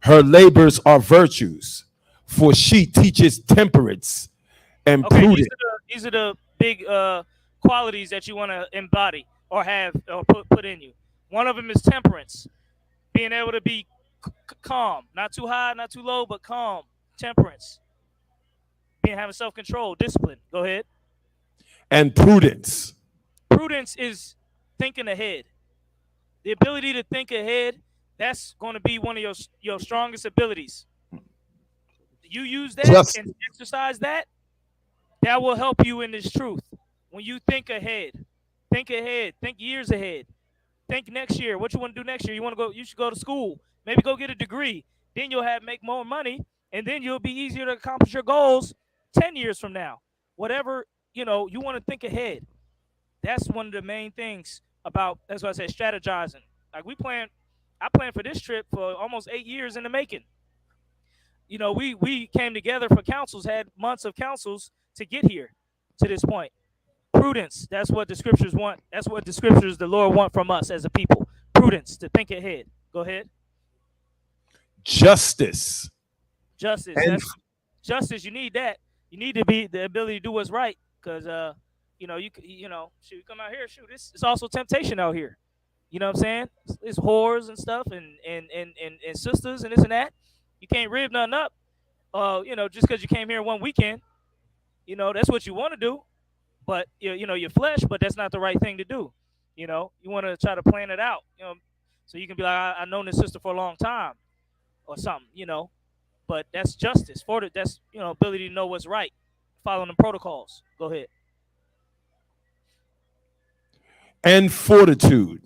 her labors are virtues, for she teaches temperance and Okay, prudence. these are the big qualities that you want to embody or have or put in you. One of them is temperance, being able to be calm, not too high, not too low, but calm. Temperance, having self-control, discipline. Go ahead. And prudence. Prudence is thinking ahead. The ability to think ahead, that's going to be one of your strongest abilities. You use that and exercise that, that will help you in this truth. When you think ahead, think years ahead. Think next year. What you want to do next year? You should go to school. Maybe go get a degree. Then you'll make more money, and then you'll be easier to accomplish your goals 10 years from now. Whatever, you want to think ahead. That's one of the main things about, that's why I say strategizing. Like I planned for this trip for almost 8 years in the making. We came together for councils, had months of councils to get here to this point. Prudence, that's what the scriptures want. That's what the scriptures, the Lord want from us as a people. Prudence, to think ahead. Go ahead. Justice. Justice, you need that. You need to be the ability to do what's right, because you come out here, it's also temptation out here. You know what I'm saying? It's whores and stuff and sisters and this and that. You can't rib nothing up. Just because you came here one weekend, that's what you want to do. But your flesh, but that's not the right thing to do. You want to try to plan it out, so you can be like, I've known this sister for a long time or something, but that's justice. That's ability to know what's right, following the protocols. Go ahead. And fortitude.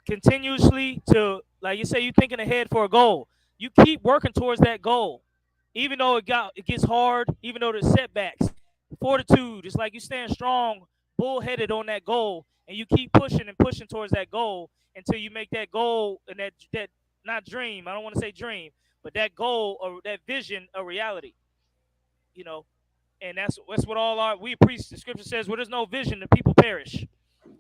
Continuously to, like you say, you thinking ahead for a goal. You keep working towards that goal, even though it gets hard, even though there's setbacks. Fortitude, it's like you stand strong, bullheaded on that goal, and you keep pushing and pushing towards that goal until you make that goal and that not dream. I don't want to say dream, but that goal or that vision a reality. And that's what we preach. The scripture says, where there's no vision, the people perish.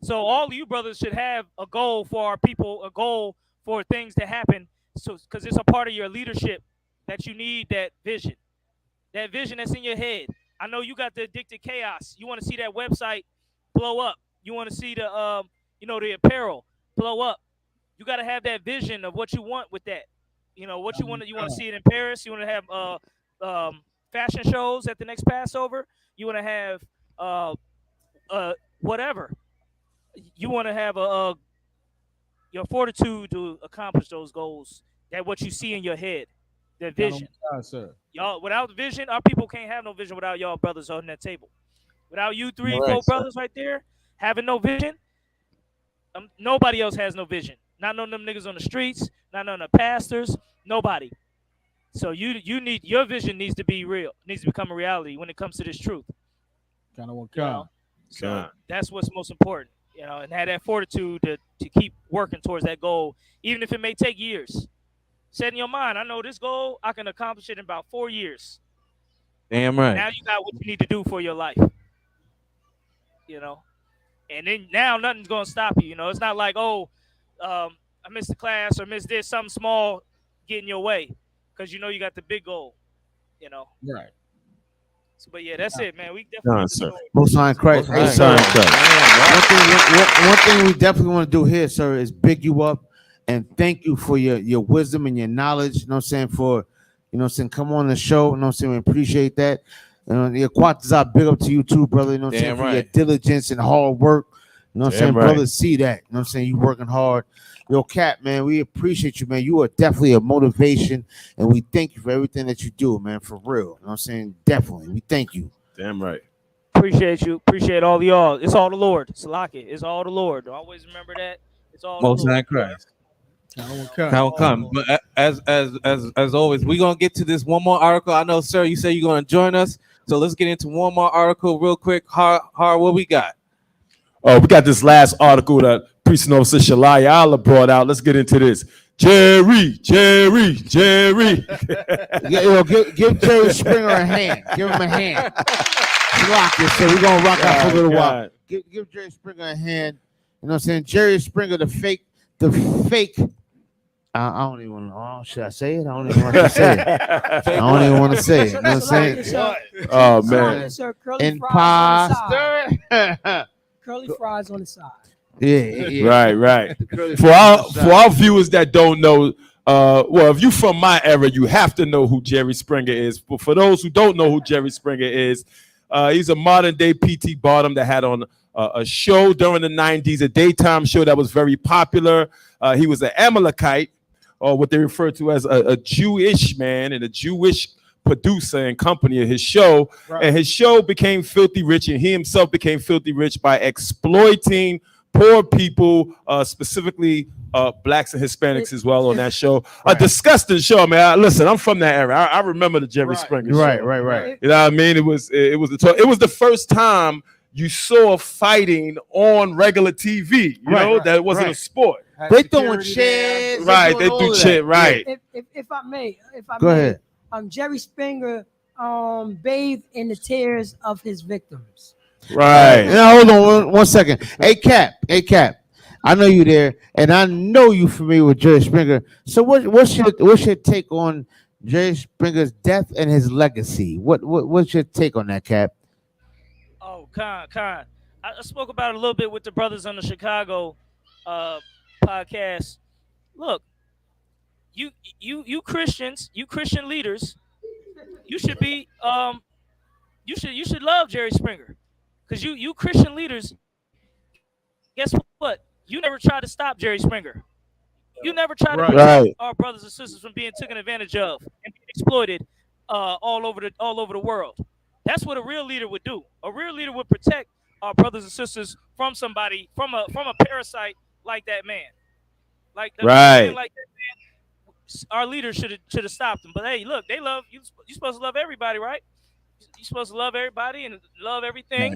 So all of you brothers should have a goal for our people, a goal for things to happen. So, because it's a part of your leadership that you need that vision that's in your head. I know you got the addicted chaos. You want to see that website blow up. You want to see the the apparel blow up. You got to have that vision of what you want with that. What you want to see it in Paris. You want to have fashion shows at the next Passover. You want to have whatever. You want to have your fortitude to accomplish those goals. That what you see in your head, that vision. Y'all, without vision, our people can't have no vision without y'all brothers on that table. Without you three, four brothers right there having no vision, nobody else has no vision. Not none of them niggas on the streets, not none of the pastors, nobody. So your vision needs to be real, needs to become a reality when it comes to this truth. So that's what's most important, and have that fortitude to keep working towards that goal, even if it may take years. Set in your mind, I know this goal, I can accomplish it in about 4 years. Damn right. Now you got what you need to do for your life. And then now nothing's gonna stop you. It's not like, I missed the class or missed this, something small get in your way, because you got the big goal. Right. So, but yeah, that's it, man. We definitely Most High in Christ. Hey, sir. One thing we definitely want to do here, sir, is big you up and thank you for your wisdom and your knowledge. You know what I'm saying? For, come on the show. You know what I'm saying? We appreciate that. Your Quatazar, big up to you too, brother. You know what I'm saying? For your diligence and hard work. You know what I'm saying? Brothers see that. You know what I'm saying? You working hard. Yo, Cap, man, we appreciate you, man. You are definitely a motivation, and we thank you for everything that you do, man, for real. You know what I'm saying? Definitely. We thank you. Damn right. Appreciate you. Appreciate all y'all. It's all the Lord. Salaki. It's all the Lord. Always remember that. It's all Most the High Lord. Christ. Count Come. But as always, we're gonna get to this one more article. I know, sir, you say you're gonna join us. So let's get into one more article real quick. Har, what we got? Oh, we got this last article that Priest and Officer Shalai Allah brought out. Let's get into this. Jerry. Give Jerry Springer a hand. Give him a hand. Rock it. So we're gonna rock out for a little while. Give Jerry Springer a hand. You know what I'm saying? Jerry Springer, the fake. I don't even want to. Oh, should I say it? I don't even want to say it. I don't even want to say it. You know what I'm saying? Oh man. Imposter. Curly fries on the side. Yeah. Right. For our viewers that don't know, well, if you from my era, you have to know who Jerry Springer is. But for those who don't know who Jerry Springer is, he's a modern day P.T. Barnum that had on a show during the 90s, a daytime show that was very popular. He was an Amalekite, or what they refer to as a Jewish man and a Jewish producer and company of his show. Right. And his show became filthy rich, and he himself became filthy rich by exploiting poor people, specifically blacks and Hispanics as well on that show. Right. A disgusting show, man. Listen, I'm from that era. I remember the Jerry Springer show. Right. You know what I mean? It was the first time you saw fighting on regular TV. You know, that wasn't a sport. They throwing chairs. Right, they do shit. Right. If I may, Go ahead. Jerry Springer bathed in the tears of his victims. Right. Now hold on one second. Hey Cap. I know you there, and I know you familiar with Jerry Springer. So what's your take on Jerry Springer's death and his legacy? What's your take on that, Cap? Oh, Khan. I spoke about it a little bit with the brothers on the Chicago podcast. Look, you Christians, you Christian leaders, you should be you should love Jerry Springer, because you Christian leaders, guess what? You never tried to stop Jerry Springer. You never tried to protect our brothers and sisters from being taken advantage of and being exploited all over the world. That's what a real leader would do. A real leader would protect our brothers and sisters from somebody, from a parasite like that man. Like that man, like that man, our leaders should have stopped him. But hey, look, they love you. You're supposed to love everybody, right? You're supposed to love everybody and love everything.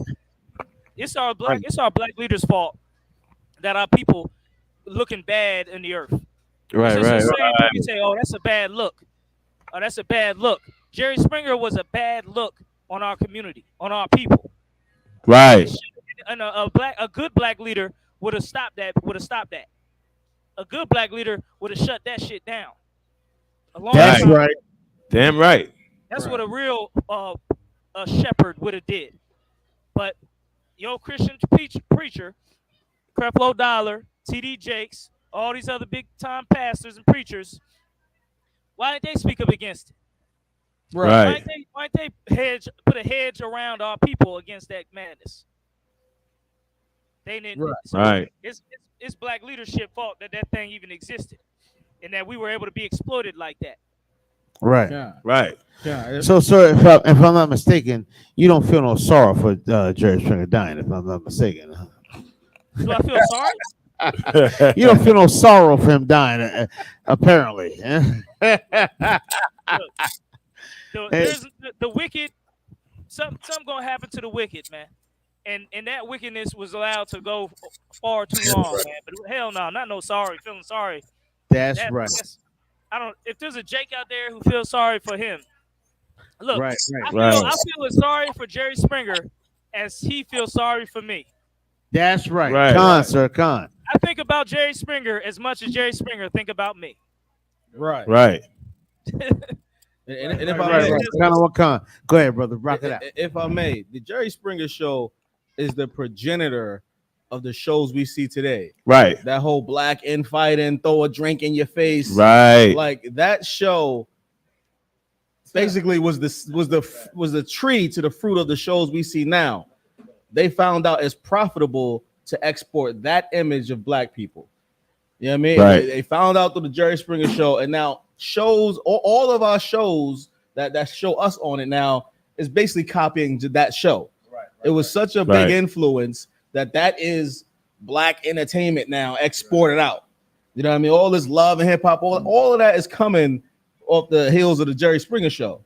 It's our black leaders' fault that our people looking bad in the earth. Right. You say, oh, that's a bad look. Oh, that's a bad look. Jerry Springer was a bad look on our community, on our people. Right. And a good black leader would have stopped that. A good black leader would have shut that shit down. That's right. Damn right. That's what a real a shepherd would have did. But your Christian preacher, Creflo Dollar, T.D. Jakes, all these other big time pastors and preachers, why didn't they speak up against it? Right. Why didn't they put a hedge around our people against that madness? They didn't. Right. It's black leadership fault that thing even existed, and that we were able to be exploited like that. Right. Yeah. Right. Yeah. So, sir, if I'm not mistaken, you don't feel no sorrow for Jerry Springer dying, if I'm not mistaken. Do I feel sorry? You don't feel no sorrow for him dying, apparently. The wicked, something gonna happen to the wicked, man. And that wickedness was allowed to go far too long, man. But hell no, not no feeling sorry. That's right. If there's a Jake out there who feels sorry for him, look, I feel as sorry for Jerry Springer as he feels sorry for me. That's right. Con. I think about Jerry Springer as much as Jerry Springer think about me. Right. And if I may, go ahead, brother. Rock it out. If I may, the Jerry Springer show is the progenitor of the shows we see today. Right. That whole black infighting, throw a drink in your face. Right. Like that show basically was the tree to the fruit of the shows we see now. They found out it's profitable to export that image of black people. You know what I mean? Right. They found out through the Jerry Springer show, and now shows all of our shows that show us on it now is basically copying that show. It was such a big influence that is black entertainment now exported out. You know what I mean? All this love and hip hop, all of that is coming off the heels of the Jerry Springer show.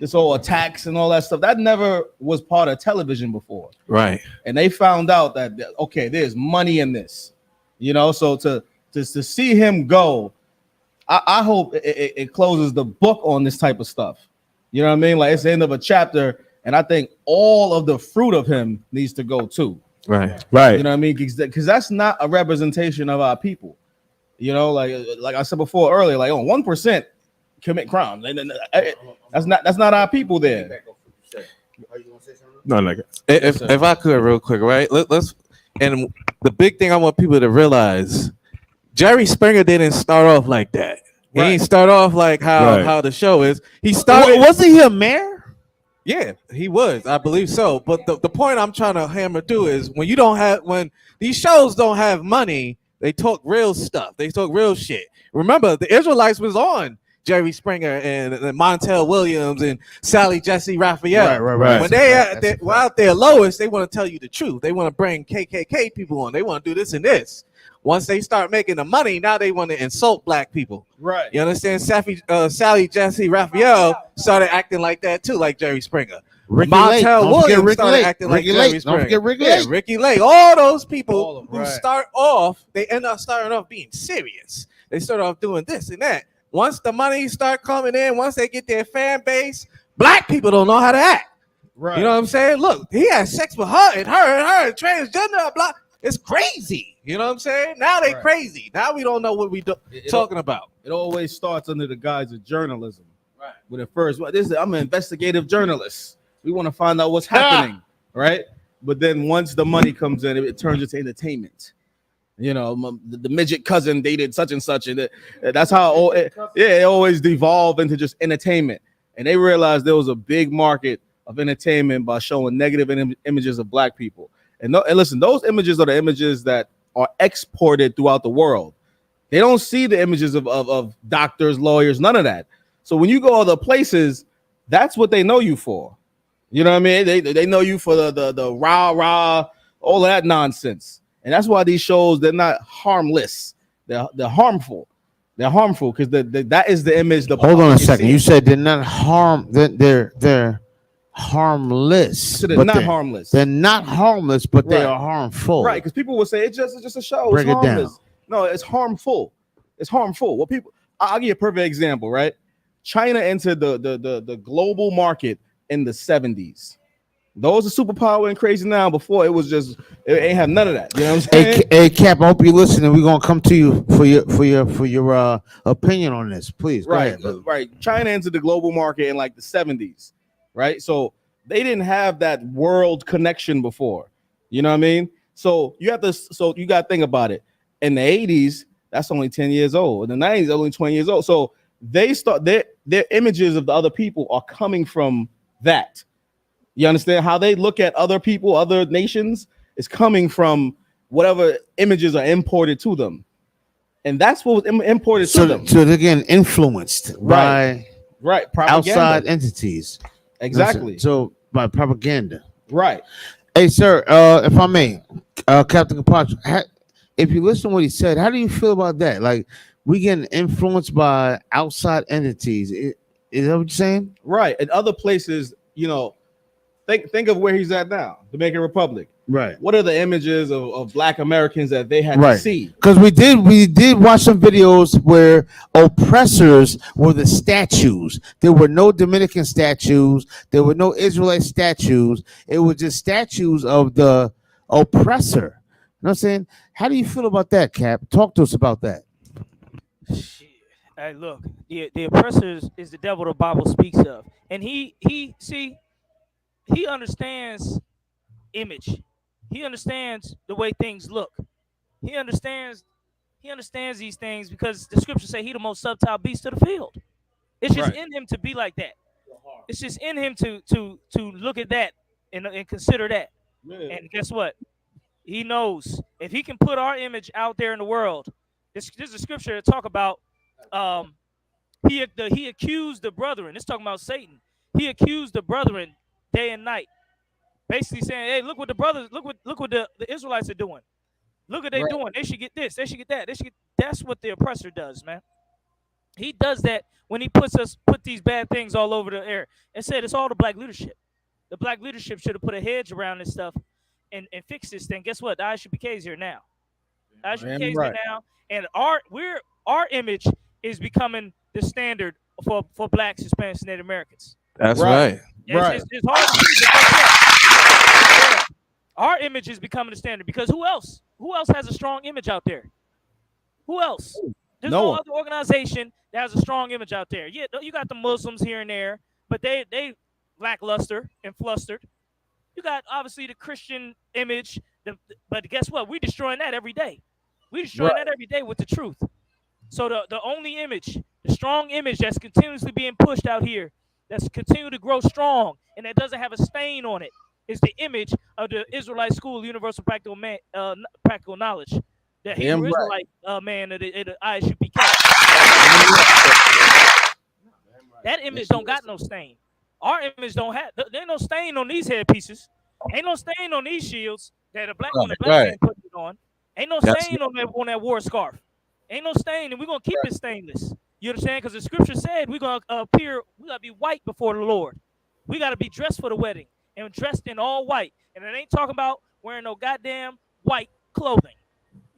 This whole attacks and all that stuff that never was part of television before. Right. And they found out that okay, there's money in this. You know, so to see him go, I hope it closes the book on this type of stuff. You know what I mean? Like it's the end of a chapter, and I think all of the fruit of him needs to go too. Right. Right. You know what I mean? Because that's not a representation of our people. You know, like I said before earlier, like 1% commit crime. That's not our people there. No, like if I could real quick, right? Let's and the big thing I want people to realize, Jerry Springer didn't start off like that. He didn't start off like how the show is. He started. Wasn't he a mayor? Yeah, he was. I believe so. But the point I'm trying to hammer through is when these shows don't have money, they talk real stuff. They talk real shit. Remember, the Israelites was on Jerry Springer and Montel Williams and Sally Jesse Raphael. Right. When they're out there lowest, they want to tell you the truth. They want to bring KKK people on. They want to do this and this. Once they start making the money, now they want to insult black people. Right. You understand? Sally Jesse Raphael started acting like that too, like Jerry Springer. Montel Williams started acting like Jerry Springer. Don't forget Ricky Lake. Ricky Lake. All those people who start off, they end up starting off being serious. They start off doing this and that. Once the money start coming in, once they get their fan base, black people don't know how to act. Right. You know what I'm saying? Look, he had sex with her and her, transgender, blah. It's crazy. You know what I'm saying? Now they crazy. Now we don't know what we talking about. It always starts under the guise of journalism. Right. When it first, I'm an investigative journalist. We want to find out what's happening, right? But then once the money comes in, it turns into entertainment. You know, the midget cousin dated such and such, and that's how it always devolved into just entertainment. And they realized there was a big market of entertainment by showing negative images of black people. And listen, those images are the images that are exported throughout the world. They don't see the images of doctors, lawyers, none of that. So when you go other places, that's what they know you for. You know what I mean? They know you for the rah, all of that nonsense. And that's why these shows, they're not harmless. They're harmful. They're harmful because that is the image. Hold on a second. You said they're not they're harmless. So they're not harmless. They're not harmless, but they are harmful. Right, because people will say it's just a show. Break it's it harmless. down. No, it's harmful. It's harmful. Well, I'll give you a perfect example, right? China entered the global market in the 70s. Those are superpower and crazy now. Before it ain't have none of that. You know what I'm saying? Hey Cap, I hope you're listening. We're gonna come to you for your opinion on this, please. Go ahead, brother. Right. China entered the global market in like the 70s, right? So they didn't have that world connection before. You know what I mean? So you got to think about it. In the 80s, that's only 10 years old. In the 90s, only 20 years old. So they start their images of the other people are coming from that. You understand how they look at other people, other nations is coming from whatever images are imported to them. And that's what was imported to them. So they're getting influenced by outside entities. Exactly. So by propaganda. Right. Hey, sir, if I may, Captain Capacho, if you listen to what he said, how do you feel about that? Like, we getting influenced by outside entities. Is that what you're saying? Right. In other places, you know, think of where he's at now, Dominican Republic. Right. What are the images of Black Americans that they had to see? Because we did watch some videos where oppressors were the statues. There were no Dominican statues. There were no Israelite statues. It was just statues of the oppressor. You know what I'm saying? How do you feel about that, Cap? Talk to us about that. Hey, look, the oppressor is the devil the Bible speaks of. And he understands image. He understands the way things look. He understands these things because the scriptures say he the most subtle beast of the field. It's just in him to be like that. It's just in him to look at that and consider that. And guess what? He knows if he can put our image out there in the world. This is a scripture to talk about. He accused the brethren. It's talking about Satan. He accused the brethren day and night, basically saying, "Hey, look what the brothers, look what the Israelites are doing. Look what they're doing. They should get this. They should get that. They should get." That's what the oppressor does, man. He does that when he put these bad things all over the air and said it's all the black leadership. The black leadership should have put a hedge around this stuff and fix this thing. Guess what? The ISUPK is here now. The ISUPK is here now, and our image is becoming the standard for blacks, Hispanics, and Native Americans. That's right. It's hard to see, but guess what? Our image is becoming the standard because who else? Who else has a strong image out there? Who else? There's no other organization that has a strong image out there. Yeah, you got the Muslims here and there, but they lackluster and flustered. You got obviously the Christian image, but guess what? We destroying that every day. We destroying that every day with the truth. So the only image, the strong image that's continuously being pushed out here, that's continuing to grow strong and that doesn't have a stain on it, is the image of the Israelite school, universal practical knowledge, the Hebrew Israelite man of the ISUPK. That image don't got no stain. Our image don't have. There ain't no stain on these headpieces. Ain't no stain on these shields that a black man put it on. Ain't no stain on that war scarf. Ain't no stain, and we're gonna keep it stainless. You understand? Because the scripture said we're gonna appear. We gotta be white before the Lord. We gotta be dressed for the wedding and dressed in all white. And it ain't talking about wearing no goddamn white clothing.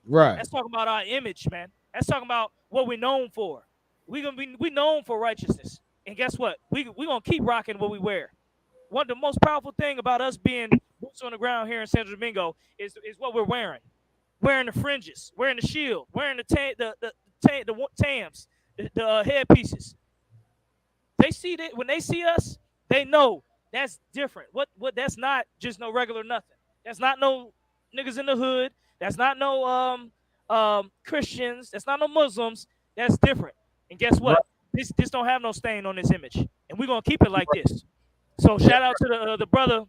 Right. That's talking about our image, man. That's talking about what we're known for. We known for righteousness. And guess what? We gonna keep rocking what we wear. One of the most powerful thing about us being boots on the ground here in San Domingo is what we're wearing. Wearing the fringes, wearing the shield, wearing the tams, the headpieces. They see that when they see us, they know that's different. What that's not just no regular nothing. That's not no niggas in the hood. That's not no Christians. That's not no Muslims. That's different. And guess what? This don't have no stain on this image, and we're gonna keep it like this. So shout out to the brother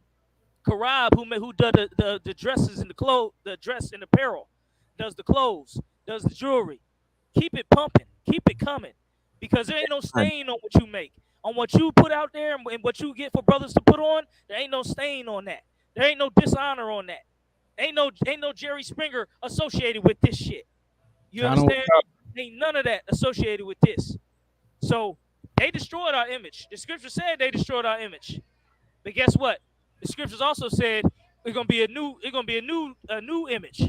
Karab who does the dresses and the dress and apparel, does the clothes, does the jewelry. Keep it pumping, keep it coming, because there ain't no stain on what you make, on what you put out there, and what you get for brothers to put on. There ain't no stain on that. There ain't no dishonor on that. Ain't no Jerry Springer associated with this shit. You understand? Ain't none of that associated with this. So they destroyed our image. The scripture said they destroyed our image. But guess what? The scriptures also said it's gonna be a new image.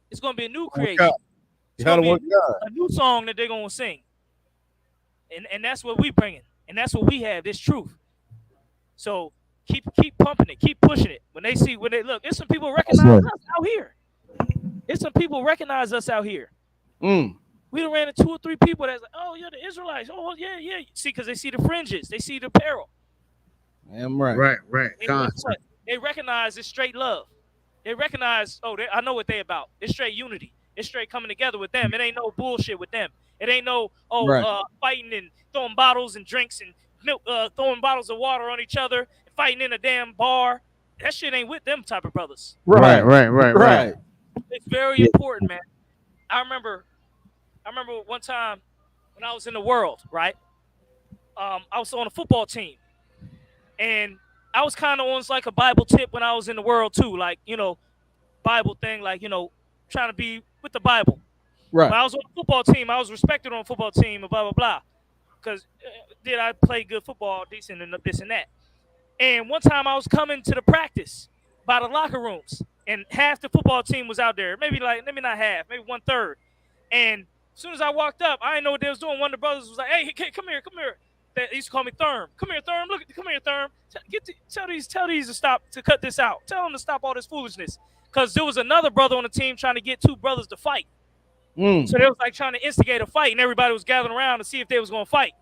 It's gonna be a new creation. It's gonna be a new song that they're gonna sing. And that's what we bringing. And that's what we have, this truth. So keep pumping it, keep pushing it. When they look, there's some people recognize us out here. There's some people recognize us out here. We done ran into 2 or 3 people that's like, oh, you're the Israelites. Oh, yeah. See, because they see the fringes, they see the apparel. Damn right. Right. They recognize it's straight love. They recognize, I know what they about. It's straight unity. It's straight coming together with them. It ain't no bullshit with them. It ain't no fighting and throwing bottles and drinks and milk, throwing bottles of water on each other and fighting in a damn bar. That shit ain't with them type of brothers. Right. It's very important, man. I remember one time when I was in the world, right? I was on a football team, and I was kind of on like a Bible tip when I was in the world too, like, Bible thing, like, trying to be with the Bible. Right. When I was on a football team, I was respected on a football team, and blah blah blah, because did I play good football, decent, and this and that. And one time I was coming to the practice by the locker rooms, and half the football team was out there, maybe not half, maybe 1/3, and as soon as I walked up, I didn't know what they was doing. One of the brothers was like, "Hey, come here." They used to call me Therm. Come here, Therm. Come here, Therm. Tell these to stop, to cut this out. Tell them to stop all this foolishness. Because there was another brother on the team trying to get 2 brothers to fight. So they was like trying to instigate a fight, and everybody was gathering around to see if they was going to fight.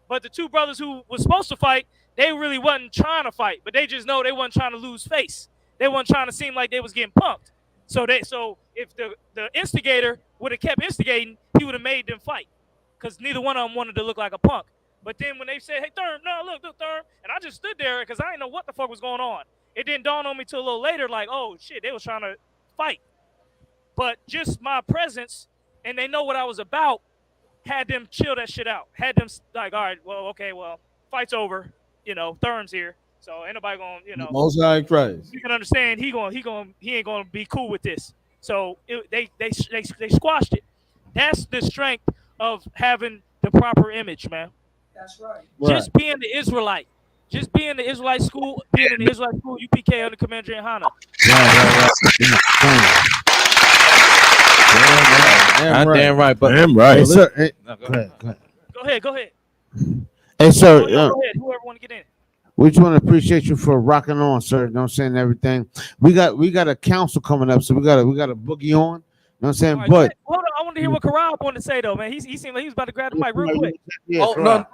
But the 2 brothers who was supposed to fight, they really wasn't trying to fight, but they just know they wasn't trying to lose face. They wasn't trying to seem like they was getting punked. So if the instigator would have kept instigating, he would have made them fight, because neither one of them wanted to look like a punk. But then when they said, "Hey, Therm, no, look, Therm," and I just stood there because I didn't know what the fuck was going on. It didn't dawn on me till a little later, like, oh shit, they was trying to fight. But just my presence, and they know what I was about, had them chill that shit out. Had them like, all right, well, okay, well, fight's over. You know, Thurm's here, so ain't nobody gonna, you know. Most High in Christ. You can understand he ain't gonna be cool with this. So they squashed it. That's the strength of having the proper image, man. That's right. Just being the Israelite. Just being the Israelite school, being in the Israelite school, UPK under Commander Hana. Damn right, but damn right. Hey, sir. Hey, No, go go ahead. Go ahead. Hey, sir. Go ahead. Whoever want to get in. We just want to appreciate you for rocking on, sir. You know what I'm saying? Everything. We got a council coming up, so we got a boogie on. You know what I'm saying? Right, but hold on, I want to hear what Karab wanted to say though, man. He seemed like he was about to grab the mic real quick. Yeah, oh no.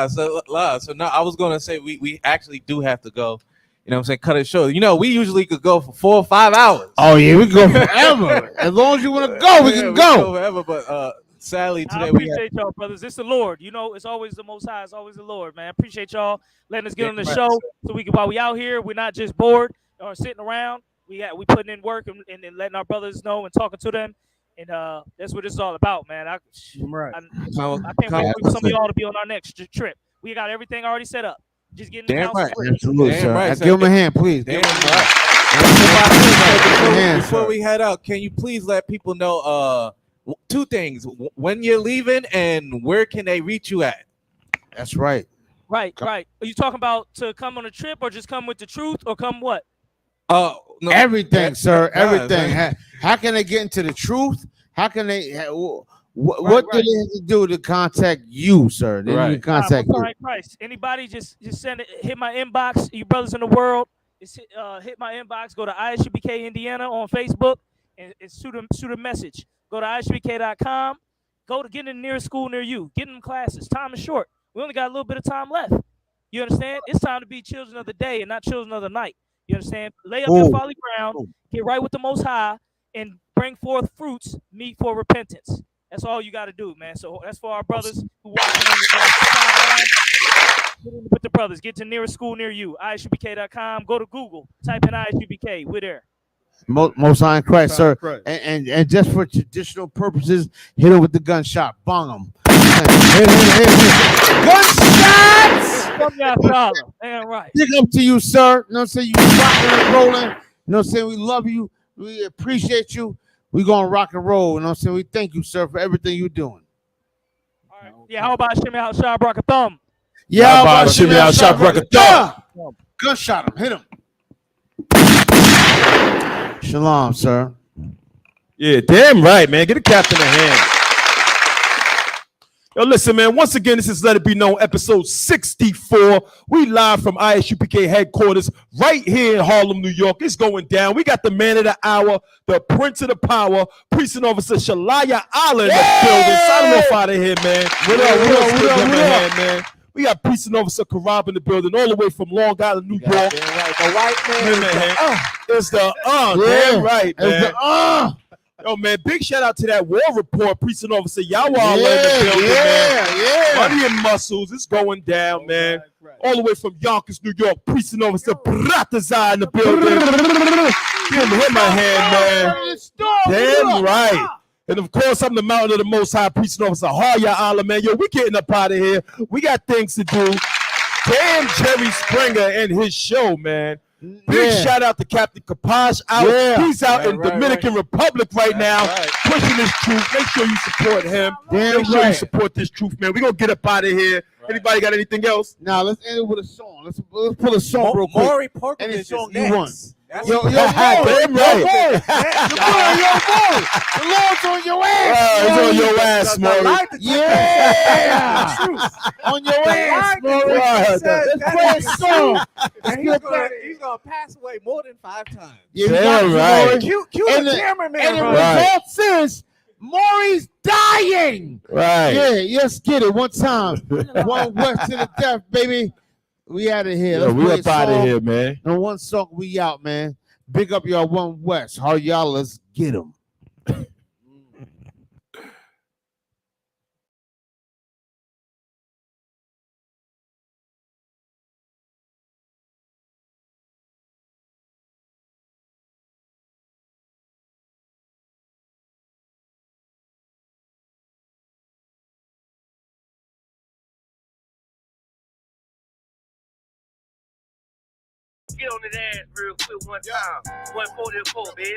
So no, I was gonna say we actually do have to go. You know what I'm saying? Cut it short. You know, we usually could go for 4 or 5 hours. Oh yeah, we can go forever. As long as you want to go, we can go. Forever. But sadly I today appreciate y'all, brothers. It's the Lord. You know, it's always the Most High. It's always the Lord, man. Appreciate y'all letting us get on the show so we can, while we out here, we're not just bored or sitting around. We putting in work and letting our brothers know and talking to them. And that's what it's all about, man. I can't wait for some of y'all to be on our next trip. We got everything already set up. Just getting the Damn council right. ready. Absolutely, Damn sir. right, Give him a hand, please. Damn Give him a right. hand. Before we head out, can you please let people know 2 things: when you're leaving and where can they reach you at? That's right. Right. Are you talking about to come on a trip or just come with the truth or come what? No, everything, sir. nah, Everything. How can they get into the truth? How can they? What do they have to do to contact you, sir? They need to contact you. Christ. Anybody just send it. Hit my inbox. You brothers in the world. Just hit my inbox. Go to ISUBK Indiana on Facebook and shoot a message. Go to ISUBK.com. Go to get in the nearest school near you. Get in them classes. Time is short. We only got a little bit of time left. You understand? It's time to be children of the day and not children of the night. You understand? Lay up your folly ground, get right with the Most High, and bring forth fruits meet for repentance. That's all you got to do, man. So that's for our brothers who watching on the sideline. Get in with the brothers. Get to nearest school near you. ISUBK.com. Go to Google. Type in ISUBK. We're there. Most High in Christ, sir. And just for traditional purposes, hit him with the gunshot. Bong him. Hit. Gunshots! Damn right. Big up to you, sir. You know what I'm saying? You rocking and rolling. You know what I'm saying? We love you. We appreciate you. We gonna rock and roll. You know what I'm saying? We thank you, sir, for everything you're doing. All right. Yeah, how about Shimmy out Shah Rock a Thumb? Yeah, how about Shimmy out Shah Rock a Thumb? Gunshot him. Hit him. Shalom, sir. Yeah, damn right, man. Get the captain a hand. Yo, listen, man. Once again, this is Let It Be Known, episode 64. We live from ISUPK headquarters right here in Harlem, New York. It's going down. We got the man of the hour, the prince of the power, precinct officer Shalaya Allen in the building. Sign him off out of here, man. What up? Man. We got precinct officer Karab in the building, all the way from Long Island, New York. The white man. It's the damn right, man. It's the Yo, man, big shout out to that war report, precinct officer Yawala in the building, man. Money and muscles, it's going down, man. All the way from Yonkers, New York, precinct officer Bratazar in the building. Give him a hand, man. Damn right. And of course, I'm the mountain of the Most High, precinct officer Haya Allah, man. Yo, we getting up out of here. We got things to do. Damn Jerry Springer and his show, man. Big shout out to Captain Kapash out. He's out in Dominican Republic right now, pushing this truth. Make sure you support him. Make sure you support this truth, man. We're going to get up out of here. Anybody got anything else? Now, let's end it with a song. Let's pull a song real quick. Maury Porkovich Any song is you next. want. Yo, Maury. Damn right. The Lord's on your ass. It's on your ass, Maury. Yeah. On your ass, Maury. Let's play a song. He's gonna pass away more than 5 times. Yeah, damn right. Cue the cameraman. And the result is Maury's dying. Right. Yeah, let's get it. One time. One West to the death, baby. We out of here. Yo, we up out of here, man. And one song, we out, man. Big up y'all, One West. How y'all, let's get them. get on his ass real quick one time. 144, baby.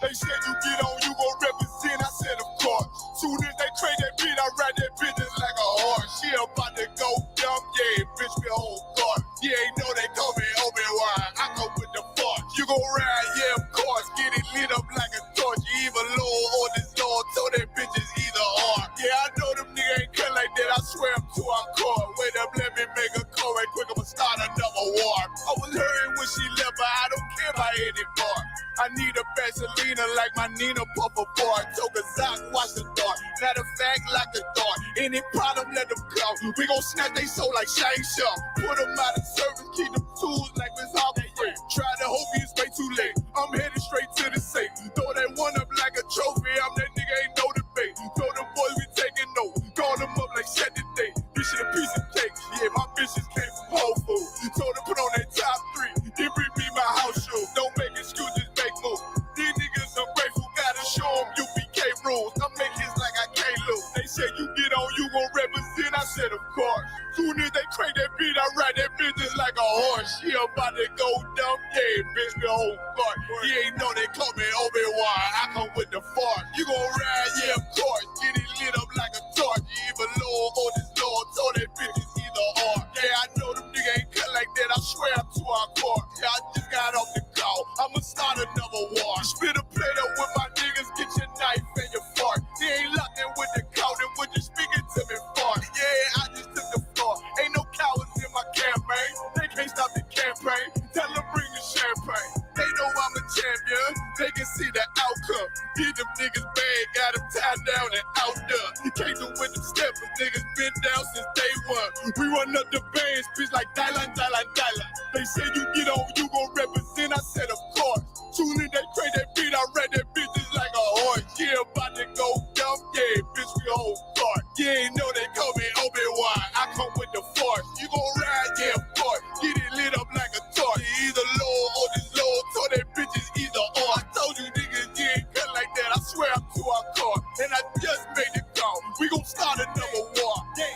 They said you get on, you gon' represent. I said, of course. Soon as they trade that beat, I ride that business like a horse. She about to go dumb, yeah, bitch, me whole court. You ain't know they call me Obi-Wan. I go with the force. You gon' ride, yeah, of course. Get it lit up like a torch. You either low or this Lord, so that bitch is either or. Yeah, I know them niggas ain't cut like that. I swear I'm to our core. Wait up, let me make a call right quick. I'ma start another war. I was hurting when she left, but I don't care about anymore. I need a Vaseline like my Nina Puffer bar. Took a Zoc, watch the dark. Matter of fact, like a dart. Any problem, let them come. We gon' snatch they soul like Shang Tsung. Put them out of service, keep them tools like Miss Harper. Try to hope it's way too late. I'm headed straight to the safe. Throw that one up like a trophy. I'm that nigga, ain't no debate. Throw them boys, we taking notes. Call them up like set the date. This shit a piece of cake. Yeah, my bitches came from Whole Foods. Told them put on that top 3. Then bring me my house shoes. Don't make excuses. These niggas ungrateful, gotta show them UBK rules. I make hits like I can't lose. They said you get on, you gon' represent. I said, of course. Soon as they crank that beat, I ride that business like a horse. She about to go dumb, yeah, bitch, the whole court. You ain't know they call me Obi-Wan. I come with the force. You gon' ride, yeah, of course. Get it lit up like a torch. You either low or this Lord, so that bitch is either or. Yeah, I know them niggas ain't cut like that. I swear I'm to our court. Yeah, I just got off the call. I'ma start another war. Spit a plate up with my niggas, get your knife and your fork. They ain't locked in with the count and when you speaking to me fart. Yeah, I just took the floor. Ain't no cowards in my campaign. They can't stop the campaign. Tell them bring the champagne. They know I'm a champion. They can see the outcome. Get them niggas bad, got them tied down and outdone. Came through with them steps, niggas been down since day one. We run up the bands, bitch like Dylan. They say you get on, you gon' represent. I said, of course. Soon as they crank that beat, I read that bitch just like a horse. Yeah, about to go dumb, yeah, bitch, we whole start. Yeah, ain't know they call me Obi-Wan. I come with the force. You gon' ride, yeah, of course. Get it lit up like a torch. You either low or this low, so that bitch is either or. I told you niggas, you ain't cut like that. I swear I'm to our car. And I just made it call. We gon' start another war. Yeah.